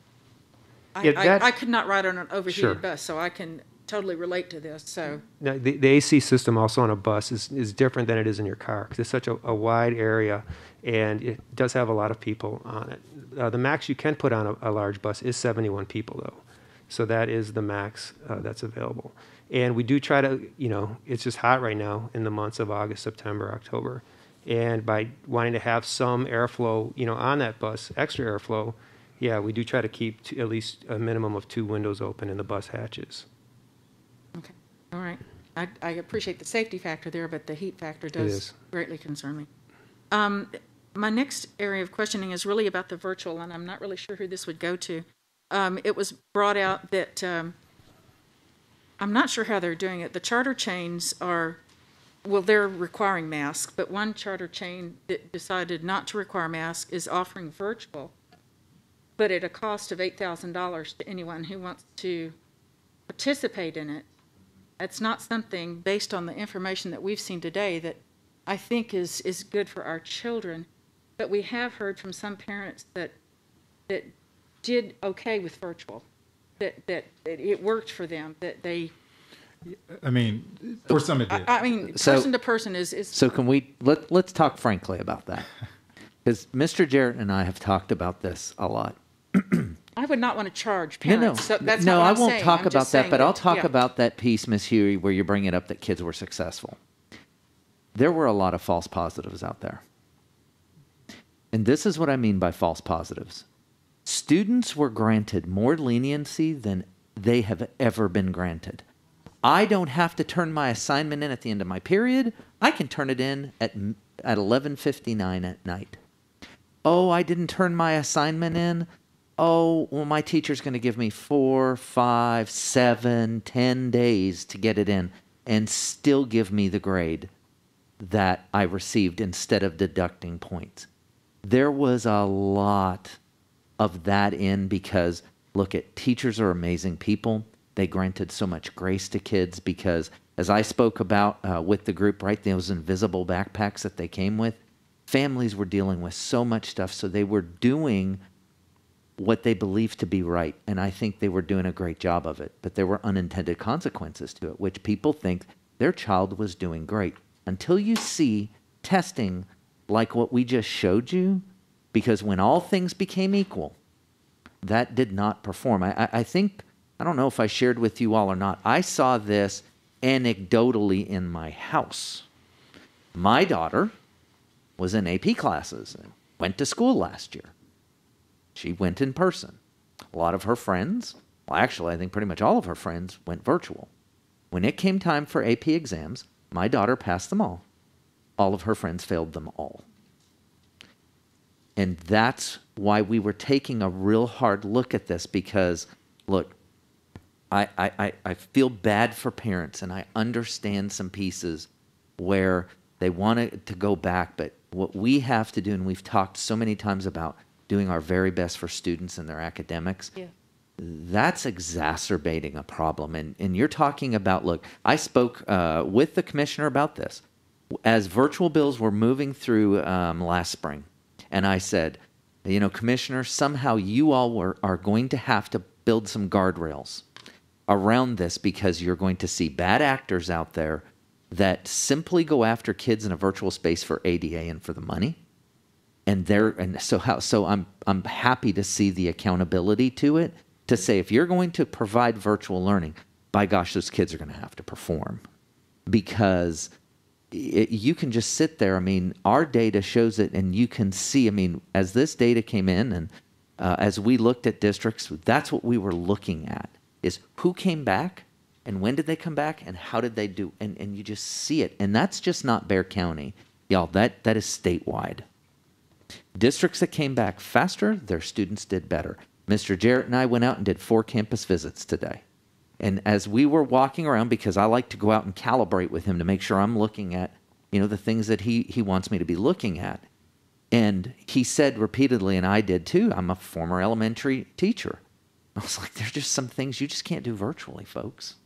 I could not ride on an overheated bus, so I can totally relate to this. So Now, the AC system also on a bus is different than it is in your car because it's such a wide area, and it does have a lot of people on it. The max you can put on a large bus is 71 people, though. So that is the max that's available. And we do try to, it's just hot right now in the months of August, September, October. And by wanting to have some airflow, on that bus, extra airflow, yeah, we do try to keep at least a minimum of 2 windows open in the bus hatches. okay, all right. I appreciate the safety factor there, but the heat factor does greatly concern me. My next area of questioning is really about the virtual, and I'm not really sure who this would go to. It was brought out that I'm not sure how they're doing it. The charter chains they're requiring masks, but one charter chain that decided not to require masks is offering virtual, but at a cost of $8,000 to anyone who wants to participate in it. It's not something, based on the information that we've seen today, that I think is good for our children. But we have heard from some parents that did okay with virtual, that it worked for them, that they. I mean, for some it did. I mean, person to person is. So can let's talk frankly about that, because Mr. Jarrett and I have talked about this a lot. I would not want to charge parents. So that's no, not what I I'm won't saying. talk I'm about just that, saying but I'll talk yeah. about that piece, Ms. Huey, where you bring it up that kids were successful. There were a lot of false positives out there. And this is what I mean by false positives. Students were granted more leniency than they have ever been granted. I don't have to turn my assignment in at the end of my period. I can turn it in at 11:59 at night. Oh, I didn't turn my assignment in. Oh, well, my teacher's going to give me 4, 5, 7, 10 days to get it in and still give me the grade that I received instead of deducting points. There was a lot of that in because, look, teachers are amazing people. They granted so much grace to kids because, as I spoke about with the group, right, those invisible backpacks that they came with, families were dealing with so much stuff, so they were doing what they believed to be right, and I think they were doing a great job of it. But there were unintended consequences to it, which people think their child was doing great. Until you see testing like what we just showed you, because when all things became equal, that did not perform. I think, I don't know if I shared with you all or not, I saw this anecdotally in my house. My daughter was in AP classes and went to school last year. She went in person. A lot of her friends, well, actually, I think pretty much all of her friends went virtual. When it came time for AP exams, my daughter passed them all. All of her friends failed them all. And that's why we were taking a real hard look at this because, look, I feel bad for parents, and I understand some pieces where they want to go back, but what we have to do, and we've talked so many times about doing our very best for students and their academics, that's exacerbating a problem. And you're talking about, look, I spoke with the commissioner about this. As virtual bills were moving through last spring, and I said, Commissioner, somehow you all are going to have to build some guardrails around this because you're going to see bad actors out there that simply go after kids in a virtual space for ADA and for the money. So I'm happy to see the accountability to it, to say if you're going to provide virtual learning, by gosh, those kids are going to have to perform. Because you can just sit there. I mean, our data shows it, and you can see, I mean, as this data came in and as we looked at districts, that's what we were looking at, is who came back and when did they come back and how did they do? And you just see it. And that's just not Bexar County. Y'all, that is statewide. Districts that came back faster, their students did better. Mr. Jarrett and I went out and did 4 campus visits today. And as we were walking around, because I like to go out and calibrate with him to make sure I'm looking at, the things that he wants me to be looking at. And he said repeatedly, and I did too, I'm a former elementary teacher. I was like, there's just some things you just can't do virtually, folks.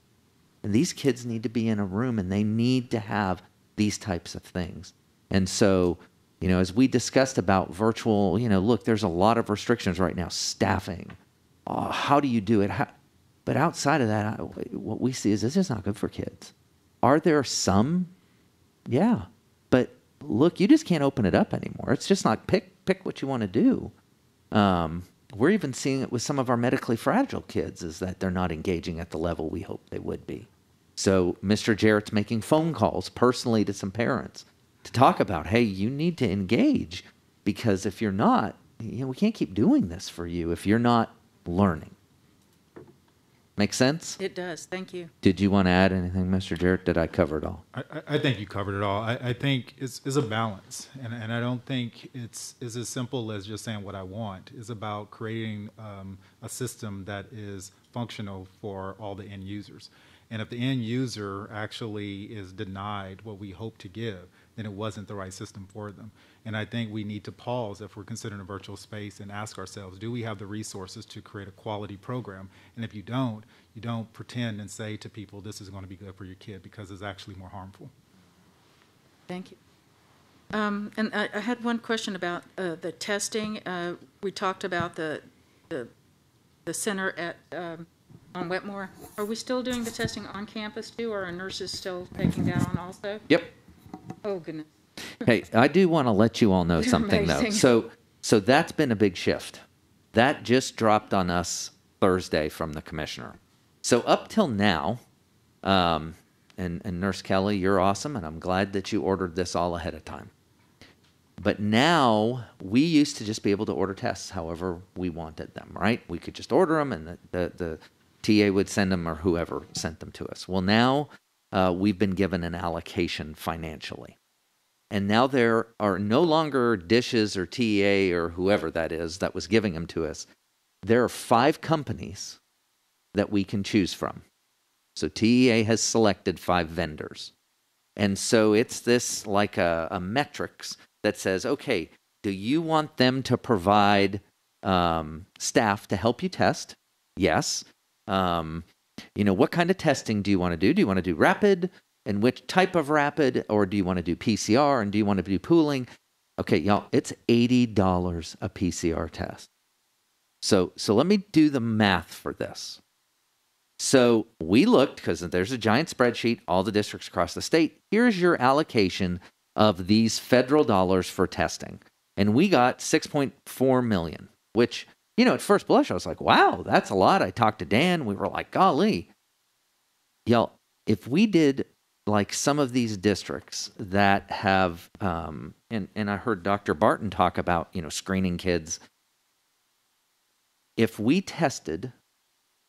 And these kids need to be in a room and they need to have these types of things. And so, as we discussed about virtual, look, there's a lot of restrictions right now. Staffing. How do you do it? But outside of that, what we see is this is not good for kids. Are there some? Yeah. But look, you just can't open it up anymore. It's just not pick what you want to do. We're even seeing it with some of our medically fragile kids, is that they're not engaging at the level we hope they would be. So Mr. Jarrett's making phone calls personally to some parents to talk about, hey, you need to engage, because if you're not, we can't keep doing this for you if you're not learning. Make sense? It does. Thank you. Did you want to add anything, Mr. Jarrett? Did I cover it all? I think you covered it all. I think it's a balance, and I don't think it's as simple as just saying what I want. It's about creating a system that is functional for all the end users. And if the end user actually is denied what we hope to give, then it wasn't the right system for them. And I think we need to pause if we're considering a virtual space and ask ourselves, do we have the resources to create a quality program? And if you don't pretend and say to people, this is going to be good for your kid, because it's actually more harmful. Thank you. And I had one question about the testing. We talked about the center at on Wetmore. Are we still doing the testing on campus too, or are nurses still taking that on also? Yep. Oh, goodness. Hey, I do want to let you all know They're something, amazing. though. So that's been a big shift. That just dropped on us Thursday from the commissioner. So up till now, and Nurse Kelly, you're awesome, and I'm glad that you ordered this all ahead of time. But now, we used to just be able to order tests however we wanted them, right? We could just order them, and the TA would send them, or whoever sent them to us. Well, now we've been given an allocation financially. And now there are no longer dishes or TA or whoever that is that was giving them to us. There are 5 companies that we can choose from. So TEA has selected 5 vendors. And so it's this like a metrics that says, okay, do you want them to provide staff to help you test? Yes. What kind of testing do you want to do? Do you want to do rapid? And which type of rapid? Or do you want to do PCR? And do you want to do pooling? Okay, y'all, it's $80 a PCR test. So let me do the math for this. So we looked, because there's a giant spreadsheet, all the districts across the state. Here's your allocation of these federal dollars for testing. And we got $6.4 million, which, at first blush, I was like, wow, that's a lot. I talked to Dan. We were like, golly. Y'all, if we did like some of these districts that have, and I heard Dr. Barton talk about, screening kids. If we tested,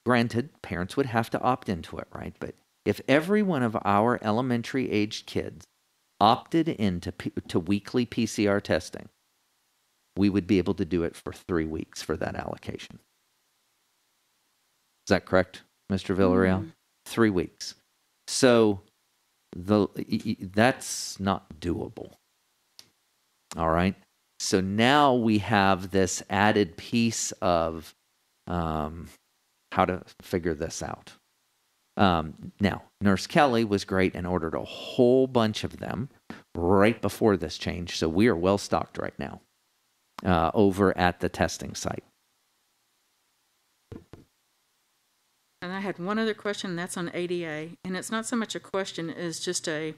granted, parents would have to opt into it, right? But if every one of our elementary-aged kids opted into weekly PCR testing, we would be able to do it for 3 weeks for that allocation. Is that correct, Mr. Villarreal? Mm-hmm. 3 weeks. So that's not doable. All right. So now we have this added piece of how to figure this out. Now, Nurse Kelly was great and ordered a whole bunch of them right before this change. So we are well stocked right now over at the testing site. And I had one other question, and that's on ADA. And it's not so much a question as just an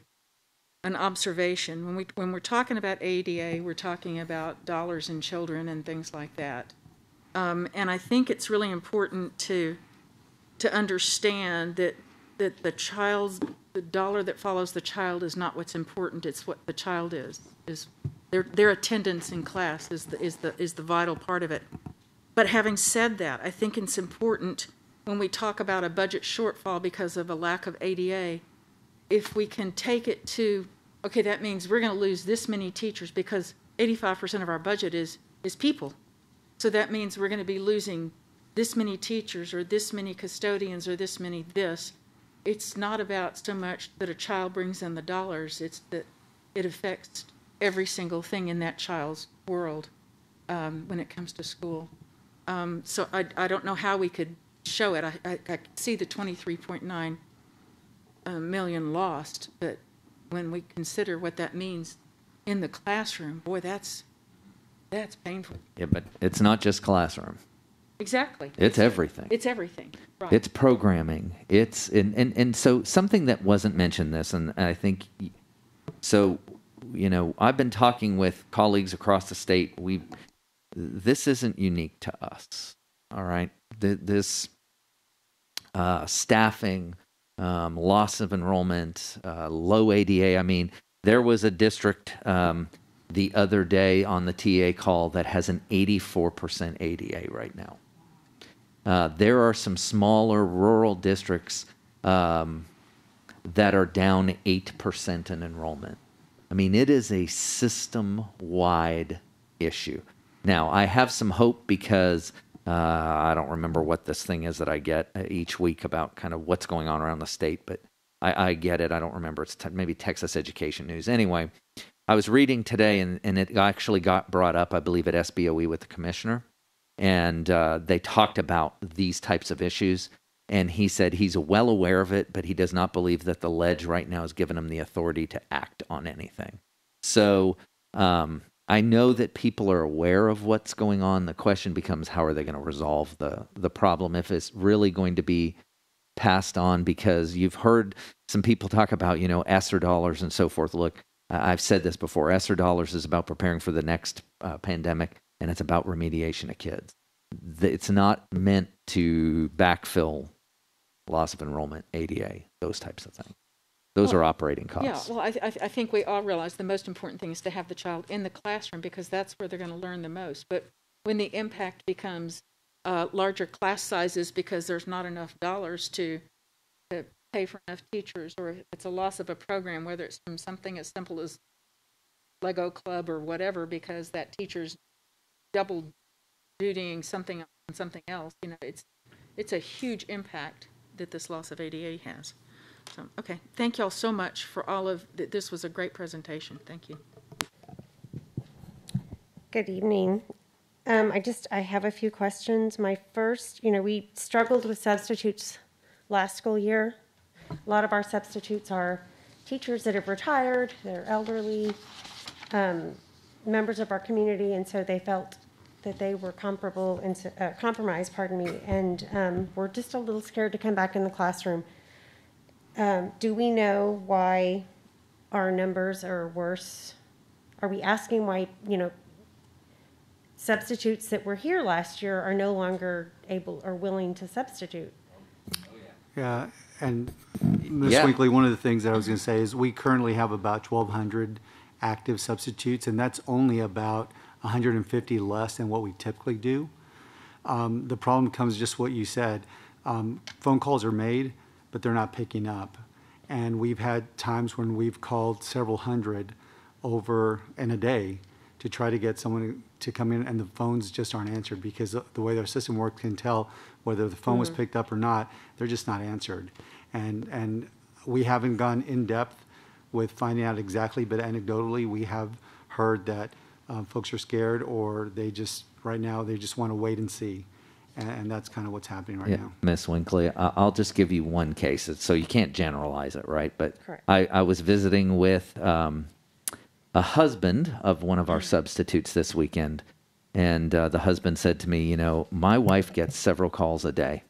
observation. When we're talking about ADA, we're talking about dollars and children and things like that. And I think it's really important to understand that the dollar that follows the child is not what's important. It's what the child is their attendance in class is the vital part of it. But having said that, I think it's important when we talk about a budget shortfall because of a lack of ADA, if we can take it to, okay, that means we're going to lose this many teachers because 85% of our budget is people. So that means we're going to be losing this many teachers or this many custodians or this many this. It's not about so much that a child brings in the dollars, it's that it affects every single thing in that child's world when it comes to school. So I don't know how we could show it. I see the 23.9 million lost, but when we consider what that means in the classroom, boy, that's painful. Yeah, but it's not just classroom. Exactly. It's everything. It's everything. Right. It's programming. It's and so something that wasn't mentioned this, and I think so. You know, I've been talking with colleagues across the state. This isn't unique to us. All right, this staffing, loss of enrollment, low ADA. I mean, there was a district the other day on the TA call that has an 84% ADA right now. There are some smaller rural districts that are down 8% in enrollment. I mean, it is a system-wide issue. Now, I have some hope because I don't remember what this thing is that I get each week about kind of what's going on around the state, but I get it. I don't remember. It's maybe Texas Education News. Anyway, I was reading today, and it actually got brought up, I believe, at SBOE with the commissioner, and they talked about these types of issues, and he said he's well aware of it, but he does not believe that the ledge right now has given him the authority to act on anything. So I know that people are aware of what's going on. The question becomes, how are they going to resolve the problem if it's really going to be passed on? Because you've heard some people talk about, you know, ESSER dollars and so forth. Look, I've said this before. ESSER dollars is about preparing for the next pandemic, and it's about remediation of kids. It's not meant to backfill loss of enrollment, ADA, those types of things. Those are operating costs. Yeah, well, I think we all realize the most important thing is to have the child in the classroom because that's where they're going to learn the most. But when the impact becomes larger class sizes because there's not enough dollars to pay for enough teachers, or if it's a loss of a program, whether it's from something as simple as Lego Club or whatever, because that teacher's double dutying something on something else, you know, it's a huge impact that this loss of ADA has. So, okay, thank y'all so much for all of this. Was a great presentation. Thank you. Good evening. I have a few questions. My first, we struggled with substitutes last school year. A lot of our substitutes are teachers that have retired, they're elderly, members of our community, and so they felt that they were compromised, and we're just a little scared to come back in the classroom. Do we know why our numbers are worse? Are we asking why, substitutes that were here last year are no longer able or willing to substitute? Yeah, and Ms. Winkley, one of the things that I was going to say is we currently have about 1,200 active substitutes, and that's only about 150 less than what we typically do. The problem comes just what you said. Phone calls are made, but they're not picking up. And we've had times when we've called several hundred over in a day to try to get someone to come in, and the phones just aren't answered because the way their system works can tell whether the phone was picked up or not. They're just not answered. And we haven't gone in depth with finding out exactly, but anecdotally we have heard that folks are scared, or they just, right now, they just want to wait and see. And that's kind of what's happening right now. Miss Winkley, I'll just give you one case, so you can't generalize it, right? But Correct. I was visiting with a husband of one of our substitutes this weekend, and the husband said to me, my wife gets several calls a day.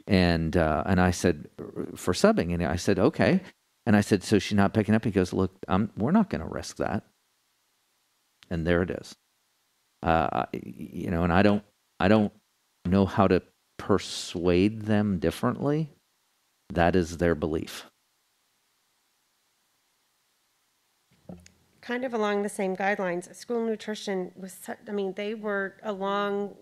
And I said, for subbing, and I said, okay. And I said, so she's not picking up? He goes, look, we're not going to risk that. And there it is. And I don't know how to persuade them differently. That is their belief. Kind of along the same guidelines, school nutrition was, they were along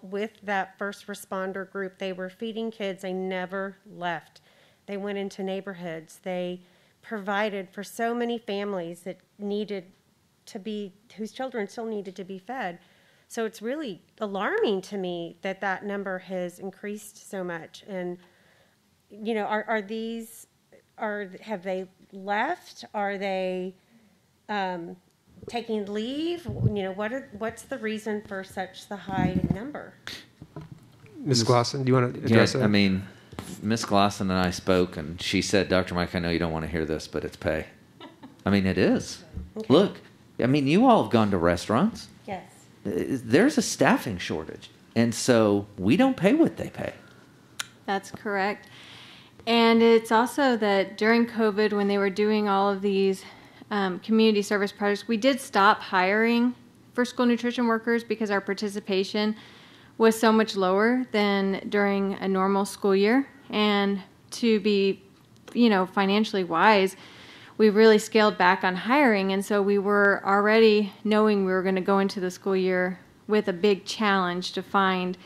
with that first responder group. They were feeding kids. They never left. They went into neighborhoods. They provided for so many families that needed to be, whose children still needed to be fed. So it's really alarming to me that that number has increased so much. And, you know, have they left? Are they taking leave? You know, what's the reason for such the high number? Ms. Glosson, do you want to address that? I mean, Ms. Glosson and I spoke, and she said, Dr. Mike, I know you don't want to hear this, but it's pay. I mean, it is. Okay. Look, I mean, you all have gone to restaurants. Yes. There's a staffing shortage, and so we don't pay what they pay. That's correct. And it's also that during COVID, when they were doing all of these community service projects, we did stop hiring for school nutrition workers because our participation was so much lower than during a normal school year. And to be, you know, financially wise, we really scaled back on hiring. And so we were already knowing we were going to go into the school year with a big challenge to find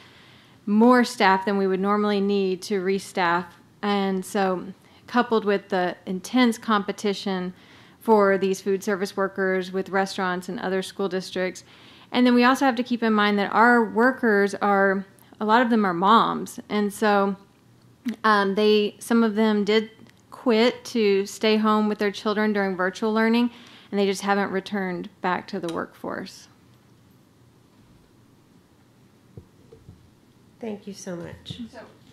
more staff than we would normally need to restaff. And so coupled with the intense competition for these food service workers with restaurants and other school districts. And then we also have to keep in mind that our workers a lot of them are moms. And so some of them did quit to stay home with their children during virtual learning, and they just haven't returned back to the workforce. Thank you so much.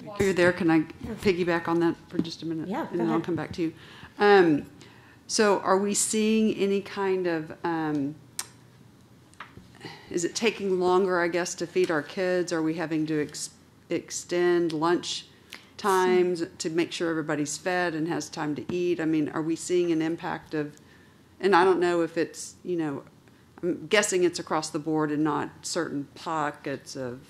While you're there, can I piggyback on that for just a minute? Yeah, and go then I'll ahead. come back to you. So are we seeing any kind of, is it taking longer, I guess, to feed our kids? Are we having to extend lunch times to make sure everybody's fed and has time to eat? I mean, are we seeing an impact of, and I don't know if it's, you know, I'm guessing it's across the board and not certain pockets of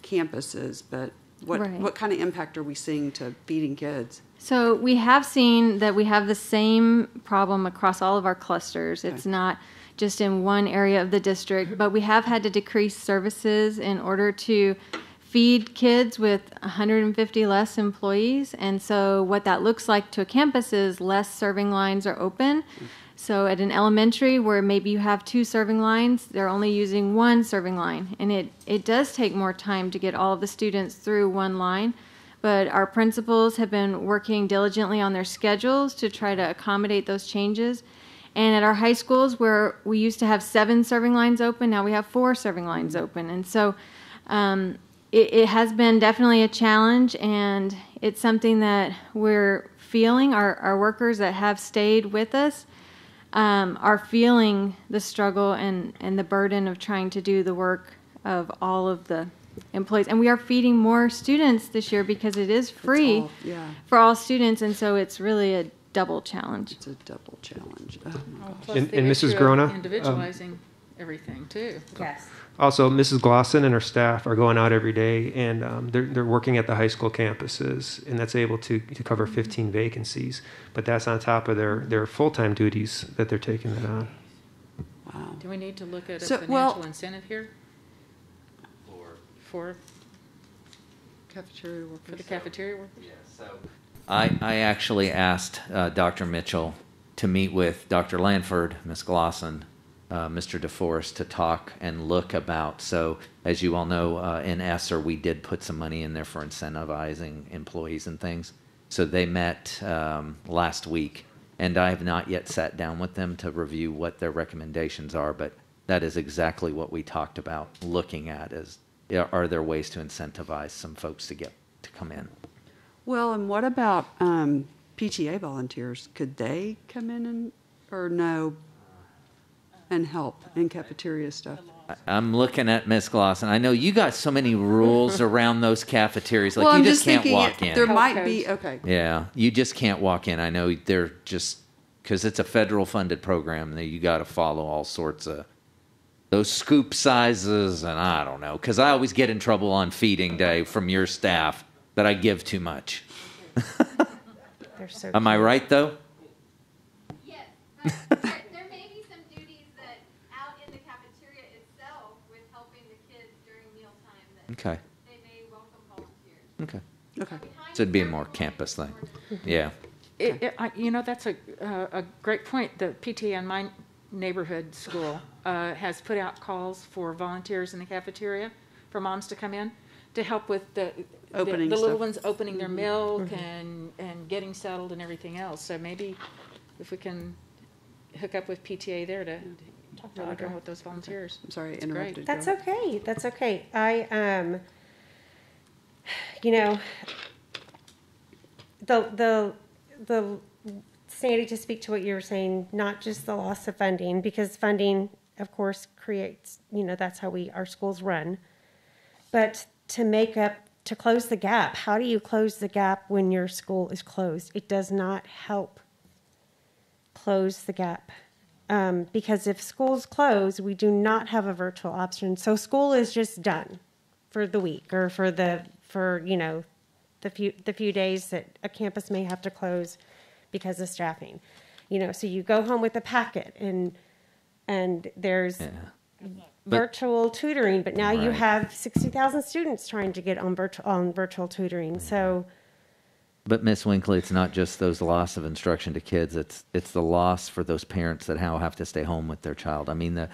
campuses, but what kind of impact are we seeing to feeding kids? So we have seen that we have the same problem across all of our clusters. It's not just in one area of the district, but we have had to decrease services in order to feed kids with 150 less employees. And so what that looks like to a campus is less serving lines are open. So at an elementary where maybe you have 2 serving lines, they're only using 1 serving line. And it does take more time to get all of the students through one line. But our principals have been working diligently on their schedules to try to accommodate those changes. And at our high schools where we used to have 7 serving lines open, now we have 4 serving lines open. And so it has been definitely a challenge, and it's something that we're feeling. Our workers that have stayed with us are feeling the struggle and the burden of trying to do the work of all of the employees. And we are feeding more students this year because it is free for all students, and so it's really a double challenge. It's a double challenge. Plus And the Mrs. issue of Grona, individualizing everything too. Yes. Also, Mrs. Glosson and her staff are going out every day, and they're working at the high school campuses, and that's able to cover 15 vacancies. But that's on top of their full-time duties that they're taking that on. Wow. Do we need to look at a So, financial incentive here? For cafeteria workers. For the cafeteria workers? I actually asked Dr. Mitchell to meet with Dr. Lanford, Ms. Glosson, Mr. DeForest to talk and look about. So as you all know, in ESSER, we did put some money in there for incentivizing employees and things. So they met last week, and I have not yet sat down with them to review what their recommendations are, but that is exactly what we talked about looking at is, are there ways to incentivize some folks to come in? Well, and what about PTA volunteers? Could they come in or no, and help in cafeteria stuff? I'm looking at Ms. Glosson. I know you got so many rules around those cafeterias. Like Well, you I'm just can't thinking walk in. there might be, okay. Yeah, you just can't walk in. I know they're just because it's a federal funded program. That you got to follow all sorts of those scoop sizes, and I don't know. Because I always get in trouble on feeding day from your staff that I give too much. They're so Am I right though? Yes, but there may be some duties that out in the cafeteria itself with helping the kids during mealtime that Okay. they may welcome volunteers. Okay. So it'd be a more campus thing. Yeah. You know, that's a great point. The PTA neighborhood school has put out calls for volunteers in the cafeteria for moms to come in to help with the Opening little stuff. ones opening their milk Mhm. and getting settled and everything else. So maybe if we can hook up with PTA there to talk with those volunteers. I'm sorry, I It's interrupted. great. That's okay. That's okay. I you know, the Sandy, to speak to what you were saying, not just the loss of funding, because funding, of course, creates, that's how our schools run, but to close the gap. How do you close the gap when your school is closed? It does not help close the gap. Because if schools close, we do not have a virtual option. So school is just done for the week or for the few days that a campus may have to close because of staffing. So you go home with a packet and there's virtual tutoring, but now you have 60,000 students trying to get on virtual tutoring. So. But Ms. Winkley, it's not just those loss of instruction to kids. It's the loss for those parents that now have to stay home with their child. I mean,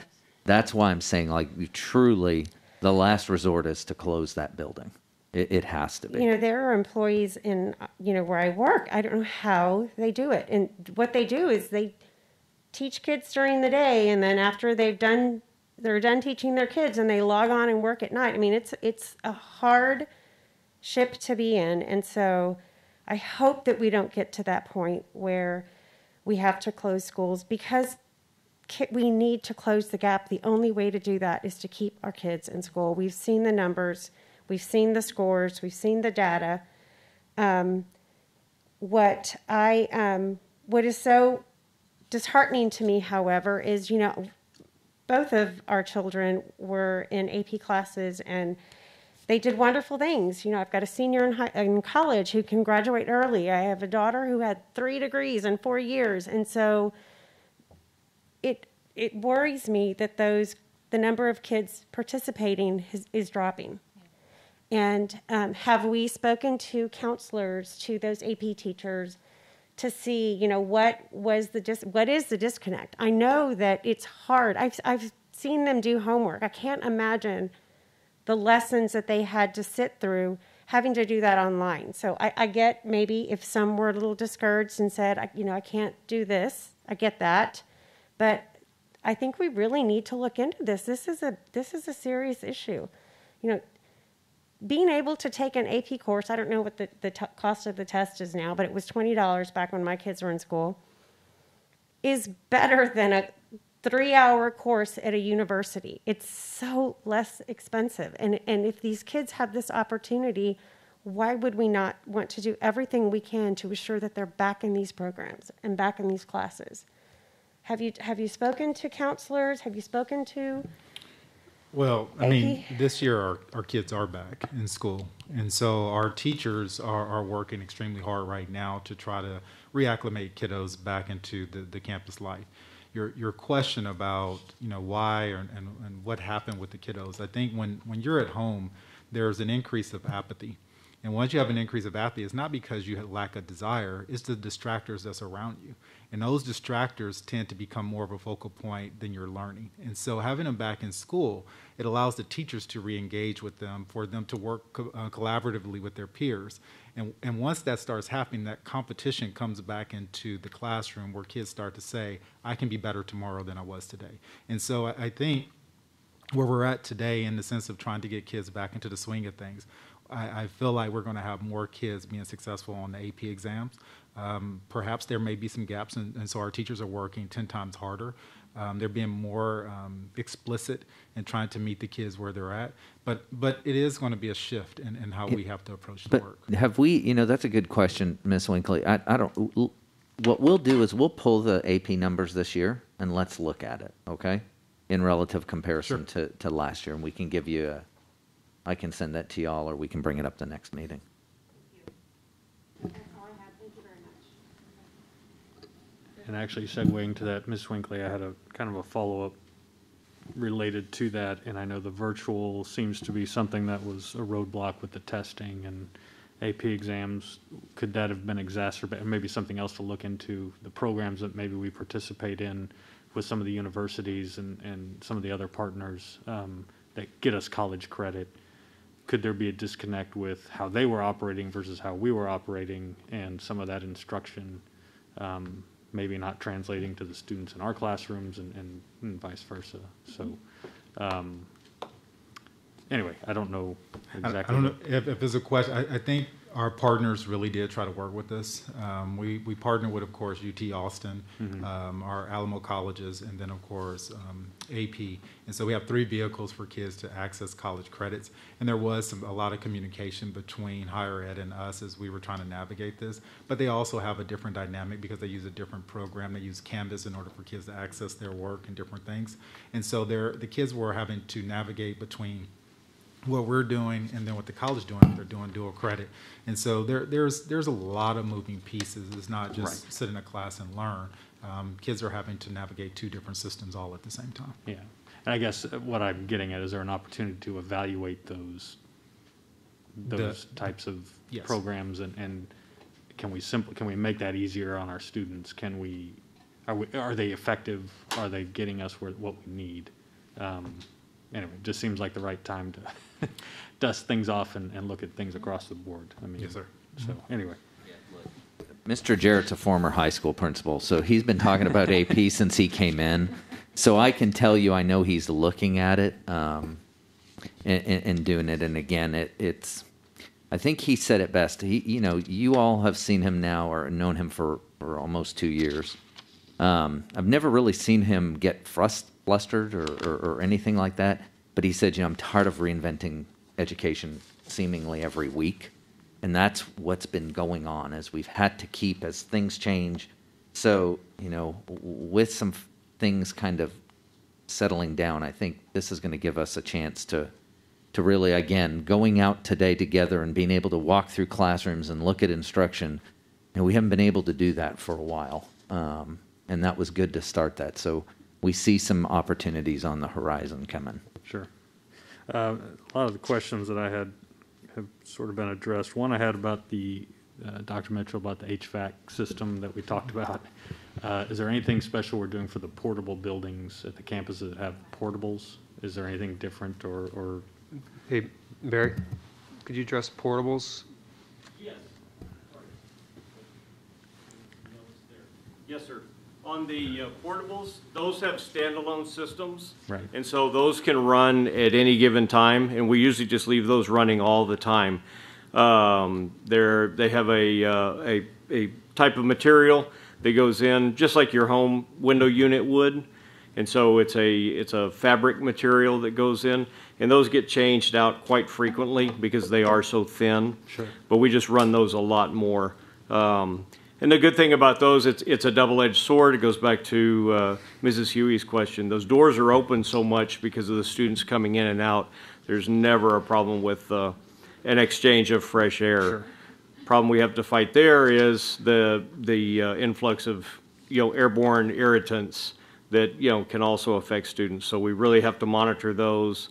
that's why I'm saying, like, truly, the last resort is to close that building. It has to be. There are employees in, where I work. I don't know how they do it. And what they do is they teach kids during the day, and then after they're done teaching their kids, and they log on and work at night. I mean, it's a hard ship to be in, and so I hope that we don't get to that point where we have to close schools, because we need to close the gap. The only way to do that is to keep our kids in school. We've seen the numbers, we've seen the scores, we've seen the data. What is so disheartening to me, however, is, both of our children were in AP classes and they did wonderful things. I've got a senior in college who can graduate early. I have a daughter who had 3 degrees in 4 years. And so it worries me that the number of kids participating is dropping. And have we spoken to counselors, to those AP teachers, to see, what is the disconnect? I know that it's hard. I've seen them do homework. I can't imagine the lessons that they had to sit through having to do that online. So I get maybe if some were a little discouraged and said, I can't do this. I get that. But I think we really need to look into this. This is a serious issue. Being able to take an AP course, I don't know what the cost of the test is now, but it was $20 back when my kids were in school, is better than a 3-hour course at a university. It's so less expensive. And if these kids have this opportunity, why would we not want to do everything we can to assure that they're back in these programs and back in these classes? Have you spoken to counselors? Have you spoken to... Well, I mean, this year our kids are back in school. And so our teachers are working extremely hard right now to try to reacclimate kiddos back into the campus life. Your question about, why and what happened with the kiddos, I think when you're at home, there's an increase of apathy. And once you have an increase of apathy, it's not because you lack a desire, it's the distractors that's around you. And those distractors tend to become more of a focal point than your learning. And so having them back in school, it allows the teachers to re-engage with them, for them to work collaboratively with their peers. And once that starts happening, that competition comes back into the classroom, where kids start to say, I can be better tomorrow than I was today. And so I think where we're at today, in the sense of trying to get kids back into the swing of things, I feel like we're going to have more kids being successful on the AP exams. Perhaps there may be some gaps, and so our teachers are working 10 times harder. They're being more explicit in trying to meet the kids where they're at. But it is going to be a shift in how we have to approach the work. Have we, that's a good question, Ms. Winkley. What we'll do is we'll pull the AP numbers this year, and let's look at it, okay? In relative comparison to last year. And we can give you I can send that to y'all, or we can bring it up the next meeting. And actually, segueing to that, Ms. Winkley, I had a kind of a follow-up related to that, and I know the virtual seems to be something that was a roadblock with the testing and AP exams. Could that have been exacerbated? Maybe something else to look into, the programs that maybe we participate in with some of the universities and some of the other partners that get us college credit, could there be a disconnect with how they were operating versus how we were operating, and some of that instruction maybe not translating to the students in our classrooms and vice versa? So anyway, I don't know exactly. I don't know if there's a question. I think our partners really did try to work with this. We partnered with, of course, UT Austin, our Alamo colleges, and then, of course, AP. And so we have 3 vehicles for kids to access college credits. And there was a lot of communication between higher ed and us as we were trying to navigate this. But they also have a different dynamic because they use a different program. They use Canvas in order for kids to access their work and different things. And so the kids were having to navigate between what we're doing and then what the college is doing. They're doing dual credit. And so there's a lot of moving pieces. It's not just sit in a class and learn. Kids are having to navigate 2 different systems all at the same time. Yeah. And I guess what I'm getting at, is there an opportunity to evaluate those types of programs, and can we make that easier on our students? Are they effective? Are they getting us what we need? Anyway, it just seems like the right time to dust things off and look at things across the board. I mean, yes, sir. So anyway. Mr. Jarrett's a former high school principal, so he's been talking about AP since he came in. So I can tell you, I know he's looking at it and doing it. And again, it's. I think he said it best. You all have seen him now or known him for almost 2 years. I've never really seen him get flustered or anything like that. But he said, I'm tired of reinventing education seemingly every week. And that's what's been going on, as we've had to keep as things change. So, with some things kind of settling down, I think this is going to give us a chance to really, again, going out today together and being able to walk through classrooms and look at instruction. And we haven't been able to do that for a while. And that was good to start that. So we see some opportunities on the horizon coming. Sure. A lot of the questions that I had have sort of been addressed. One I had about Dr. Mitchell, about the HVAC system that we talked about. Is there anything special we're doing for the portable buildings at the campuses that have portables? Is there anything different or? Hey, Barry, could you address portables? Yes. Yes, sir. On the portables, those have standalone systems. Right. And so those can run at any given time, and we usually just leave those running all the time. They have a type of material that goes in, just like your home window unit would. And so it's a fabric material that goes in, and those get changed out quite frequently because they are so thin. Sure. But we just run those a lot more. And the good thing about those, it's a double-edged sword. It goes back to Mrs. Huey's question. Those doors are open so much because of the students coming in and out. There's never a problem with an exchange of fresh air. Sure. Problem we have to fight there is the influx of airborne irritants that can also affect students. So we really have to monitor those.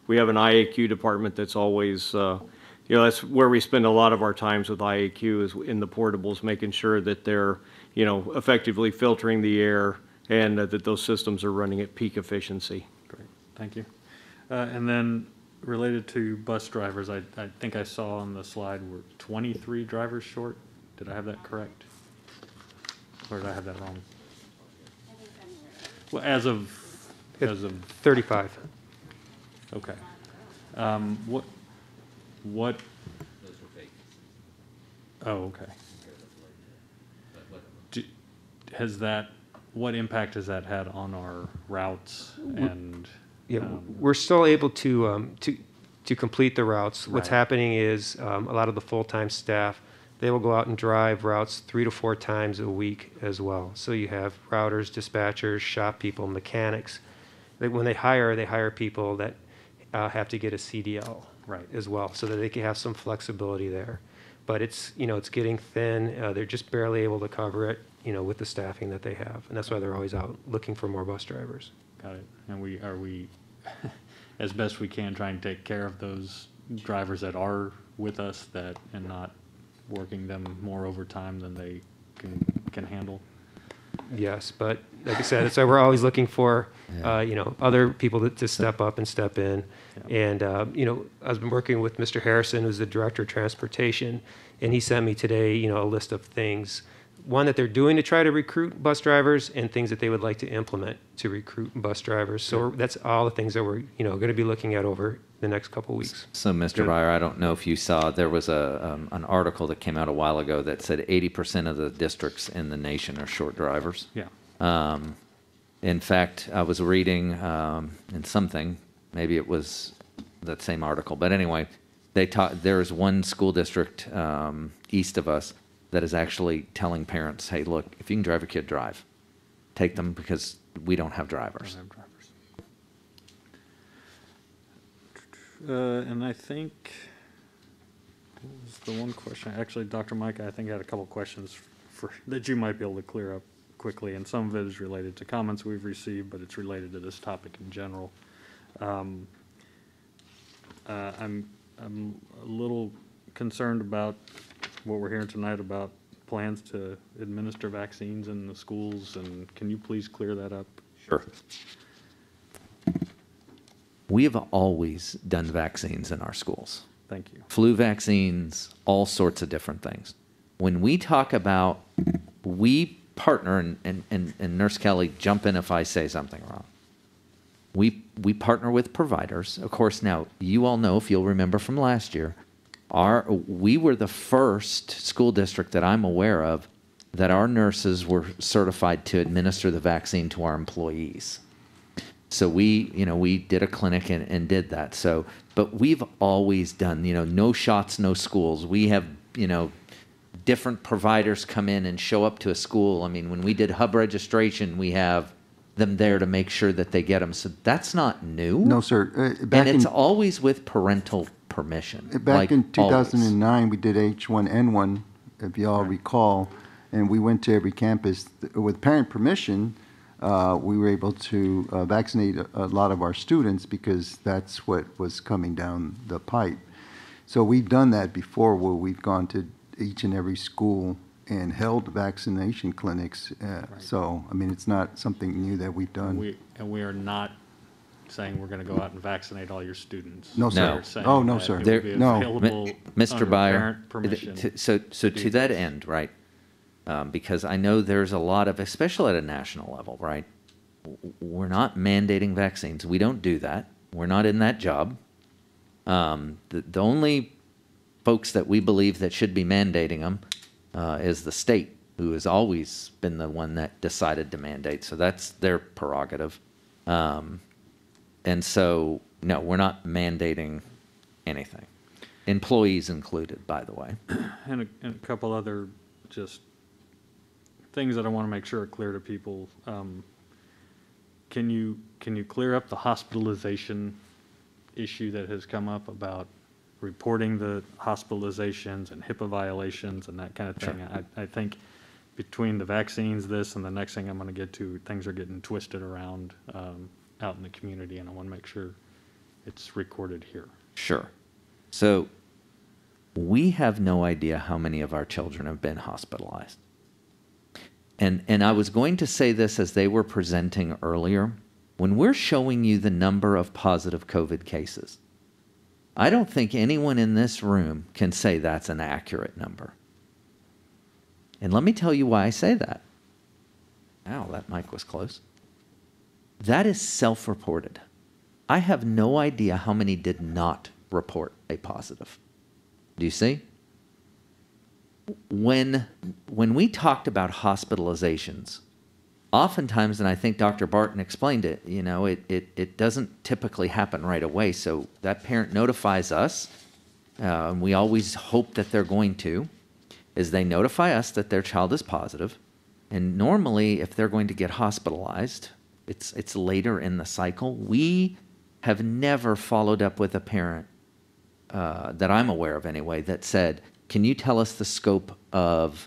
We have an IAQ department that's always that's where we spend a lot of our times with IAQ, is in the portables, making sure that they're, effectively filtering the air and that those systems are running at peak efficiency. Great, thank you. And then related to bus drivers, I think I saw on the slide we're 23 drivers short. Did I have that correct? Or did I have that wrong? Well, as of 35. Okay. What? Those are vacancies. Oh, okay. What impact has that had on our routes and? Yeah, we're still able to complete the routes. What's Right. happening is a lot of the full-time staff, they will go out and drive routes 3 to 4 times a week as well. So you have routers, dispatchers, shop people, mechanics. When they hire people that have to get a CDL right as well, so that they can have some flexibility there. But it's getting thin. They're just barely able to cover it, with the staffing that they have, and that's why they're always out looking for more bus drivers. Got it. And are we, as best we can, trying to take care of those drivers that are with us and not working them more overtime than they can handle? yes, but like I said, so we're always looking for, other people to step up and step in. And, I've been working with Mr. Harrison, who's the Director of Transportation, and he sent me today, a list of things, one that they're doing to try to recruit bus drivers and things that they would like to implement to recruit bus drivers. So that's all the things that we're, going to be looking at over the next couple of weeks. So, Mr. Byer, I don't know if you saw, there was an article that came out a while ago that said 80% of the districts in the nation are short drivers. Yeah. In fact, I was reading in something, maybe it was that same article, but anyway, there is one school district east of us that is actually telling parents, hey, look, if you can drive your kid, drive. Take them because we don't have drivers. And I think what was the one question. Actually, Dr. Mike, I think I had a couple questions that you might be able to clear up quickly, and some of it is related to comments we've received, but it's related to this topic in general. I'm a little concerned about what we're hearing tonight about plans to administer vaccines in the schools, and can you please clear that up? Sure. We have always done vaccines in our schools. Thank you. Flu vaccines, all sorts of different things. When we talk about, we partner, and Nurse Kelly, jump in if I say something wrong. We partner with providers. Of course, now, you all know, if you'll remember from last year, we were the first school district that I'm aware of that our nurses were certified to administer the vaccine to our employees. So we did a clinic and did that. So, but we've always done, no shots, no schools. We have, different providers come in and show up to a school. I mean, when we did hub registration, we have them there to make sure that they get them. So that's not new. No, sir. And it's always with parental permission. Back in 2009, we did H1N1, if you all recall, and we went to every campus. With parent permission, we were able to vaccinate a lot of our students because that's what was coming down the pipe. So we've done that before, where we've gone to each and every school and held vaccination clinics. So, I mean, it's not something new that we've done. We are not saying we're going to go out and vaccinate all your students. No, sir. Oh, no, sir. No. Mr. Byer, so to that end, right, because I know there's a lot of, especially at a national level, right, we're not mandating vaccines. We don't do that. We're not in that job. The only folks that we believe that should be mandating them is the state, who has always been the one that decided to mandate. So that's their prerogative. And so, no, we're not mandating anything. Employees included, by the way. And a couple other just things that I want to make sure are clear to people. Can you clear up the hospitalization issue that has come up about reporting the hospitalizations and HIPAA violations and that kind of thing? Sure. I think between the vaccines, this, and the next thing I'm going to get to, things are getting twisted around out in the community, and I want to make sure it's recorded here. Sure. So we have no idea how many of our children have been hospitalized. And I was going to say this as they were presenting earlier. When we're showing you the number of positive COVID cases, I don't think anyone in this room can say that's an accurate number. And let me tell you why I say that. Ow, that mic was close. That is self-reported. I have no idea how many did not report a positive. Do you see? When we talked about hospitalizations, oftentimes, and I think Dr. Barton explained it, it doesn't typically happen right away. So that parent notifies us, and we always hope that they're going to, is they notify us that their child is positive. And normally, if they're going to get hospitalized, it's later in the cycle. We have never followed up with a parent, that I'm aware of anyway, that said, can you tell us the scope of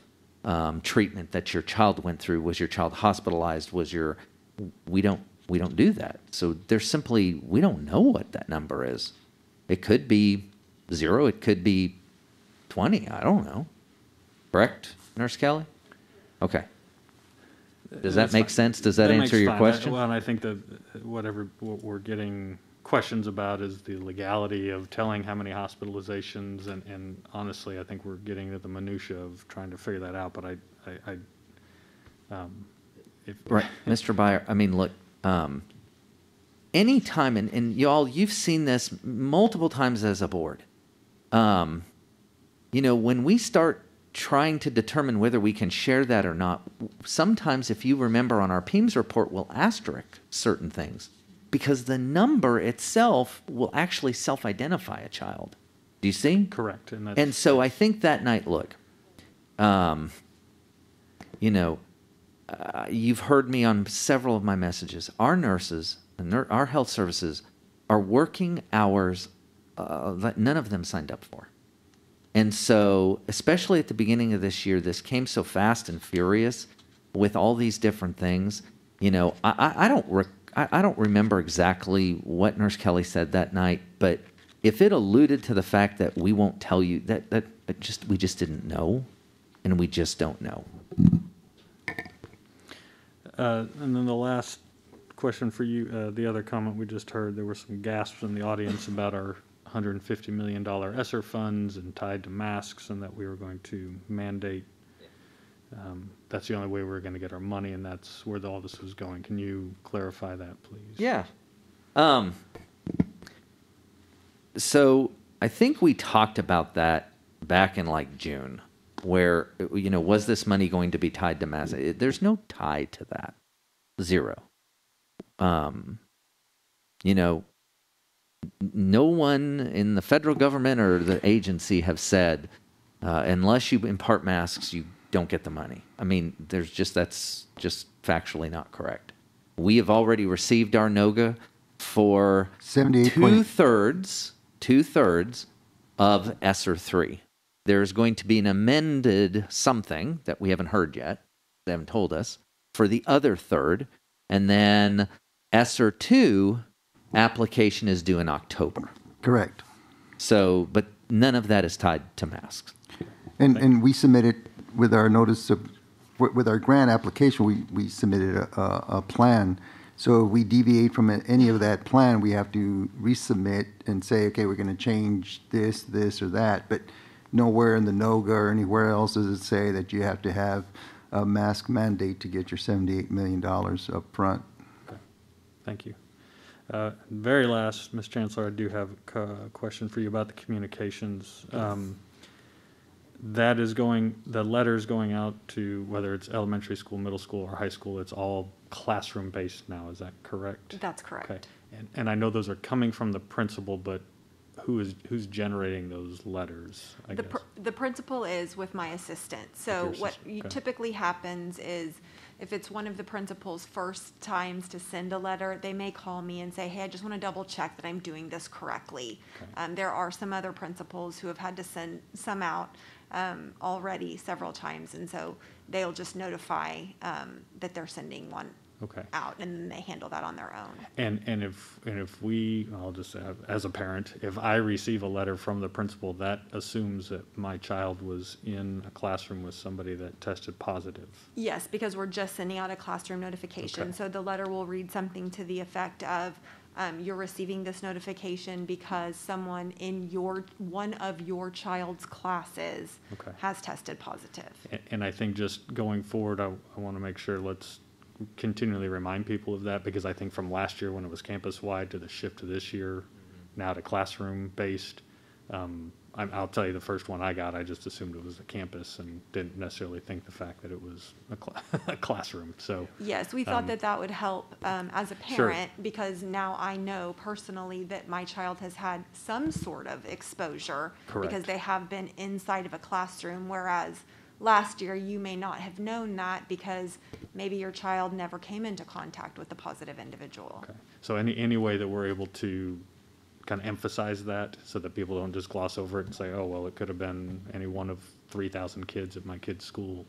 treatment that your child went through? Was your child hospitalized? We don't do that. So there's simply, we don't know what that number is. It could be 0. It could be 20. I don't know. Correct, Nurse Kelly? Okay. Does that make sense? Does that answer makes your fine. question? Well, and I think that what we're getting questions about is the legality of telling how many hospitalizations, and honestly, I think we're getting to the minutia of trying to figure that out. But Right, Mr. Byer, I mean, look, anytime, and y'all, you've seen this multiple times as a board. You know, when we start trying to determine whether we can share that or not, sometimes, if you remember on our PEMS report, we'll asterisk certain things because the number itself will actually self-identify a child. Do you see? Correct. And so I think that night, look, you know, you've heard me on several of my messages. Our nurses and our health services are working hours that none of them signed up for. And so, especially at the beginning of this year, this came so fast and furious with all these different things. You know, I don't remember exactly what Nurse Kelly said that night, but if it alluded to the fact that we won't tell you, we just didn't know, and we just don't know. And then the last question for you, the other comment we just heard, there were some gasps in the audience about our $150 million ESSER funds and tied to masks, and that we were going to mandate. That's the only way we were going to get our money, and that's where all this was going. Can you clarify that, please? Yeah. So I think we talked about that back in like June, where, you know, was this money going to be tied to masks? There's no tie to that. Zero. You know, no one in the federal government or the agency have said, unless you impart masks, you don't get the money. I mean, that's just factually not correct. We have already received our NOGA for 2/3 of ESSER 3. There's going to be an amended something that we haven't heard yet, they haven't told us, for the other third, and then ESSER 2 application is due in October. Correct. So, but none of that is tied to masks. And we submitted with our notice of, with our grant application, we submitted a plan. So if we deviate from any of that plan, we have to resubmit and say, okay, we're going to change this, or that. But nowhere in the NOGA or anywhere else does it say that you have to have a mask mandate to get your $78 million up front. Okay. Thank you. Very last, Ms. Chancellor, I do have a question for you about the communications. That is the letters going out to, whether it's elementary school, middle school, or high school, it's all classroom-based now, is that correct? That's correct. Okay. And I know those are coming from the principal, but who's generating those letters, I guess? The principal is with my assistant. So what typically happens is, if it's one of the principal's first times to send a letter, they may call me and say, hey, I just want to double check that I'm doing this correctly. Okay. There are some other principals who have had to send some out already several times, and so they'll just notify that they're sending one out, and then they handle that on their own. And if we, I'll just say, as a parent, if I receive a letter from the principal, that assumes that my child was in a classroom with somebody that tested positive. Yes, because we're just sending out a classroom notification. Okay. So the letter will read something to the effect of, you're receiving this notification because someone in one of your child's classes has tested positive. And I think just going forward, I want to make sure let's continually remind people of that, because I think from last year when it was campus-wide to the shift to this year, now to classroom-based, I'll tell you the first one I got, I just assumed it was a campus and didn't necessarily think the fact that it was a classroom. So yes, we thought that would help as a parent, because now I know personally that my child has had some sort of exposure because they have been inside of a classroom, whereas last year you may not have known that because maybe your child never came into contact with the positive individual. Okay. So any way that we're able to kind of emphasize that so that people don't just gloss over it and say, oh, well, it could have been any one of 3,000 kids at my kid's school,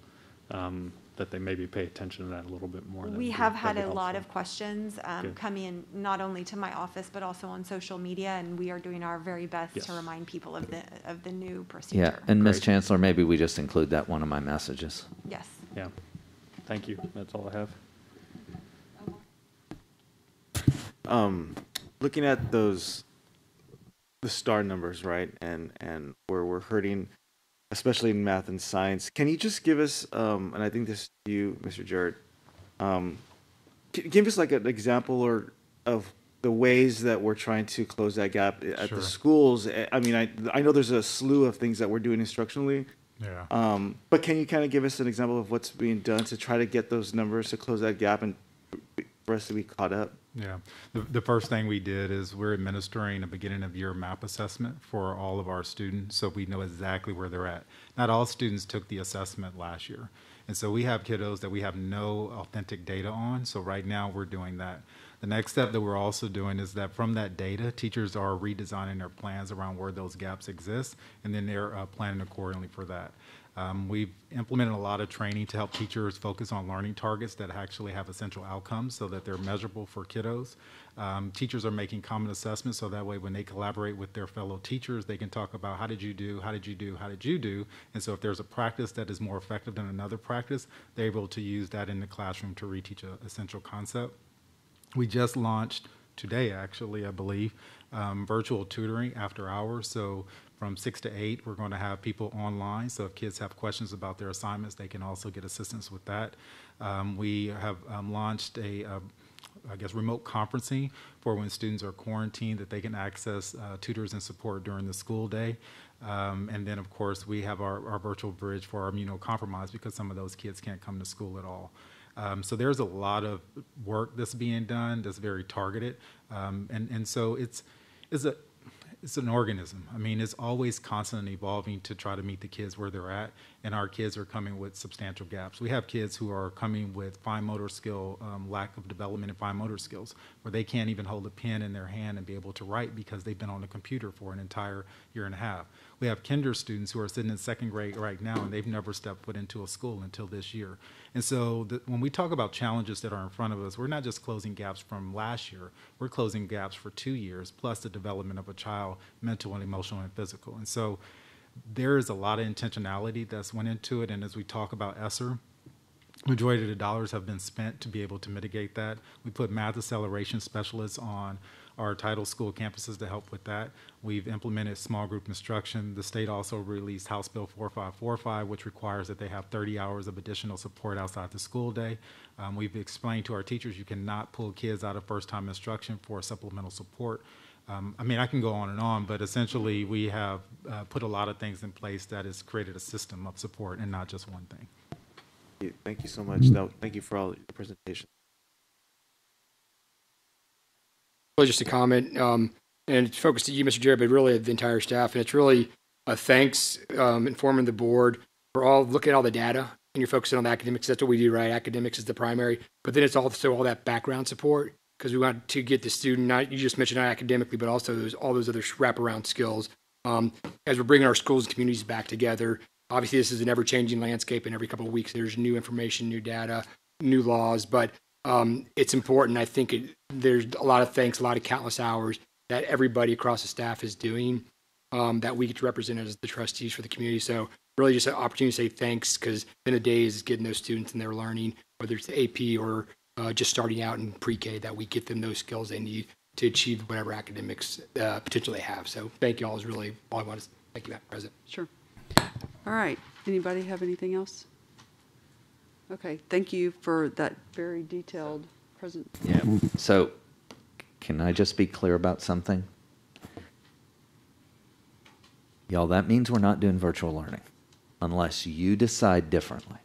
that they maybe pay attention to that a little bit more. We have had a lot of questions come in, not only to my office, but also on social media, and we are doing our very best to remind people of the new procedure. Yeah, and Ms. Chancellor, maybe we just include that one of my messages. Yes. Yeah. Thank you. That's all I have. Looking at the STAR numbers, right, and where we're hurting, especially in math and science, can you just give us, and I think this is you, Mr. Jarrett, give us like an example of the ways that we're trying to close that gap at the schools? I mean, I know there's a slew of things that we're doing instructionally. Yeah. But can you kind of give us an example of what's being done to try to get those numbers to close that gap and for us to be caught up? Yeah. The first thing we did is we're administering a beginning of year map assessment for all of our students so we know exactly where they're at. Not all students took the assessment last year. And so we have kiddos that we have no authentic data on. So right now we're doing that. The next step that we're also doing is that from that data, teachers are redesigning their plans around where those gaps exist, and then they're planning accordingly for that. We've implemented a lot of training to help teachers focus on learning targets that actually have essential outcomes so that they're measurable for kiddos. Teachers are making common assessments so that way when they collaborate with their fellow teachers, they can talk about how did you do, how did you do, how did you do? And so if there's a practice that is more effective than another practice, they're able to use that in the classroom to reteach an essential concept. We just launched today, actually, I believe, virtual tutoring after hours. So from 6 to 8, we're going to have people online. So if kids have questions about their assignments, they can also get assistance with that. We have launched remote conferencing for when students are quarantined, that they can access tutors and support during the school day. And then, of course, we have our virtual bridge for our immunocompromised because some of those kids can't come to school at all. So there's a lot of work that's being done that's very targeted. And so it's an organism. I mean, it's always constantly evolving to try to meet the kids where they're at, and our kids are coming with substantial gaps. We have kids who are coming with fine motor skill, lack of development in fine motor skills, where they can't even hold a pen in their hand and be able to write because they've been on a computer for an entire year and a half. We have kinder students who are sitting in second grade right now, and they've never stepped foot into a school until this year. And so when we talk about challenges that are in front of us, we're not just closing gaps from last year, we're closing gaps for 2 years, plus the development of a child, mental and emotional and physical. And so there is a lot of intentionality that's went into it. And as we talk about ESSER, majority of the dollars have been spent to be able to mitigate that. We put math acceleration specialists on our title school campuses to help with that. We've implemented small group instruction. The state also released House Bill 4545, which requires that they have 30 hours of additional support outside the school day. We've explained to our teachers you cannot pull kids out of first-time instruction for supplemental support. I mean, I can go on, but essentially we have put a lot of things in place that has created a system of support and not just one thing. Thank you so much. Thank you for all the presentation. Well, just a comment, and it's focused to you, Mr. Jarrett, but really the entire staff. And it's really a thanks informing the board for all looking at all the data, and you're focusing on the academics. That's what we do, right? Academics is the primary, but then it's also all that background support because we want to get the student, not you just mentioned not academically, but also all those other wraparound skills. As we're bringing our schools and communities back together, obviously this is an ever-changing landscape, and every couple of weeks there's new information, new data, new laws, but it's important. I think there's a lot of thanks, a lot of countless hours that everybody across the staff is doing that we get to represent as the trustees for the community. So really just an opportunity to say thanks because in the days is getting those students and their learning, whether it's the AP or just starting out in pre-K, that we get them those skills they need to achieve whatever academics potential they have. So thank you all is really all I want to say. Thank you, Madam President. Sure. All right. Anybody have anything else? Okay, thank you for that very detailed present. Yeah. So, can I just be clear about something? Y'all, that means we're not doing virtual learning unless you decide differently.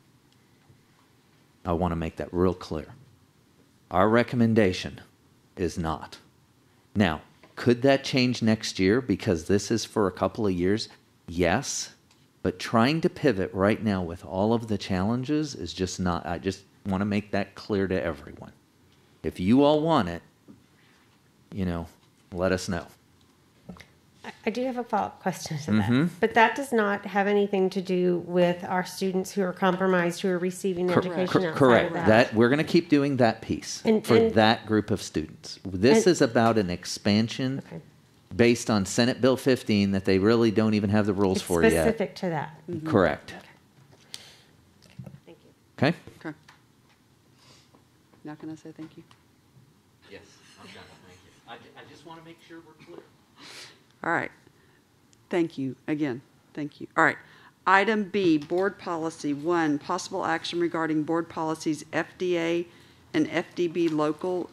I want to make that real clear. Our recommendation is not. Now, could that change next year because this is for a couple of years? Yes. But trying to pivot right now with all of the challenges is just not, I just want to make that clear to everyone. If you all want it, let us know. I do have a follow-up question to that. But that does not have anything to do with our students who are compromised, who are receiving education outside Correct. of that. We're going to keep doing that piece for that group of students. This is about an expansion based on Senate Bill 15 that they really don't even have the rules for yet. Specific to that. Correct. Thank you. Okay? Okay. Now can I say thank you? Yes, I'm done. Thank you. I just want to make sure we're clear. All right. Thank you again. Thank you. All right. Item B, Board Policy 1, possible action regarding board policies FDA and FDB local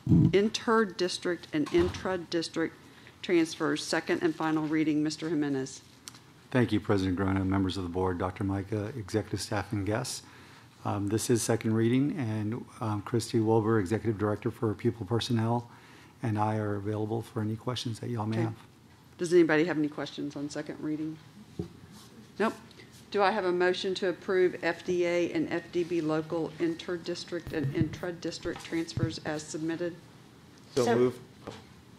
inter-district and intra-district transfers, second and final reading. Mr. Jimenez. Thank you, President Grona, members of the board, Dr. Micah, executive staff, and guests. This is second reading, and Christy Wilbur, Executive Director for Pupil Personnel, and I are available for any questions that y'all may have. Does anybody have any questions on second reading? Nope. Do I have a motion to approve FDA and FDB local inter-district and intra-district transfers as submitted? So move.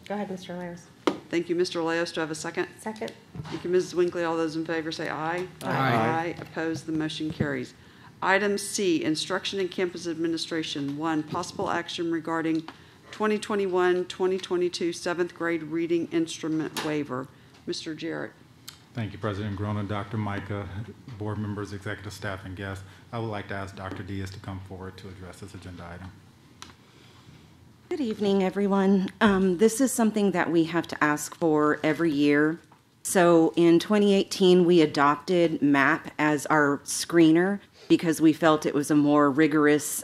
Go ahead, Mr. Lares. Thank you, Mr. Leos. Do I have a second? Second. Thank you, Mrs. Winkley. All those in favor say aye. Aye. Aye. Opposed? The motion carries. Item C, Instruction and Campus Administration. 1, possible action regarding 2021-2022 seventh grade reading instrument waiver. Mr. Jarrett. Thank you, President Grona, Dr. Micah, board members, executive staff, and guests. I would like to ask Dr. Diaz to come forward to address this agenda item. Good evening, everyone. This is something that we have to ask for every year. So in 2018, we adopted MAP as our screener because we felt it was a more rigorous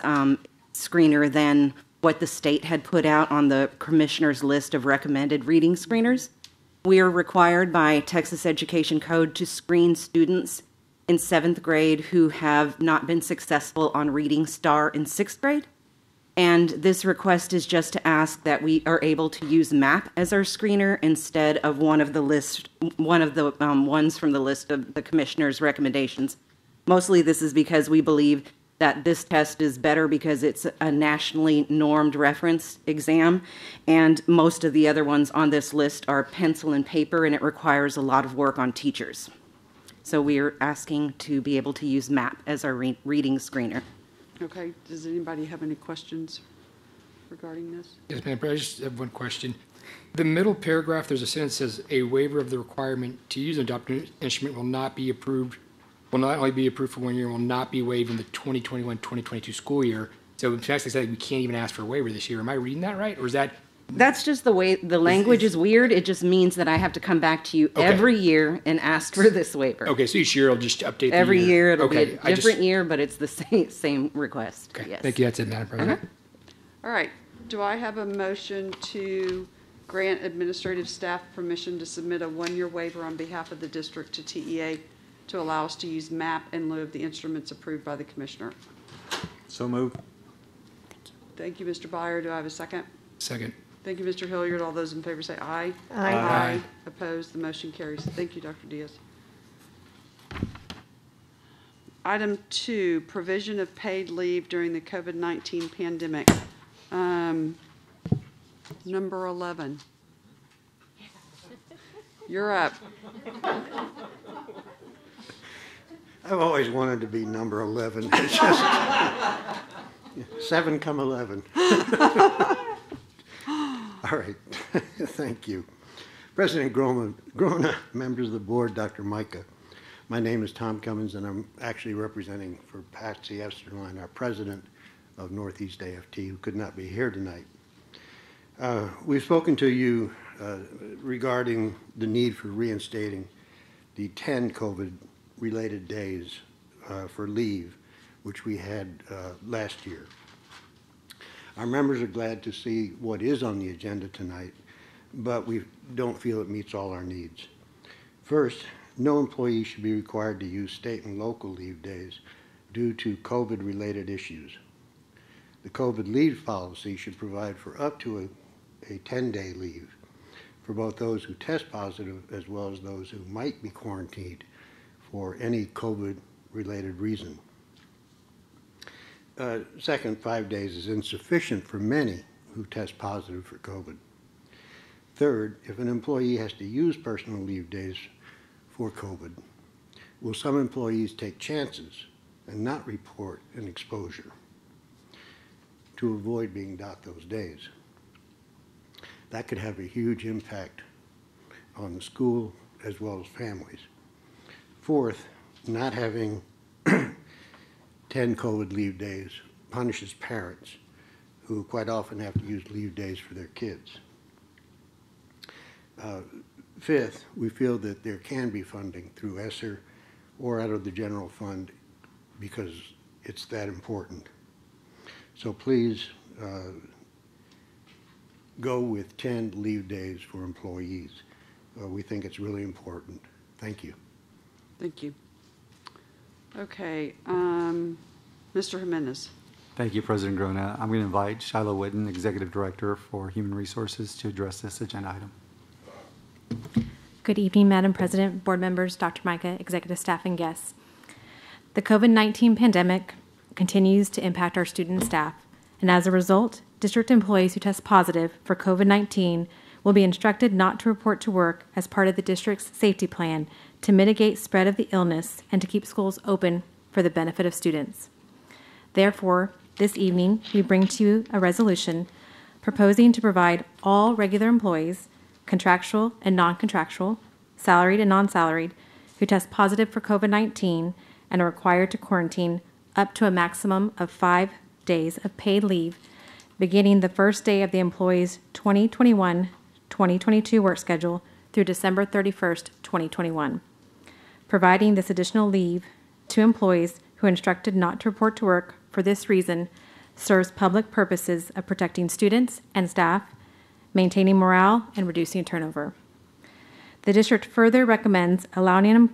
screener than what the state had put out on the commissioner's list of recommended reading screeners. We are required by Texas Education Code to screen students in 7th grade who have not been successful on Reading Star in 6th grade. And this request is just to ask that we are able to use MAP as our screener instead of one of the ones from the list of the commissioner's recommendations. Mostly this is because we believe that this test is better because it's a nationally normed reference exam, and most of the other ones on this list are pencil and paper, and it requires a lot of work on teachers. So we are asking to be able to use MAP as our reading screener. Okay. Does anybody have any questions regarding this? Yes, ma'am. I just have one question. The middle paragraph, there's a sentence that says a waiver of the requirement to use an adopted instrument will not only be approved for 1 year, will not be waived in the 2021-2022 school year. So it actually said we can't even ask for a waiver this year. Am I reading that right? Or is that? That's just the way the language is weird. It just means that I have to come back to you every year and ask for this waiver. Okay, so each year I'll just update every the year. It'll be a different year, but it's the same request. Okay, yes. Thank you. That's it, Madam President. All right. Do I have a motion to grant administrative staff permission to submit a 1-year waiver on behalf of the district to TEA to allow us to use MAP in lieu of the instruments approved by the commissioner? So move. Thank you, Mr. Byer. Do I have a second? Second. Thank you, Mr. Hilliard. All those in favor say aye. Aye. Aye. Opposed? The motion carries. Thank you, Dr. Diaz. Item 2, provision of paid leave during the COVID-19 pandemic. Number 11. You're up. I've always wanted to be number 11. It's just 7 come 11. All right. Thank you. President Grona, members of the board, Dr. Micah. My name is Tom Cummins, and I'm actually representing for Patsy Esterline, our president of Northeast AFT, who could not be here tonight. We've spoken to you regarding the need for reinstating the 10 COVID-related days for leave, which we had last year. Our members are glad to see what is on the agenda tonight, but we don't feel it meets all our needs. First, no employee should be required to use state and local leave days due to COVID-related issues. The COVID leave policy should provide for up to a 10-day leave for both those who test positive as well as those who might be quarantined for any COVID-related reason. Second, 5 days is insufficient for many who test positive for COVID. Third, if an employee has to use personal leave days for COVID, will some employees take chances and not report an exposure to avoid being docked those days? That could have a huge impact on the school as well as families. Fourth, not having 10 COVID leave days punishes parents who quite often have to use leave days for their kids. Fifth, we feel that there can be funding through ESSER or out of the general fund because it's that important. So please go with 10 leave days for employees. We think it's really important. Thank you. Thank you. Okay, Mr. Jimenez. Thank you, President Grona. I'm going to invite Shiloh Witten, Executive Director for Human Resources, to address this agenda item. Good evening, Madam President, board members, Dr. Micah, executive staff, and guests. The COVID-19 pandemic continues to impact our student and staff, and as a result, district employees who test positive for COVID-19 will be instructed not to report to work as part of the district's safety plan to mitigate spread of the illness and to keep schools open for the benefit of students. Therefore, this evening, we bring to you a resolution proposing to provide all regular employees, contractual and non-contractual, salaried and non-salaried, who test positive for COVID-19 and are required to quarantine up to a maximum of 5 days of paid leave, beginning the first day of the employee's 2021-2022 work schedule through December 31st, 2021. Providing this additional leave to employees who are instructed not to report to work for this reason serves public purposes of protecting students and staff, maintaining morale, and reducing turnover. The district further recommends allowing an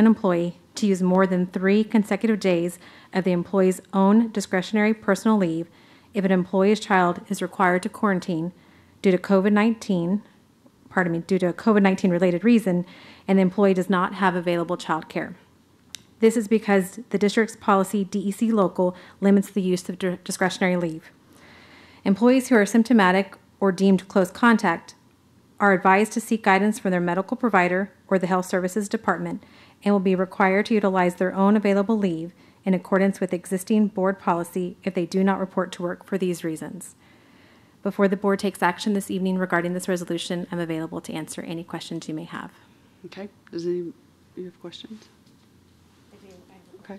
employee to use more than 3 consecutive days of the employee's own discretionary personal leave if an employee's child is required to quarantine due to a COVID-19 related reason and the employee does not have available child care. This is because the district's policy DEC local limits the use of discretionary leave. Employees who are symptomatic or deemed close contact are advised to seek guidance from their medical provider or the health services department and will be required to utilize their own available leave in accordance with existing board policy if they do not report to work for these reasons. Before the board takes action this evening regarding this resolution, I'm available to answer any questions you may have. Okay. Does any you have questions? I do. Okay.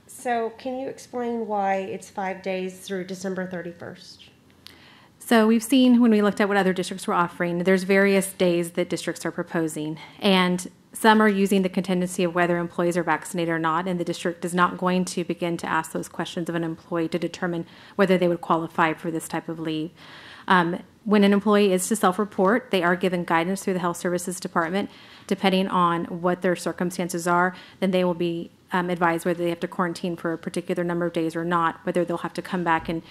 So can you explain why it's 5 days through December 31st? So we've seen when we looked at what other districts were offering, there's various days that districts are proposing. And some are using the contingency of whether employees are vaccinated or not, and the district is not going to begin to ask those questions of an employee to determine whether they would qualify for this type of leave. When an employee is to self-report, they are given guidance through the health services department. Depending on what their circumstances are, then they will be advised whether they have to quarantine for a particular number of days or not, whether they'll have to come back and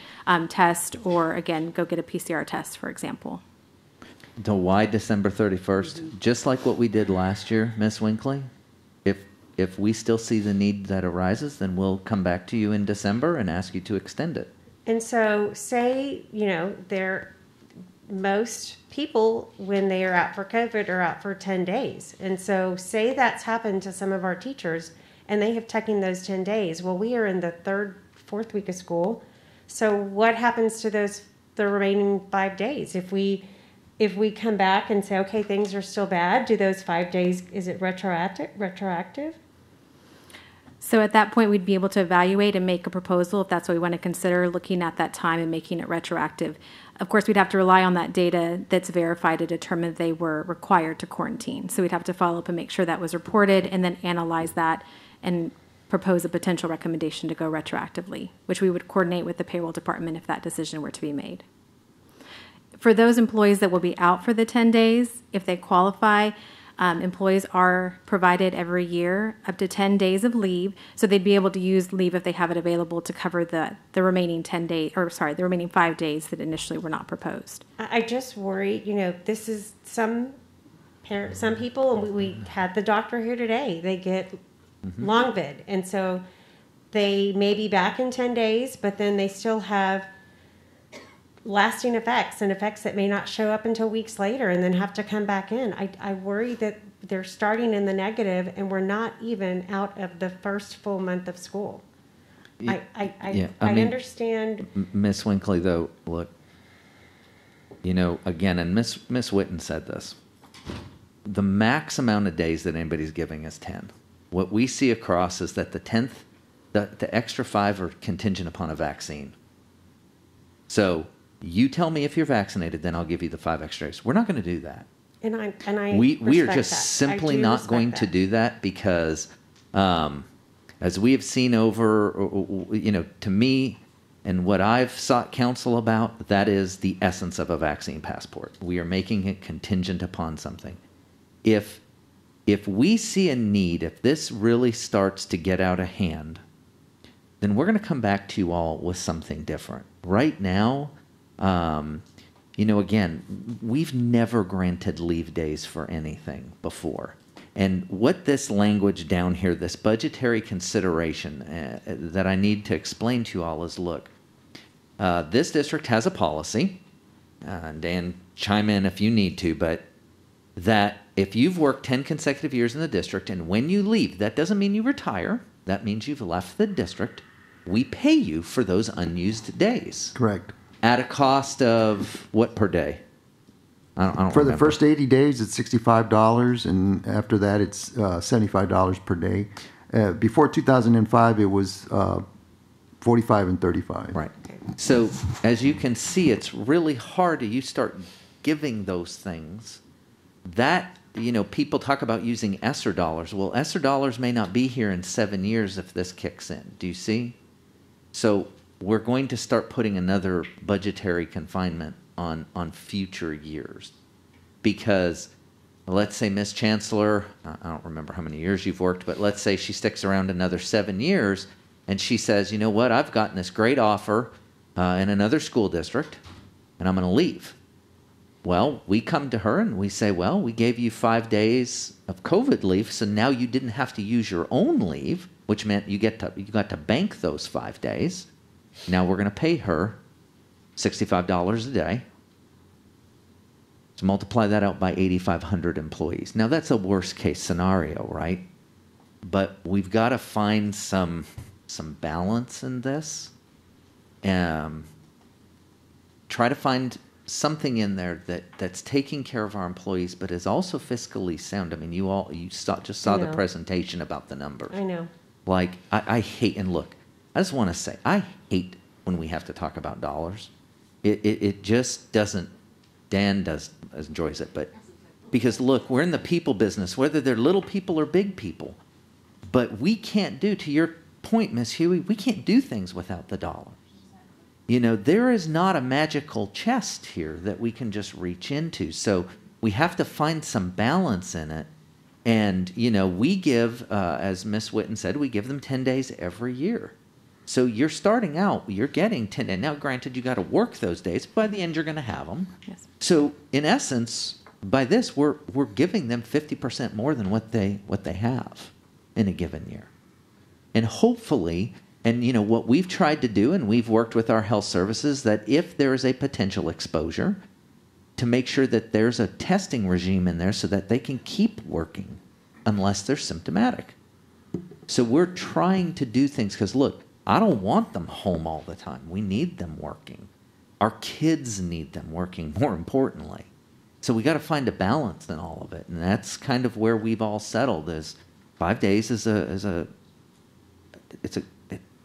test or, again, go get a PCR test, for example. So why December 31st? Just like what we did last year, Ms. Winkley? If we still see the need that arises, then we'll come back to you in December and ask you to extend it. And so say, most people, when they are out for COVID, are out for 10 days. And so say that's happened to some of our teachers and they have taken those 10 days. Well, we are in the 3rd, 4th week of school. So what happens to the remaining 5 days? If we come back and say, okay, things are still bad, do those 5 days, is it retroactive? So at that point, we'd be able to evaluate and make a proposal if that's what we want to consider, looking at that time and making it retroactive. Of course, we'd have to rely on that data that's verified to determine if they were required to quarantine. So we'd have to follow up and make sure that was reported and then analyze that and propose a potential recommendation to go retroactively, which we would coordinate with the payroll department if that decision were to be made. For those employees that will be out for the 10 days, if they qualify, employees are provided every year up to 10 days of leave, so they'd be able to use leave if they have it available to cover the remaining 10 days, the remaining 5 days that initially were not proposed. I just worry, this is some people, and we had the doctor here today, they get long vid, and so they may be back in 10 days, but then they still have lasting effects and effects that may not show up until weeks later and then have to come back in. I worry that they're starting in the negative and we're not even out of the first full month of school. I understand. Ms. Winkley, though, look, again, and Ms. Witten said this, the max amount of days that anybody's giving is 10. What we see across is that the 10th The extra 5 are contingent upon a vaccine. So you tell me if you're vaccinated, then I'll give you the 5 extra days. We're not going to do that. And I We are respect just that. simply I do not respect going that. to do that because, as we have seen over, to me and what I've sought counsel about, that is the essence of a vaccine passport. We are making it contingent upon something. If we see a need, if this really starts to get out of hand, then we're going to come back to you all with something different. Right now, again, we've never granted leave days for anything before. And what this language down here, this budgetary consideration that I need to explain to you all is, look, this district has a policy, Dan, chime in if you need to, but that if you've worked 10 consecutive years in the district and when you leave, that doesn't mean you retire, that means you've left the district, we pay you for those unused days. Correct. At a cost of what per day? I don't For the remember. first 80 days, it's $65, and after that, it's $75 per day. Before 2005, it was $45 and $35. Right. So as you can see, it's really hard to you start giving those things. That, people talk about using ESSER dollars. Well, ESSER dollars may not be here in 7 years if this kicks in. Do you see? So we're going to start putting another budgetary confinement on future years. Because let's say Miss Chancellor, I don't remember how many years you've worked, but let's say she sticks around another 7 years and she says, you know what, I've gotten this great offer in another school district and I'm going to leave. Well, we come to her and we say, well, we gave you 5 days of COVID leave, so now you didn't have to use your own leave, which meant you got to bank those 5 days. Now we're going to pay her $65 a day. So multiply that out by 8,500 employees. Now that's a worst case scenario, right? But we've got to find some balance in this. Try to find something in there that's taking care of our employees, but is also fiscally sound. I mean, you just saw the presentation about the numbers. I know. Like, I hate, and look, I just want to say, I hate when we have to talk about dollars. It just doesn't, Dan enjoys it, but because look, we're in the people business, whether they're little people or big people, but we can't do, to your point, Miss Huey, we can't do things without the dollar. There is not a magical chest here that we can just reach into. So we have to find some balance in it. And, we give, as Miss Witten said, we give them 10 days every year. So you're starting out, you're getting 10 days. Now, granted, you got to work those days. By the end, you're going to have them. Yes. So in essence, by this, we're giving them 50% more than what they have in a given year. And hopefully, and what we've tried to do, and we've worked with our health services, that if there is a potential exposure, to make sure that there's a testing regime in there so that they can keep working unless they're symptomatic. So we're trying to do things because, look, I don't want them home all the time. We need them working. Our kids need them working, more importantly. So we got to find a balance in all of it. And that's kind of where we've all settled is 5 days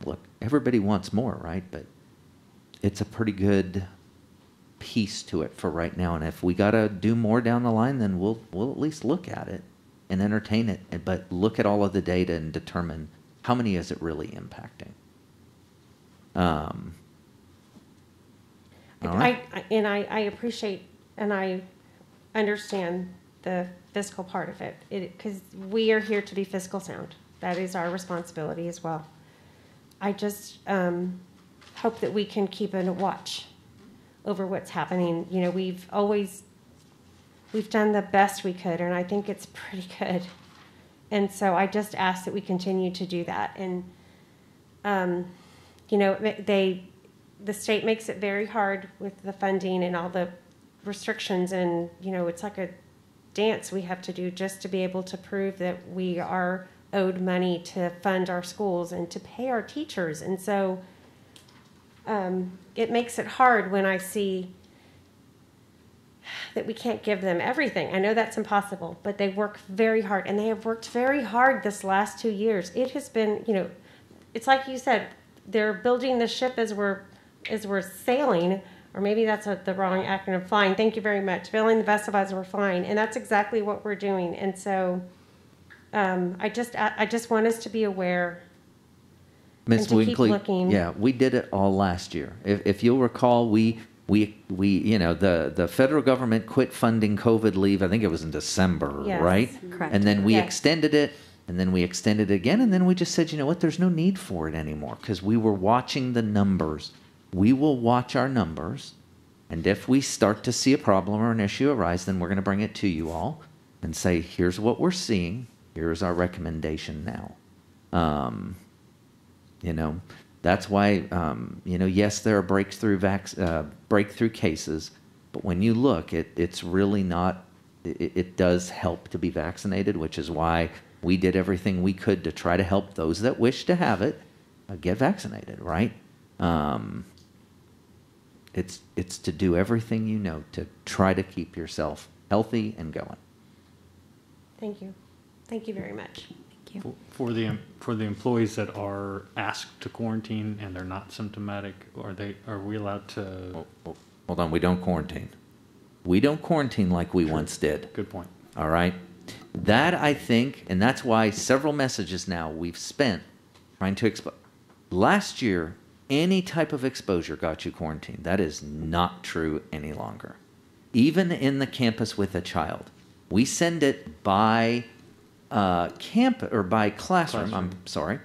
look, everybody wants more, right? But it's a pretty good piece to it for right now. And if we got to do more down the line, then we'll at least look at it and entertain it. But look at all of the data and determine how many is it really impacting. I appreciate and I understand the fiscal part of it because we are here to be fiscal sound. That is our responsibility as well. I just hope that we can keep a watch over what's happening. We've done the best we could, and I think it's pretty good. And so I just ask that we continue to do that. And the state makes it very hard with the funding and all the restrictions, and it's like a dance we have to do just to be able to prove that we are owed money to fund our schools and to pay our teachers. And so it makes it hard when I see that we can't give them everything. I know that's impossible, but they work very hard, and they have worked very hard this last 2 years. It has been, it's like you said, they're building the ship as we're sailing, or maybe that's the wrong acronym, flying. Thank you very much. Filling the vessel as we're flying, and that's exactly what we're doing. And so, I just want us to be aware. Ms. And to keep Winkley, looking. yeah, we did it all last year. If you'll recall, we the federal government quit funding COVID leave. I think it was in December, Yes, right? correct. And then we Yes. extended it, and then we extended it again, and then we just said, you know what? There's no need for it anymore because we were watching the numbers. We will watch our numbers, and if we start to see a problem or an issue arise, then we're going to bring it to you all and say, here's what we're seeing. Here's our recommendation now. That's why, yes, there are breakthrough cases, but when you look, it's really not, it does help to be vaccinated, which is why we did everything we could to try to help those that wish to have it get vaccinated, right? It's to do everything to try to keep yourself healthy and going. Thank you. Thank you very much. Thank you. For the employees that are asked to quarantine and they're not symptomatic, are we allowed to? Hold on, we don't quarantine. We don't quarantine like we once did. Good point. All right? That, I think, and that's why several messages now we've spent trying to explain. Last year, any type of exposure got you quarantined. That is not true any longer. Even in the campus with a child. We send it by by classroom. I'm sorry,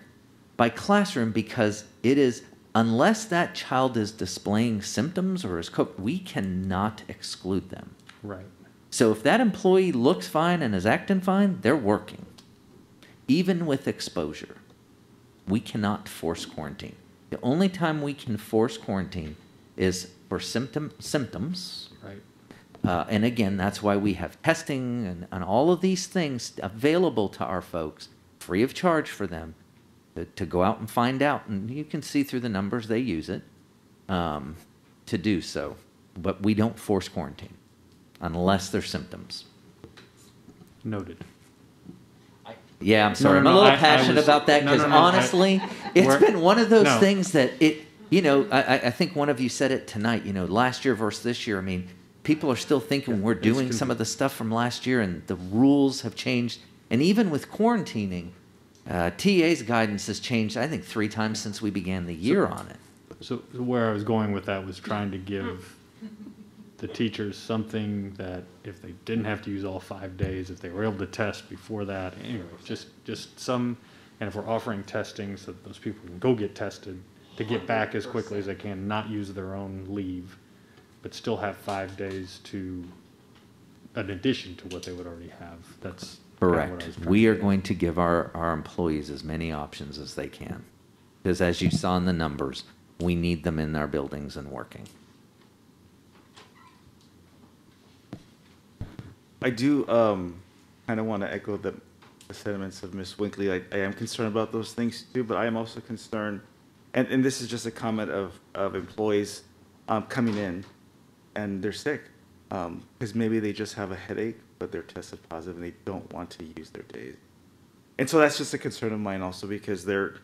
by classroom, because it is, unless that child is displaying symptoms or is we cannot exclude them. Right. So if that employee looks fine and is acting fine, they're working. Even with exposure, we cannot force quarantine. The only time we can force quarantine is for symptoms. Right. And again, that's why we have testing and all of these things available to our folks, free of charge for them, to go out and find out. And you can see through the numbers they use it to do so. But we don't force quarantine unless there's symptoms. Noted. Yeah, I'm sorry. I'm a little passionate about that because honestly, it's been one of those things that I think one of you said it tonight, last year versus this year. I mean, people are still thinking we're doing some of the stuff from last year and the rules have changed. And even with quarantining, TA's guidance has changed, I think, 3 times since we began the year on it. So where I was going with that was trying to give the teachers something that if they didn't have to use all 5 days, if they were able to test before that, anyway, just some, and if we're offering testing so that those people can go get tested to get back as quickly as they can, not use their own leave, but still have 5 days in addition to what they would already have. That's correct. We are going to give our employees as many options as they can. Because as you saw in the numbers, we need them in our buildings and working. I do kind of want to echo the sentiments of Ms. Winkley. I am concerned about those things too, but I am also concerned, and this is just a comment of employees coming in and they're sick because maybe they just have a headache, but they're tested positive and they don't want to use their days. And so that's just a concern of mine also, because they're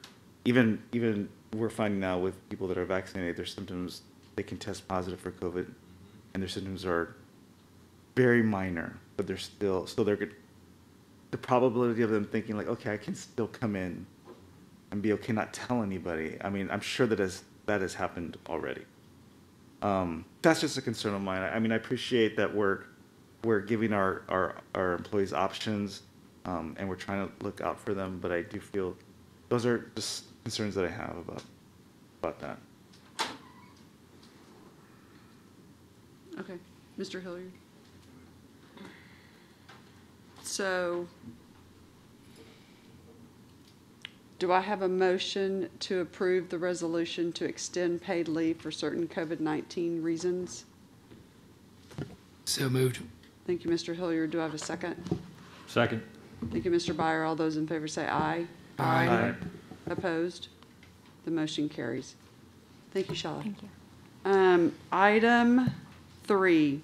even we're finding now with people that are vaccinated, their symptoms, they can test positive for COVID and their symptoms are very minor, but they're still they're good. The probability of them thinking like, okay, I can still come in and be okay, not tell anybody. I mean, I'm sure that has happened already. That's just a concern of mine. I mean, I appreciate that we're giving our employees options, and we're trying to look out for them, but I do feel those are just concerns that I have about that. Okay, Mr. Hilliard. So, do I have a motion to approve the resolution to extend paid leave for certain COVID-19 reasons? So moved. Thank you, Mr. Hilliard. Do I have a second? Second. Thank you, Mr. Byer. All those in favor say aye. Aye. Opposed? The motion carries. Thank you, Shala. Thank you. Item 3,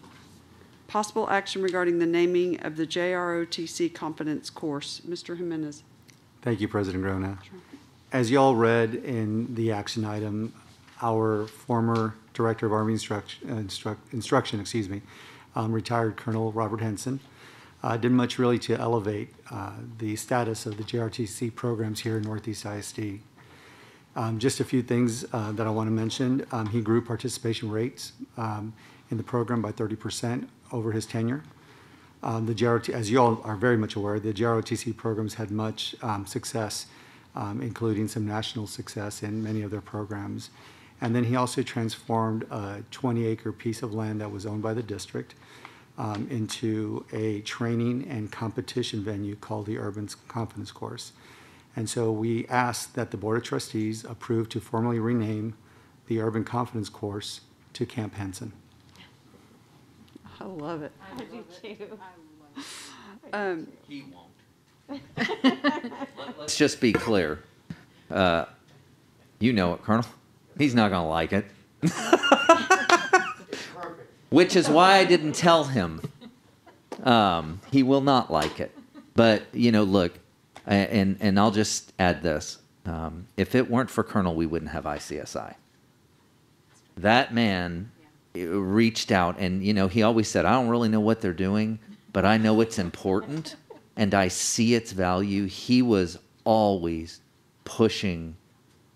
possible action regarding the naming of the JROTC Confidence course. Mr. Jimenez. Thank you, President Grona. as y'all read in the action item, our former Director of Army Instruction, retired Colonel Robert Henson, did much really to elevate the status of the JROTC programs here in Northeast ISD. Just a few things that I want to mention. He grew participation rates in the program by 30% over his tenure. The JROTC, as you all are very much aware, the JROTC programs had much success, including some national success in many of their programs. And then he also transformed a 20-acre piece of land that was owned by the district into a training and competition venue called the Urban Confidence Course. And so we asked that the Board of Trustees approve to formally rename the Urban Confidence Course to Camp Henson. I love it. I do too. He won't. Let's just be clear. You know it, Colonel. He's not going to like it. Which is why I didn't tell him. He will not like it. But, look, and I'll just add this. If it weren't for Colonel, we wouldn't have ICSI. That man reached out, and, he always said, I don't really know what they're doing, but I know it's important, and I see its value. He was always pushing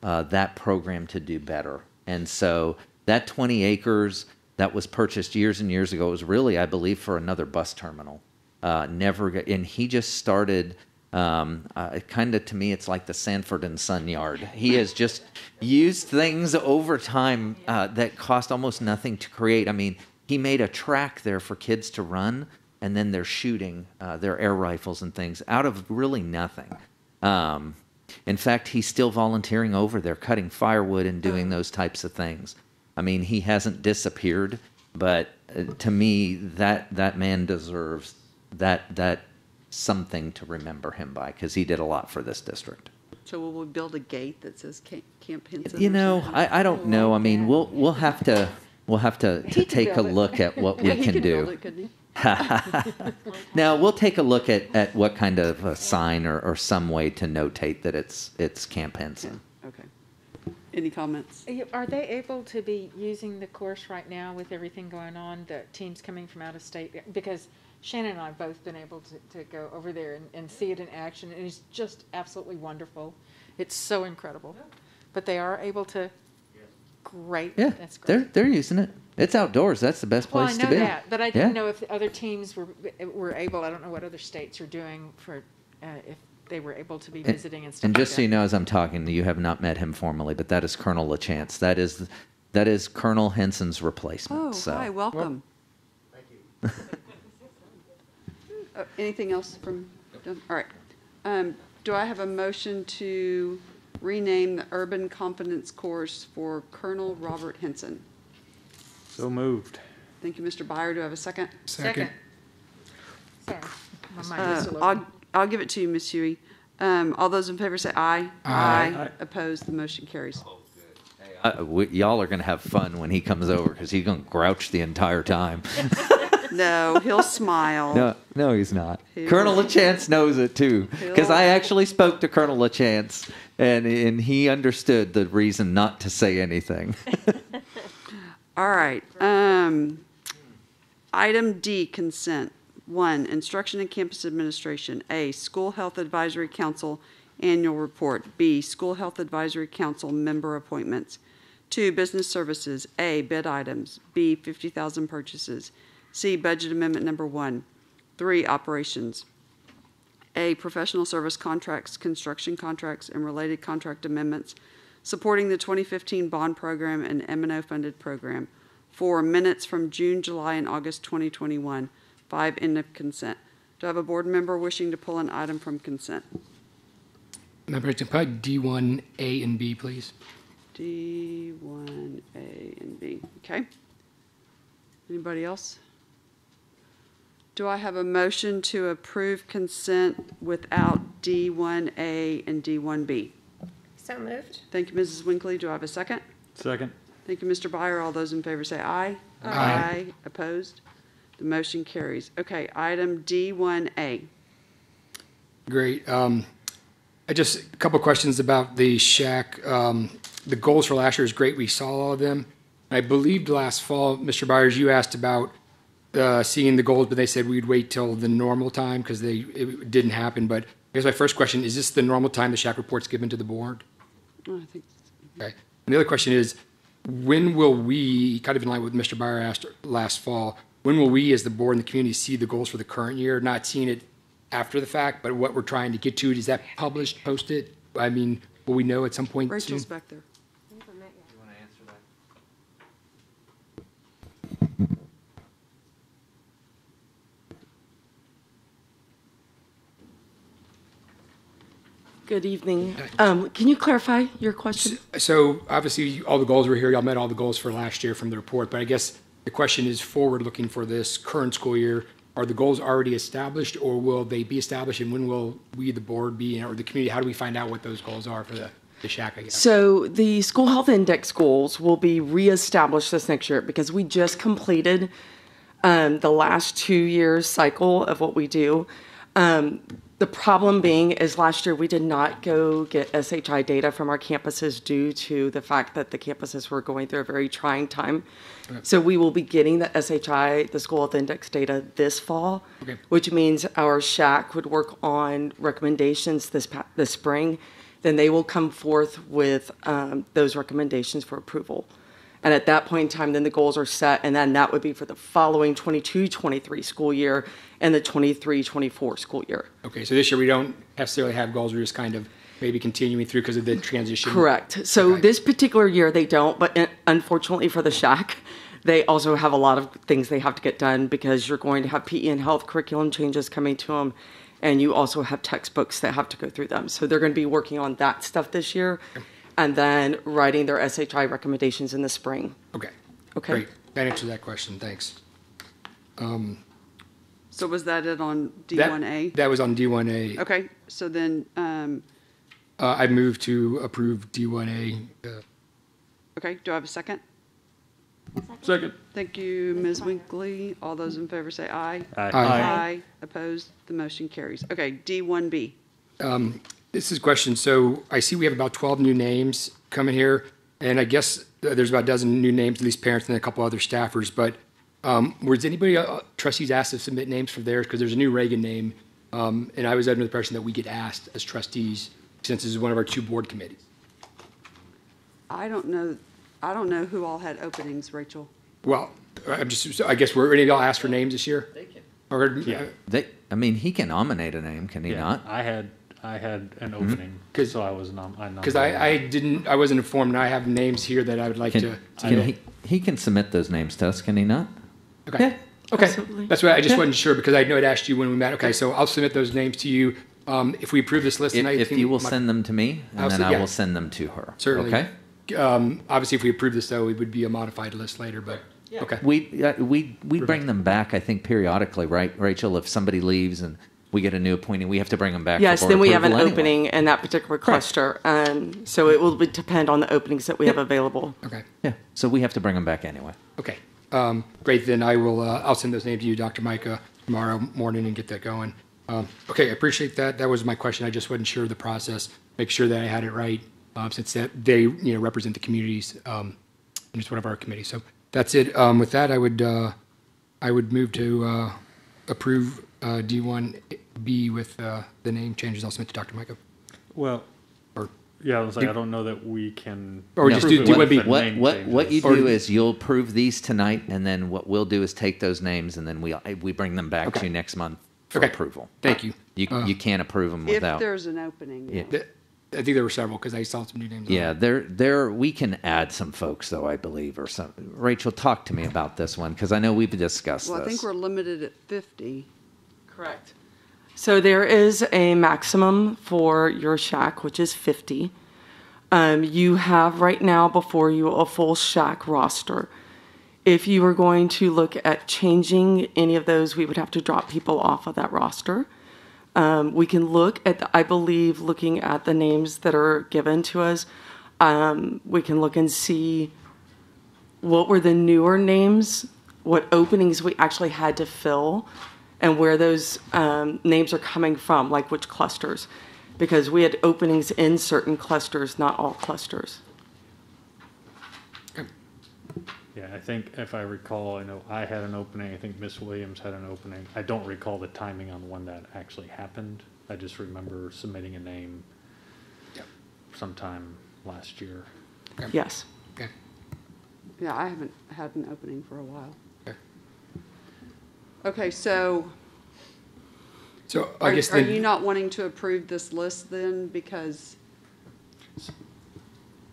that program to do better. And so that 20 acres that was purchased years and years ago was really, I believe, for another bus terminal. And he just started, kind of, to me, it's like the Sanford and Son yard. He has just used things over time that cost almost nothing to create. I mean, he made a track there for kids to run, and then they're shooting their air rifles and things out of really nothing. In fact, he's still volunteering over there, cutting firewood and doing those types of things. I mean, he hasn't disappeared, but to me, that man deserves that something to remember him by, because he did a lot for this district. So will we build a gate that says Camp Henson? I don't know. I mean, we'll have to take a look at what we can do. Build it, couldn't he? Now we'll take a look at what kind of a sign or some way to notate that it's Camp Henson. Okay. Any comments? Are they able to be using the course right now with everything going on, the teams coming from out of state? Because Shannon and I have both been able to go over there and see it in action, and it's just absolutely wonderful. It's so incredible. But they are able to. Great. Yeah, that's great. they're using it. It's outdoors. That's the best place to be. Well, I know that, but I didn't know if the other teams were able. I don't know what other states are doing for if they were able to be visiting and stuff. And just like so you know, as I'm talking, you have not met him formally, but that is Colonel LaChance. That is Colonel Henson's replacement. Oh, so. hi, welcome. Thank you. Anything else from? All right. Do I have a motion to rename the Urban Confidence Course for Colonel Robert Henson? So moved. Thank you, Mr. Byer. Do I have a second? Second. Sorry, my mind is still open. I'll give it to you, Ms. Huey. All those in favor say aye. Aye. Opposed, the motion carries. Y'all are going to have fun when he comes over, because he's going to grouch the entire time. No, he'll smile. No, he's not. Colonel LaChance knows it too, because I actually spoke to Colonel LaChance, and he understood the reason not to say anything. All right. Item D, consent. 1, Instruction and Campus Administration. A, School Health Advisory Council Annual Report. B, School Health Advisory Council Member Appointments. 2, Business Services. A, Bid Items. B, 50,000 Purchases. C, Budget Amendment Number 1. 3, Operations. A, Professional Service Contracts, Construction Contracts, and Related Contract Amendments supporting the 2015 Bond Program and M&O Funded Program. 4, Minutes from June, July, and August 2021. 5, End of consent. Do I have a board member wishing to pull an item from consent? Madam President, probably D1, A, and B, please. D1, A, and B. Okay. Anybody else? Do I have a motion to approve consent without D1A and D1B? So moved. Thank you, Mrs. Winkley. Do I have a second? Second. Thank you, Mr. Byer. All those in favor say aye. Aye. Opposed? The motion carries. Okay, item D1A. Great. Just a couple questions about the shack. The goals for last year is great. We saw all of them. I believed last fall, Mr. Byers, you asked about seeing the goals, but they said we'd wait till the normal time because it didn't happen. But I guess my first question, is this the normal time the shack report's given to the board? I think Okay. And the other question is, when will we, kind of in line with what Mr. Byers asked last fall, when will we as the board and the community see the goals for the current year? Not seeing it after the fact, but what we're trying to get to, is that published, posted? I mean, will we know at some point Rachel's soon? back there. Good evening. Can you clarify your question? So obviously, all the goals were here. Y'all met all the goals for last year from the report, but I guess the question is forward-looking for this current school year. Are the goals already established, or will they be established, and when will we, the board, be, or the community, how do we find out what those goals are for the shack, I guess? So the school health index goals will be reestablished this next year because we just completed the last 2 years cycle of what we do. The problem being is last year we did not go get SHI data from our campuses due to the fact that the campuses were going through a very trying time. Okay. So we will be getting the SHI, the school health index data this fall, Okay. which means our shack would work on recommendations this spring. Then they will come forth with those recommendations for approval. And at that point in time, then the goals are set, and then that would be for the following 22-23 school year and the 23-24 school year. Okay, so this year we don't necessarily have goals, we're just kind of maybe continuing through because of the transition? Correct. So this particular year they don't, but unfortunately for the shack, they also have a lot of things they have to get done because you're going to have PE and health curriculum changes coming to them, and you also have textbooks that have to go through them. So they're going to be working on that stuff this year, and then writing their SHI recommendations in the spring. Okay. Okay. Great. That answers that question. Thanks. So was that it on D1A? That was on D1A. Okay, so then, I move to approve D1A. okay, do I have a second? Second. Thank you, Ms. Winkley. All those in favor say aye. Aye. Aye. Opposed? The motion carries. Okay, D1B. This is a question. So I see we have about 12 new names coming here, and I guess there's about a dozen new names, at least parents and a couple other staffers. But was anybody, trustees asked to submit names for theirs? Because there's a new Reagan name, and I was under the impression that we get asked as trustees since this is one of our two board committees. I don't know who all had openings, Rachel. Well, I guess were any of y'all asked for names this year? They can. Or, Yeah. I mean, he can nominate a name, can he Yeah, not? I had an opening, so I was nominated. Because I wasn't informed, and I have names here that I would like to. He can submit those names to us, can he not? Okay. Yeah, Okay. absolutely. That's why I just Yeah. wasn't sure because I know I'd asked you when we met. Okay, so I'll submit those names to you. If we approve this list tonight. If you will send them to me, and then I yeah. will send them to her. Certainly. Okay? Obviously, if we approve this, though, it would be a modified list later, but, okay. We bring them back, I think, periodically, right, Rachel? If somebody leaves and we get a new appointee, we have to bring them back. Yes, for board then we have an approval anyway. opening in that particular cluster. So it will depend on the openings that we have available. Okay. Yeah, so we have to bring them back anyway. Okay. Great, then I'll send those names to you, Dr. Micah, tomorrow morning and get that going. Okay, I appreciate that. That was my question. I just wasn't sure of the process. Make sure that I had it right, since that they represent the communities. And it's one of our committees. So that's it. With that, I would move to approve D1B with the name changes. I'll submit to Dr. Micah. Well, yeah, I was like, I don't know that we can. Or just do D1B. What you do is you'll approve these tonight, and then what we'll do is take those names, and then we bring them back to you next month for approval. Thank you. You can't approve them If without. there's an opening. Yeah. I think there were several because I saw some new names. Yeah, we can add some folks though, I believe, or some. Rachel, talk to me about this one because I know we've discussed Well, this. I think we're limited at 50. Correct. So there is a maximum for your shack, which is 50. You have right now before you a full shack roster. If you were going to look at changing any of those, we would have to drop people off of that roster. We can look at, I believe, looking at the names that are given to us, we can look and see what were the newer names, what openings we actually had to fill, and where those names are coming from, like which clusters. because we had openings in certain clusters, not all clusters. Yeah, I think if I recall, I know I had an opening, I think Miss Williams had an opening. I don't recall the timing on when that actually happened. I just remember submitting a name sometime last year. Yes. Okay. Yeah, I haven't had an opening for a while. Okay, so I guess are then, you not wanting to approve this list then because?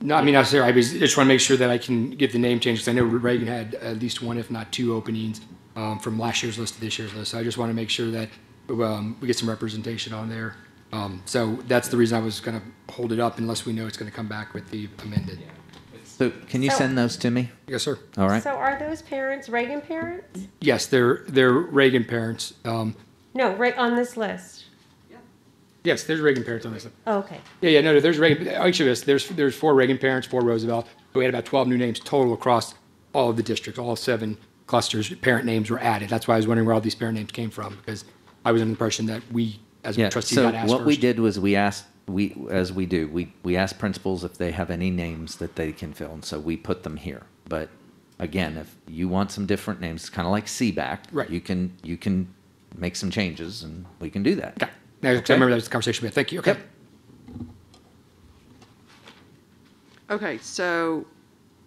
no, I mean, not necessarily. I just want to make sure that I can get the name changed, because I know Reagan had at least one, if not two openings from last year's list to this year's list. So I just want to make sure that we get some representation on there. So that's the reason I was going to hold it up unless we know it's going to come back with the amended. So can you send those to me? Yes, sir. All right. So are those parents Reagan parents? Yes, they're Reagan parents. No, right on this list. Yes, there's Reagan parents on this list. Oh, okay. Yeah, no, there's Reagan. Actually, there's 4 Reagan parents, 4 Roosevelt. We had about 12 new names total across all of the districts, all 7 clusters. Parent names were added. That's why I was wondering where all these parent names came from, because I was under the impression that we, as a trustee, got asked what first. we did was we asked we asked principals if they have any names that they can fill, and so we put them here. But again, if you want some different names, it's kind of like CBAC. Right. You can make some changes, and we can do that. Okay. Now, I remember that was the conversation we had. Thank you. Okay. Yep. Okay, so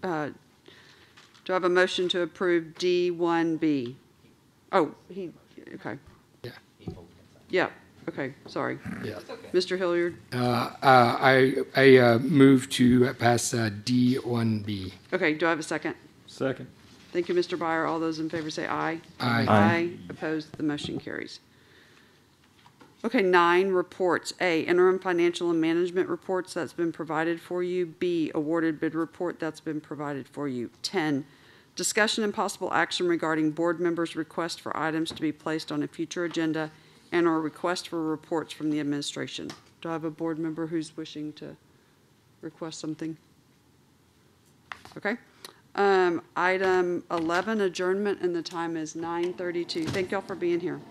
do I have a motion to approve D1B? Oh, okay. Yeah. Yeah, okay, sorry. Yeah. Mr. Hilliard? I move to pass D1B. Okay, do I have a second? Second. Thank you, Mr. Byer. All those in favor say aye. Aye. Aye. Opposed, the motion carries. Okay, 9, reports. A, interim financial and management reports, that's been provided for you. B, awarded bid report, that's been provided for you. 10, discussion and possible action regarding board members' request for items to be placed on a future agenda and or request for reports from the administration. Do I have a board member who's wishing to request something? Okay. Item 11, adjournment, and the time is 9:32. Thank y'all for being here.